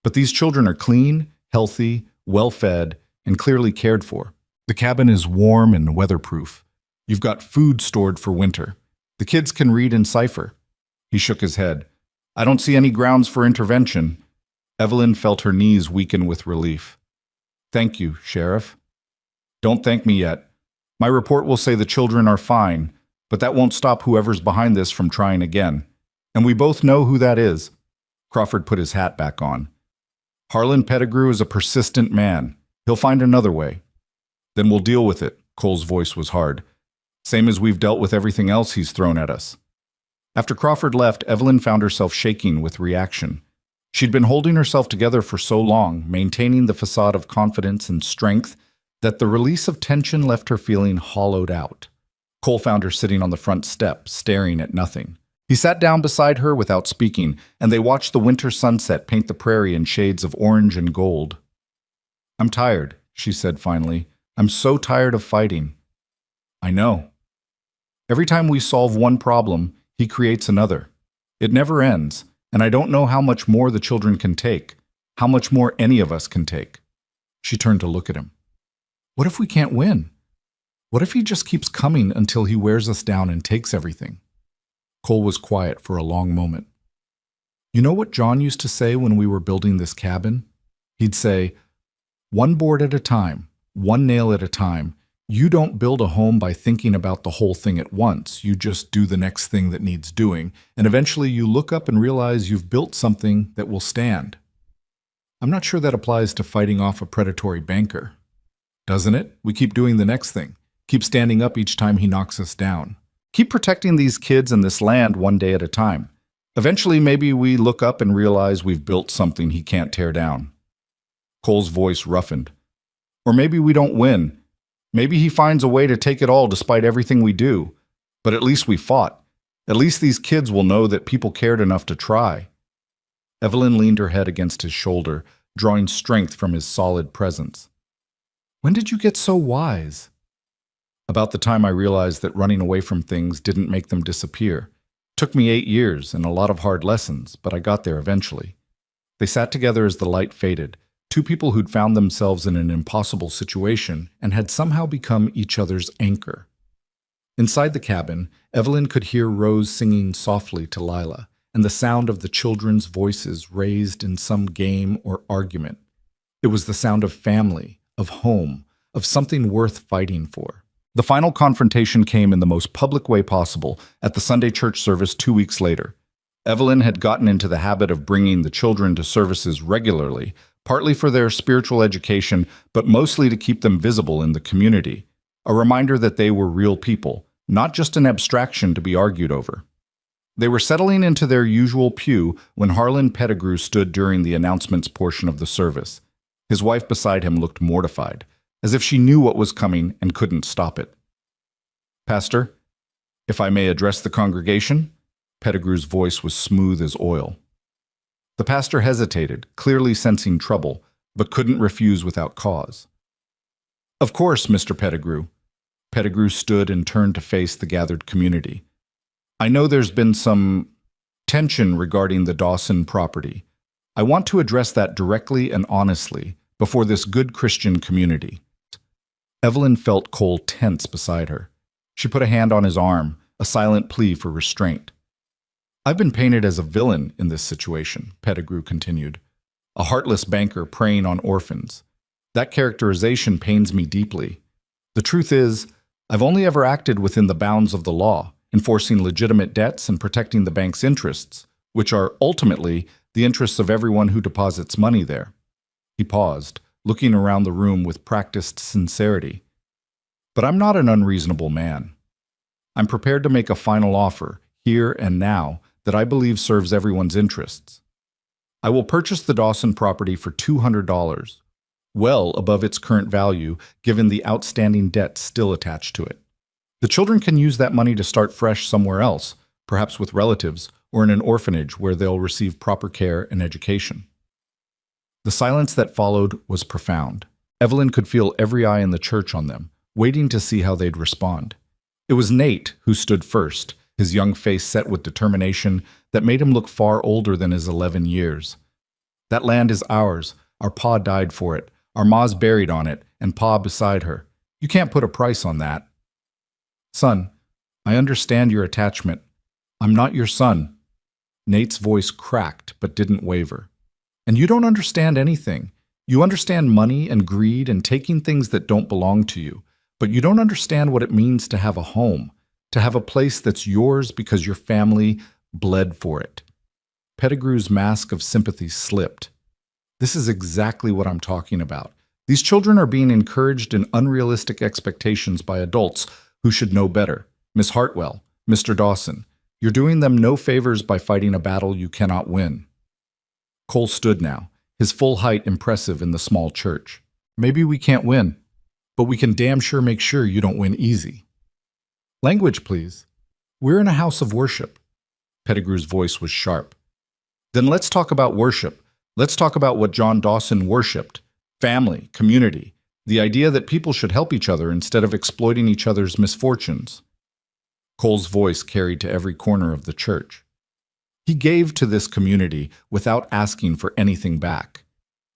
But these children are clean, healthy, well-fed, and clearly cared for. The cabin is warm and weatherproof. You've got food stored for winter. The kids can read and cipher. He shook his head. I don't see any grounds for intervention. Evelyn felt her knees weaken with relief. Thank you, Sheriff. Don't thank me yet. My report will say the children are fine, but that won't stop whoever's behind this from trying again. And we both know who that is. Crawford put his hat back on. Harlan Pettigrew is a persistent man. He'll find another way. Then we'll deal with it. Cole's voice was hard. Same as we've dealt with everything else he's thrown at us. After Crawford left, Evelyn found herself shaking with reaction. She'd been holding herself together for so long, maintaining the facade of confidence and strength, that the release of tension left her feeling hollowed out. Cole found her sitting on the front step, staring at nothing. He sat down beside her without speaking, and they watched the winter sunset paint the prairie in shades of orange and gold. "I'm tired," she said finally. "I'm so tired of fighting." "I know. Every time we solve one problem, he creates another. It never ends, and I don't know how much more the children can take, how much more any of us can take." She turned to look at him. "What if we can't win? What if he just keeps coming until he wears us down and takes everything?" Cole was quiet for a long moment. "You know what John used to say when we were building this cabin? He'd say, 'One board at a time, one nail at a time. You don't build a home by thinking about the whole thing at once. You just do the next thing that needs doing, and eventually you look up and realize you've built something that will stand.' I'm not sure that applies to fighting off a predatory banker. Doesn't it? We keep doing the next thing. Keep standing up each time he knocks us down. Keep protecting these kids and this land one day at a time. Eventually, maybe we look up and realize we've built something he can't tear down." Cole's voice roughened. "Or maybe we don't win. Maybe he finds a way to take it all despite everything we do. But at least we fought. At least these kids will know that people cared enough to try." Evelyn leaned her head against his shoulder, drawing strength from his solid presence. "When did you get so wise?" "About the time I realized that running away from things didn't make them disappear. Took me 8 years and a lot of hard lessons, but I got there eventually." They sat together as the light faded, two people who'd found themselves in an impossible situation and had somehow become each other's anchor. Inside the cabin, Evelyn could hear Rose singing softly to Lila, and the sound of the children's voices raised in some game or argument. It was the sound of family, of home, of something worth fighting for. The final confrontation came in the most public way possible at the Sunday church service 2 weeks later. Evelyn had gotten into the habit of bringing the children to services regularly, partly for their spiritual education, but mostly to keep them visible in the community, a reminder that they were real people, not just an abstraction to be argued over. They were settling into their usual pew when Harlan Pettigrew stood during the announcements portion of the service. His wife beside him looked mortified, as if she knew what was coming and couldn't stop it. "Pastor, if I may address the congregation?" Pettigrew's voice was smooth as oil. The pastor hesitated, clearly sensing trouble, but couldn't refuse without cause. "Of course, Mr. Pettigrew." Pettigrew stood and turned to face the gathered community. "I know there's been some tension regarding the Dawson property. I want to address that directly and honestly before this good Christian community." Evelyn felt Cole tense beside her. She put a hand on his arm, a silent plea for restraint. "I've been painted as a villain in this situation," Pettigrew continued. "A heartless banker preying on orphans. That characterization pains me deeply. The truth is, I've only ever acted within the bounds of the law, enforcing legitimate debts and protecting the bank's interests, which are ultimately the interests of everyone who deposits money there." He paused, looking around the room with practiced sincerity. "But I'm not an unreasonable man. I'm prepared to make a final offer, here and now, that I believe serves everyone's interests. I will purchase the Dawson property for $200, well above its current value given the outstanding debt still attached to it. The children can use that money to start fresh somewhere else, perhaps with relatives, or in an orphanage where they'll receive proper care and education." The silence that followed was profound. Evelyn could feel every eye in the church on them, waiting to see how they'd respond. It was Nate who stood first, his young face set with determination that made him look far older than his 11 years. "That land is ours. Our pa died for it. Our ma's buried on it, and pa beside her. You can't put a price on that." "Son, I understand your attachment. I'm not your son." Nate's voice cracked but didn't waver. "And you don't understand anything. You understand money and greed and taking things that don't belong to you, but you don't understand what it means to have a home, to have a place that's yours because your family bled for it." Pettigrew's mask of sympathy slipped. "This is exactly what I'm talking about. These children are being encouraged in unrealistic expectations by adults who should know better. Miss Hartwell, Mr. Dawson, you're doing them no favors by fighting a battle you cannot win." Cole stood now, his full height impressive in the small church. Maybe we can't win, but we can damn sure make sure you don't win easy. Language, please. We're in a house of worship. Pettigrew's voice was sharp. Then let's talk about worship. Let's talk about what John Dawson worshipped. Family, community, the idea that people should help each other instead of exploiting each other's misfortunes. Cole's voice carried to every corner of the church. He gave to this community without asking for anything back.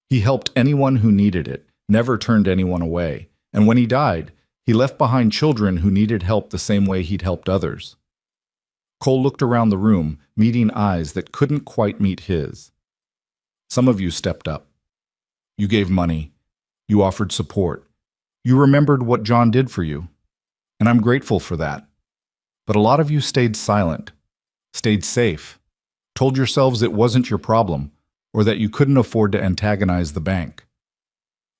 He helped anyone who needed it, never turned anyone away, and when he died, he left behind children who needed help the same way he'd helped others. Cole looked around the room, meeting eyes that couldn't quite meet his. Some of you stepped up. You gave money. You offered support. You remembered what John did for you. And I'm grateful for that. But a lot of you stayed silent, stayed safe, told yourselves it wasn't your problem, or that you couldn't afford to antagonize the bank.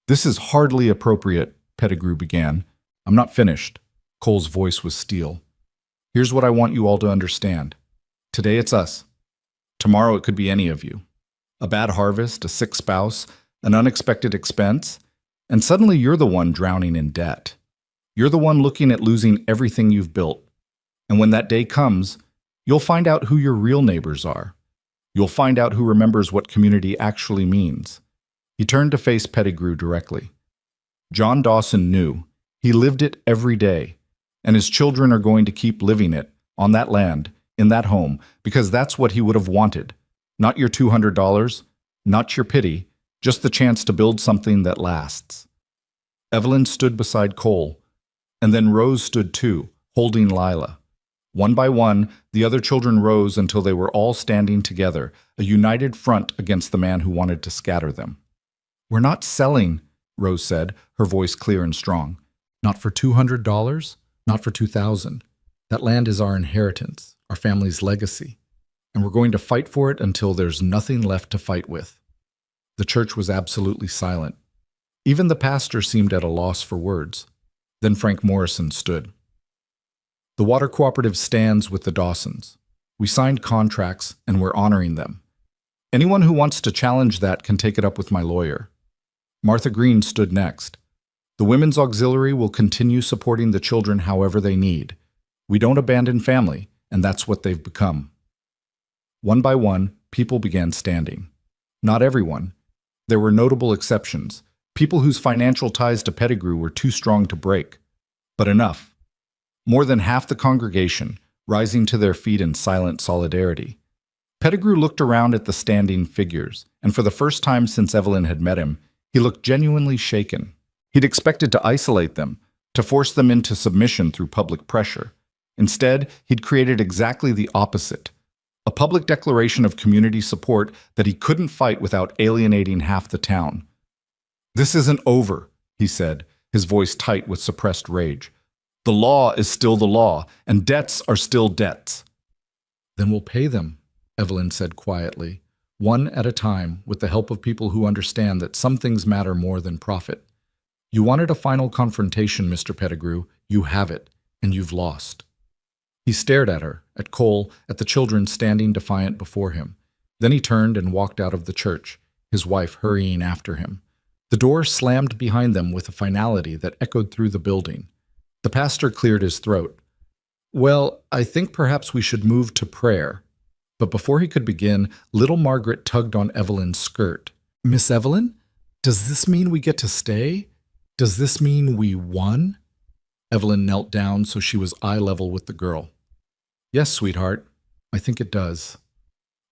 This is hardly appropriate, Pettigrew began. I'm not finished. Cole's voice was steel. Here's what I want you all to understand. Today it's us. Tomorrow it could be any of you. A bad harvest, a sick spouse, an unexpected expense, and suddenly you're the one drowning in debt. You're the one looking at losing everything you've built. And when that day comes, you'll find out who your real neighbors are. You'll find out who remembers what community actually means. He turned to face Pettigrew directly. John Dawson knew. He lived it every day. And his children are going to keep living it, on that land, in that home, because that's what he would have wanted. Not your $200, not your pity, just the chance to build something that lasts. Evelyn stood beside Cole, and then Rose stood too, holding Lila. One by one, the other children rose until they were all standing together, a united front against the man who wanted to scatter them. We're not selling, Rose said, her voice clear and strong. Not for $200, not for $2,000. That land is our inheritance, our family's legacy, and we're going to fight for it until there's nothing left to fight with. The church was absolutely silent. Even the pastor seemed at a loss for words. Then Frank Morrison stood. The water cooperative stands with the Dawsons. We signed contracts, and we're honoring them. Anyone who wants to challenge that can take it up with my lawyer. Martha Green stood next. The Women's Auxiliary will continue supporting the children however they need. We don't abandon family, and that's what they've become. One by one, people began standing. Not everyone. There were notable exceptions, people whose financial ties to Pettigrew were too strong to break. But enough. More than half the congregation, rising to their feet in silent solidarity. Pettigrew looked around at the standing figures, and for the first time since Evelyn had met him, he looked genuinely shaken. He'd expected to isolate them, to force them into submission through public pressure. Instead, he'd created exactly the opposite. A public declaration of community support that he couldn't fight without alienating half the town. This isn't over, he said, his voice tight with suppressed rage. The law is still the law, and debts are still debts. Then we'll pay them, Evelyn said quietly, one at a time, with the help of people who understand that some things matter more than profit. You wanted a final confrontation, Mr. Pettigrew. You have it, and you've lost. He stared at her, at Cole, at the children standing defiant before him. Then he turned and walked out of the church, his wife hurrying after him. The door slammed behind them with a finality that echoed through the building. The pastor cleared his throat. Well, I think perhaps we should move to prayer. But before he could begin, little Margaret tugged on Evelyn's skirt. Miss Evelyn, does this mean we get to stay? Does this mean we won? Evelyn knelt down so she was eye level with the girl. Yes, sweetheart, I think it does.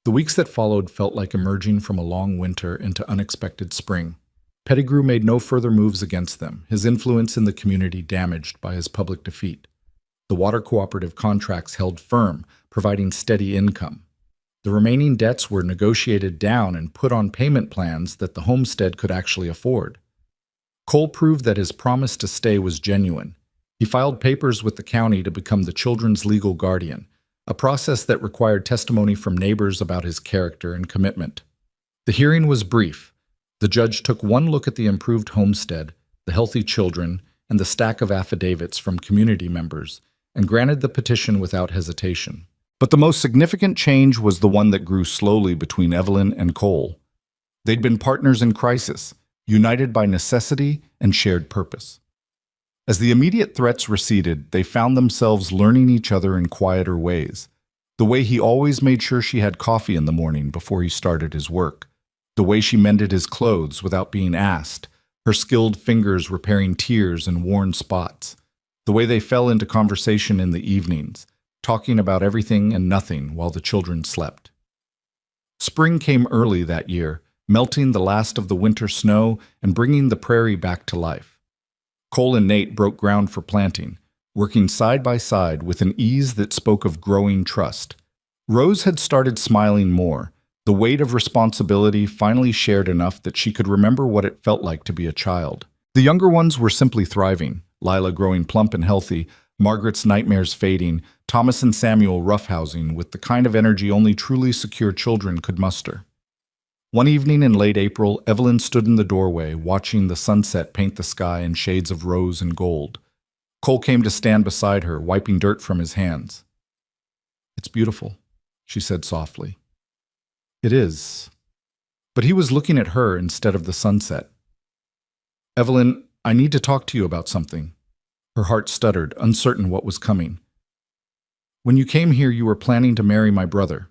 The weeks that followed felt like emerging from a long winter into unexpected spring. Pettigrew made no further moves against them, his influence in the community damaged by his public defeat. The water cooperative contracts held firm, providing steady income. The remaining debts were negotiated down and put on payment plans that the homestead could actually afford. Cole proved that his promise to stay was genuine. He filed papers with the county to become the children's legal guardian, a process that required testimony from neighbors about his character and commitment. The hearing was brief. The judge took one look at the improved homestead, the healthy children, and the stack of affidavits from community members, and granted the petition without hesitation. But the most significant change was the one that grew slowly between Evelyn and Cole. They'd been partners in crisis, united by necessity and shared purpose. As the immediate threats receded, they found themselves learning each other in quieter ways. The way he always made sure she had coffee in the morning before he started his work. The way she mended his clothes without being asked, her skilled fingers repairing tears and worn spots. The way they fell into conversation in the evenings, talking about everything and nothing while the children slept. Spring came early that year, melting the last of the winter snow and bringing the prairie back to life. Cole and Nate broke ground for planting, working side by side with an ease that spoke of growing trust. Rose had started smiling more, the weight of responsibility finally shared enough that she could remember what it felt like to be a child. The younger ones were simply thriving, Lila growing plump and healthy, Margaret's nightmares fading, Thomas and Samuel roughhousing with the kind of energy only truly secure children could muster. One evening in late April, Evelyn stood in the doorway, watching the sunset paint the sky in shades of rose and gold. Cole came to stand beside her, wiping dirt from his hands. "It's beautiful," she said softly. "It is." But he was looking at her instead of the sunset. "Evelyn, I need to talk to you about something." Her heart stuttered, uncertain what was coming. "When you came here, you were planning to marry my brother,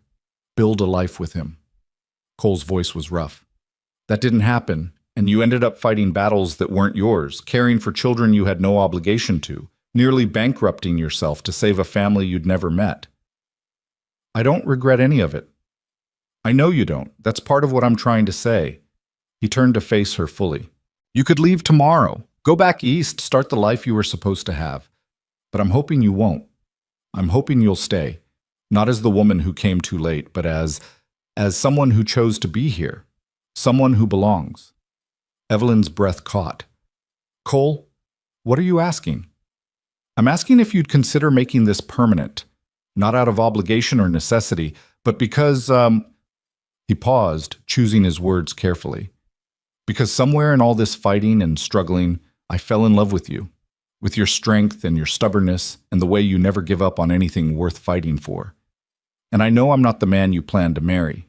build a life with him." Cole's voice was rough. "That didn't happen, and you ended up fighting battles that weren't yours, caring for children you had no obligation to, nearly bankrupting yourself to save a family you'd never met." "I don't regret any of it." "I know you don't. That's part of what I'm trying to say." He turned to face her fully. "You could leave tomorrow. Go back east, start the life you were supposed to have. But I'm hoping you won't. I'm hoping you'll stay. Not as the woman who came too late, but as someone who chose to be here. Someone who belongs." Evelyn's breath caught. "Cole, what are you asking?" "I'm asking if you'd consider making this permanent. Not out of obligation or necessity, but because, He paused, choosing his words carefully. "Because somewhere in all this fighting and struggling, I fell in love with you. With your strength and your stubbornness and the way you never give up on anything worth fighting for. And I know I'm not the man you planned to marry.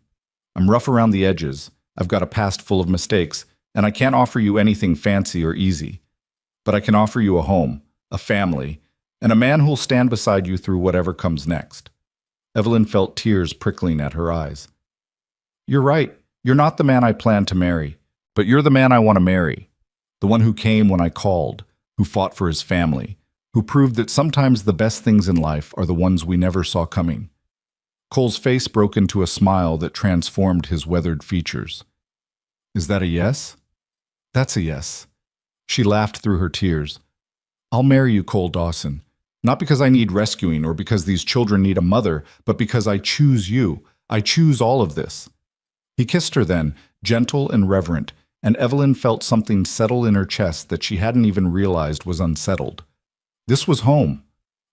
I'm rough around the edges, I've got a past full of mistakes, and I can't offer you anything fancy or easy. But I can offer you a home, a family, and a man who'll stand beside you through whatever comes next." Evelyn felt tears prickling at her eyes. "You're right. You're not the man I planned to marry, but you're the man I want to marry. The one who came when I called, who fought for his family, who proved that sometimes the best things in life are the ones we never saw coming." Cole's face broke into a smile that transformed his weathered features. "Is that a yes?" "That's a yes." She laughed through her tears. "I'll marry you, Cole Dawson. Not because I need rescuing or because these children need a mother, but because I choose you. I choose all of this." He kissed her then, gentle and reverent, and Evelyn felt something settle in her chest that she hadn't even realized was unsettled. This was home.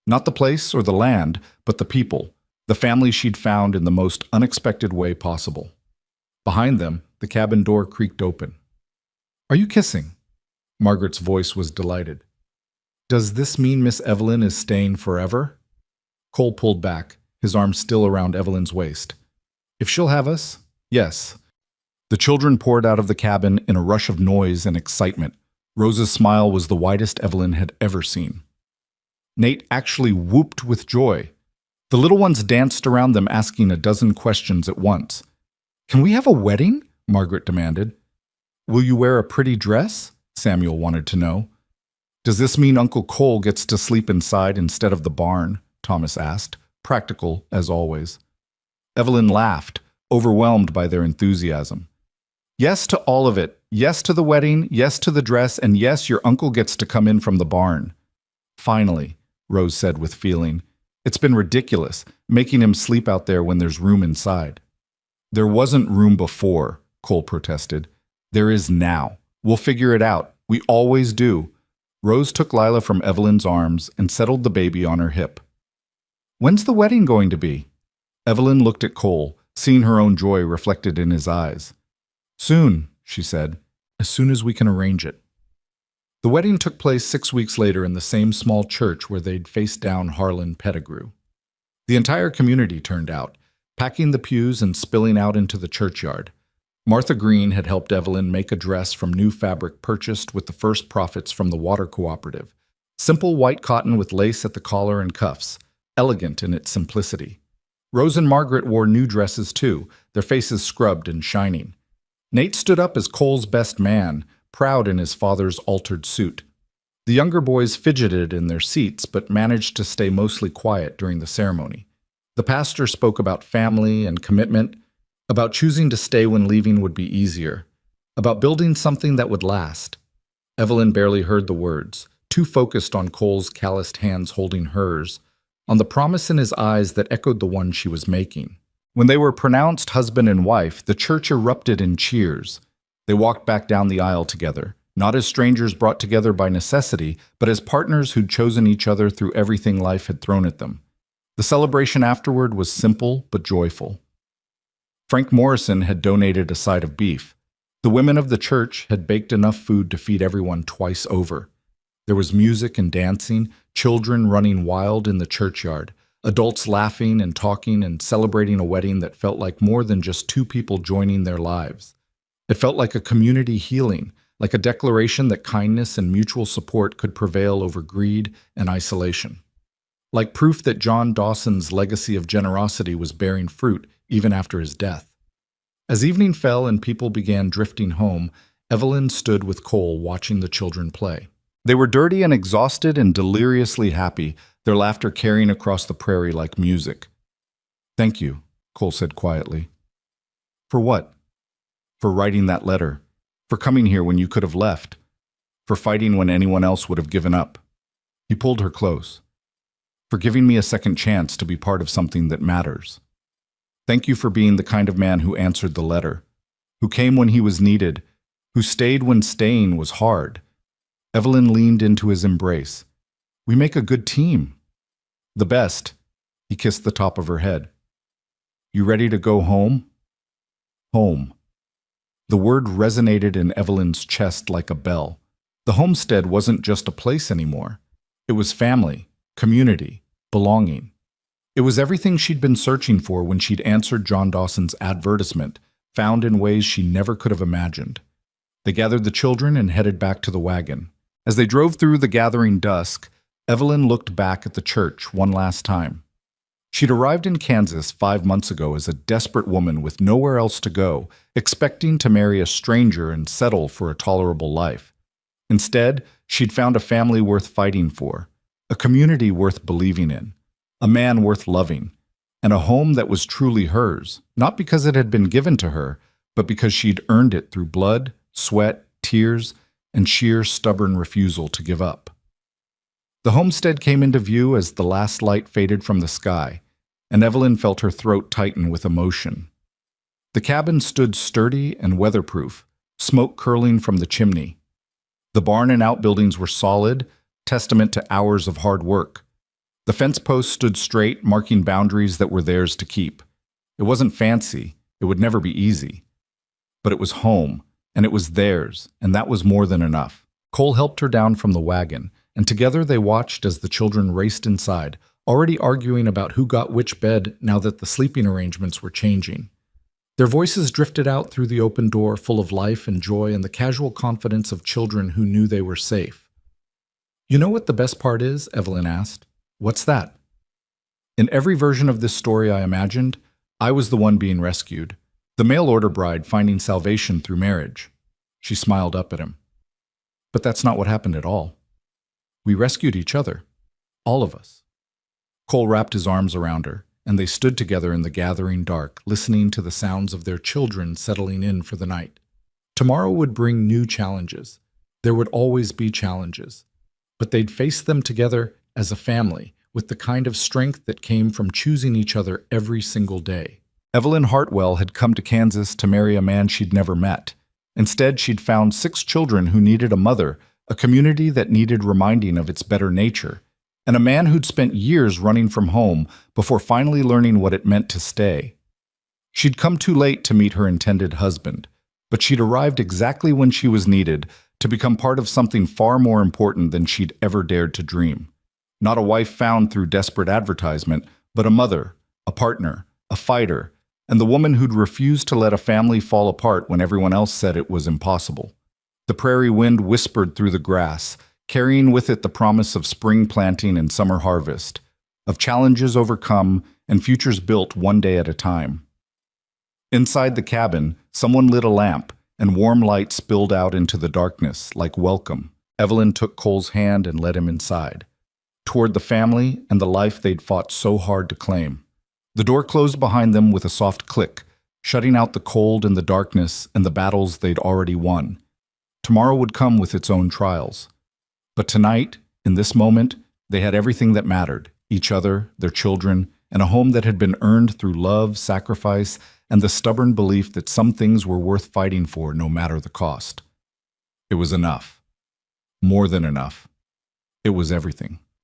Not the place or the land, but the people. The family she'd found in the most unexpected way possible. Behind them, the cabin door creaked open. "Are you kissing?" Margaret's voice was delighted. "Does this mean Miss Evelyn is staying forever?" Cole pulled back, his arm still around Evelyn's waist. "If she'll have us, yes." The children poured out of the cabin in a rush of noise and excitement. Rose's smile was the widest Evelyn had ever seen. Nate actually whooped with joy. The little ones danced around them, asking a dozen questions at once. "Can we have a wedding?" Margaret demanded. "Will you wear a pretty dress?" Samuel wanted to know. "Does this mean Uncle Cole gets to sleep inside instead of the barn?" Thomas asked, practical as always. Evelyn laughed, overwhelmed by their enthusiasm. "Yes to all of it. Yes to the wedding, yes to the dress, and yes, your uncle gets to come in from the barn." "Finally," Rose said with feeling. "It's been ridiculous, making him sleep out there when there's room inside." "There wasn't room before," Cole protested. "There is now. We'll figure it out. We always do." Rose took Lila from Evelyn's arms and settled the baby on her hip. "When's the wedding going to be?" Evelyn looked at Cole, seeing her own joy reflected in his eyes. "Soon," she said, "as soon as we can arrange it." The wedding took place 6 weeks later in the same small church where they'd faced down Harlan Pettigrew. The entire community turned out, packing the pews and spilling out into the churchyard. Martha Green had helped Evelyn make a dress from new fabric purchased with the first profits from the water cooperative. Simple white cotton with lace at the collar and cuffs, elegant in its simplicity. Rose and Margaret wore new dresses too, their faces scrubbed and shining. Nate stood up as Cole's best man, proud in his father's altered suit. The younger boys fidgeted in their seats but managed to stay mostly quiet during the ceremony. The pastor spoke about family and commitment, about choosing to stay when leaving would be easier, about building something that would last. Evelyn barely heard the words, too focused on Cole's calloused hands holding hers, on the promise in his eyes that echoed the one she was making. When they were pronounced husband and wife, the church erupted in cheers. They walked back down the aisle together, not as strangers brought together by necessity, but as partners who'd chosen each other through everything life had thrown at them. The celebration afterward was simple but joyful. Frank Morrison had donated a side of beef. The women of the church had baked enough food to feed everyone twice over. There was music and dancing, children running wild in the churchyard, adults laughing and talking and celebrating a wedding that felt like more than just two people joining their lives. It felt like a community healing, like a declaration that kindness and mutual support could prevail over greed and isolation. Like proof that John Dawson's legacy of generosity was bearing fruit even after his death. As evening fell and people began drifting home, Evelyn stood with Cole watching the children play. They were dirty and exhausted and deliriously happy, their laughter carrying across the prairie like music. "Thank you," Cole said quietly. "For what?" "For writing that letter. For coming here when you could have left. For fighting when anyone else would have given up." He pulled her close. "For giving me a second chance to be part of something that matters. Thank you for being the kind of man who answered the letter, who came when he was needed, who stayed when staying was hard." Evelyn leaned into his embrace. "We make a good team." "The best." He kissed the top of her head. "You ready to go home?" Home. The word resonated in Evelyn's chest like a bell. The homestead wasn't just a place anymore. It was family, community, belonging. It was everything she'd been searching for when she'd answered John Dawson's advertisement, found in ways she never could have imagined. They gathered the children and headed back to the wagon. As they drove through the gathering dusk, Evelyn looked back at the church one last time. She'd arrived in Kansas 5 months ago as a desperate woman with nowhere else to go, expecting to marry a stranger and settle for a tolerable life. Instead, she'd found a family worth fighting for, a community worth believing in, a man worth loving, and a home that was truly hers, not because it had been given to her, but because she'd earned it through blood, sweat, tears, and sheer stubborn refusal to give up. The homestead came into view as the last light faded from the sky, and Evelyn felt her throat tighten with emotion. The cabin stood sturdy and weatherproof, smoke curling from the chimney. The barn and outbuildings were solid, testament to hours of hard work. The fence posts stood straight, marking boundaries that were theirs to keep. It wasn't fancy, it would never be easy. But it was home, and it was theirs, and that was more than enough. Cole helped her down from the wagon, and together they watched as the children raced inside, already arguing about who got which bed now that the sleeping arrangements were changing. Their voices drifted out through the open door, full of life and joy and the casual confidence of children who knew they were safe. "You know what the best part is?" Evelyn asked. "What's that?" "In every version of this story I imagined, I was the one being rescued, the mail-order bride finding salvation through marriage." She smiled up at him. "But that's not what happened at all. We rescued each other, all of us." Cole wrapped his arms around her, and they stood together in the gathering dark, listening to the sounds of their children settling in for the night. Tomorrow would bring new challenges. There would always be challenges. But they'd face them together as a family, with the kind of strength that came from choosing each other every single day. Evelyn Hartwell had come to Kansas to marry a man she'd never met. Instead, she'd found 6 children who needed a mother, a community that needed reminding of its better nature, and a man who'd spent years running from home before finally learning what it meant to stay. She'd come too late to meet her intended husband, but she'd arrived exactly when she was needed to become part of something far more important than she'd ever dared to dream. Not a wife found through desperate advertisement, but a mother, a partner, a fighter, and the woman who'd refused to let a family fall apart when everyone else said it was impossible. The prairie wind whispered through the grass, carrying with it the promise of spring planting and summer harvest, of challenges overcome and futures built one day at a time. Inside the cabin, someone lit a lamp, and warm light spilled out into the darkness like welcome. Evelyn took Cole's hand and led him inside, toward the family and the life they'd fought so hard to claim. The door closed behind them with a soft click, shutting out the cold and the darkness and the battles they'd already won. Tomorrow would come with its own trials. But tonight, in this moment, they had everything that mattered: each other, their children, and a home that had been earned through love, sacrifice, and the stubborn belief that some things were worth fighting for no matter the cost. It was enough. More than enough. It was everything.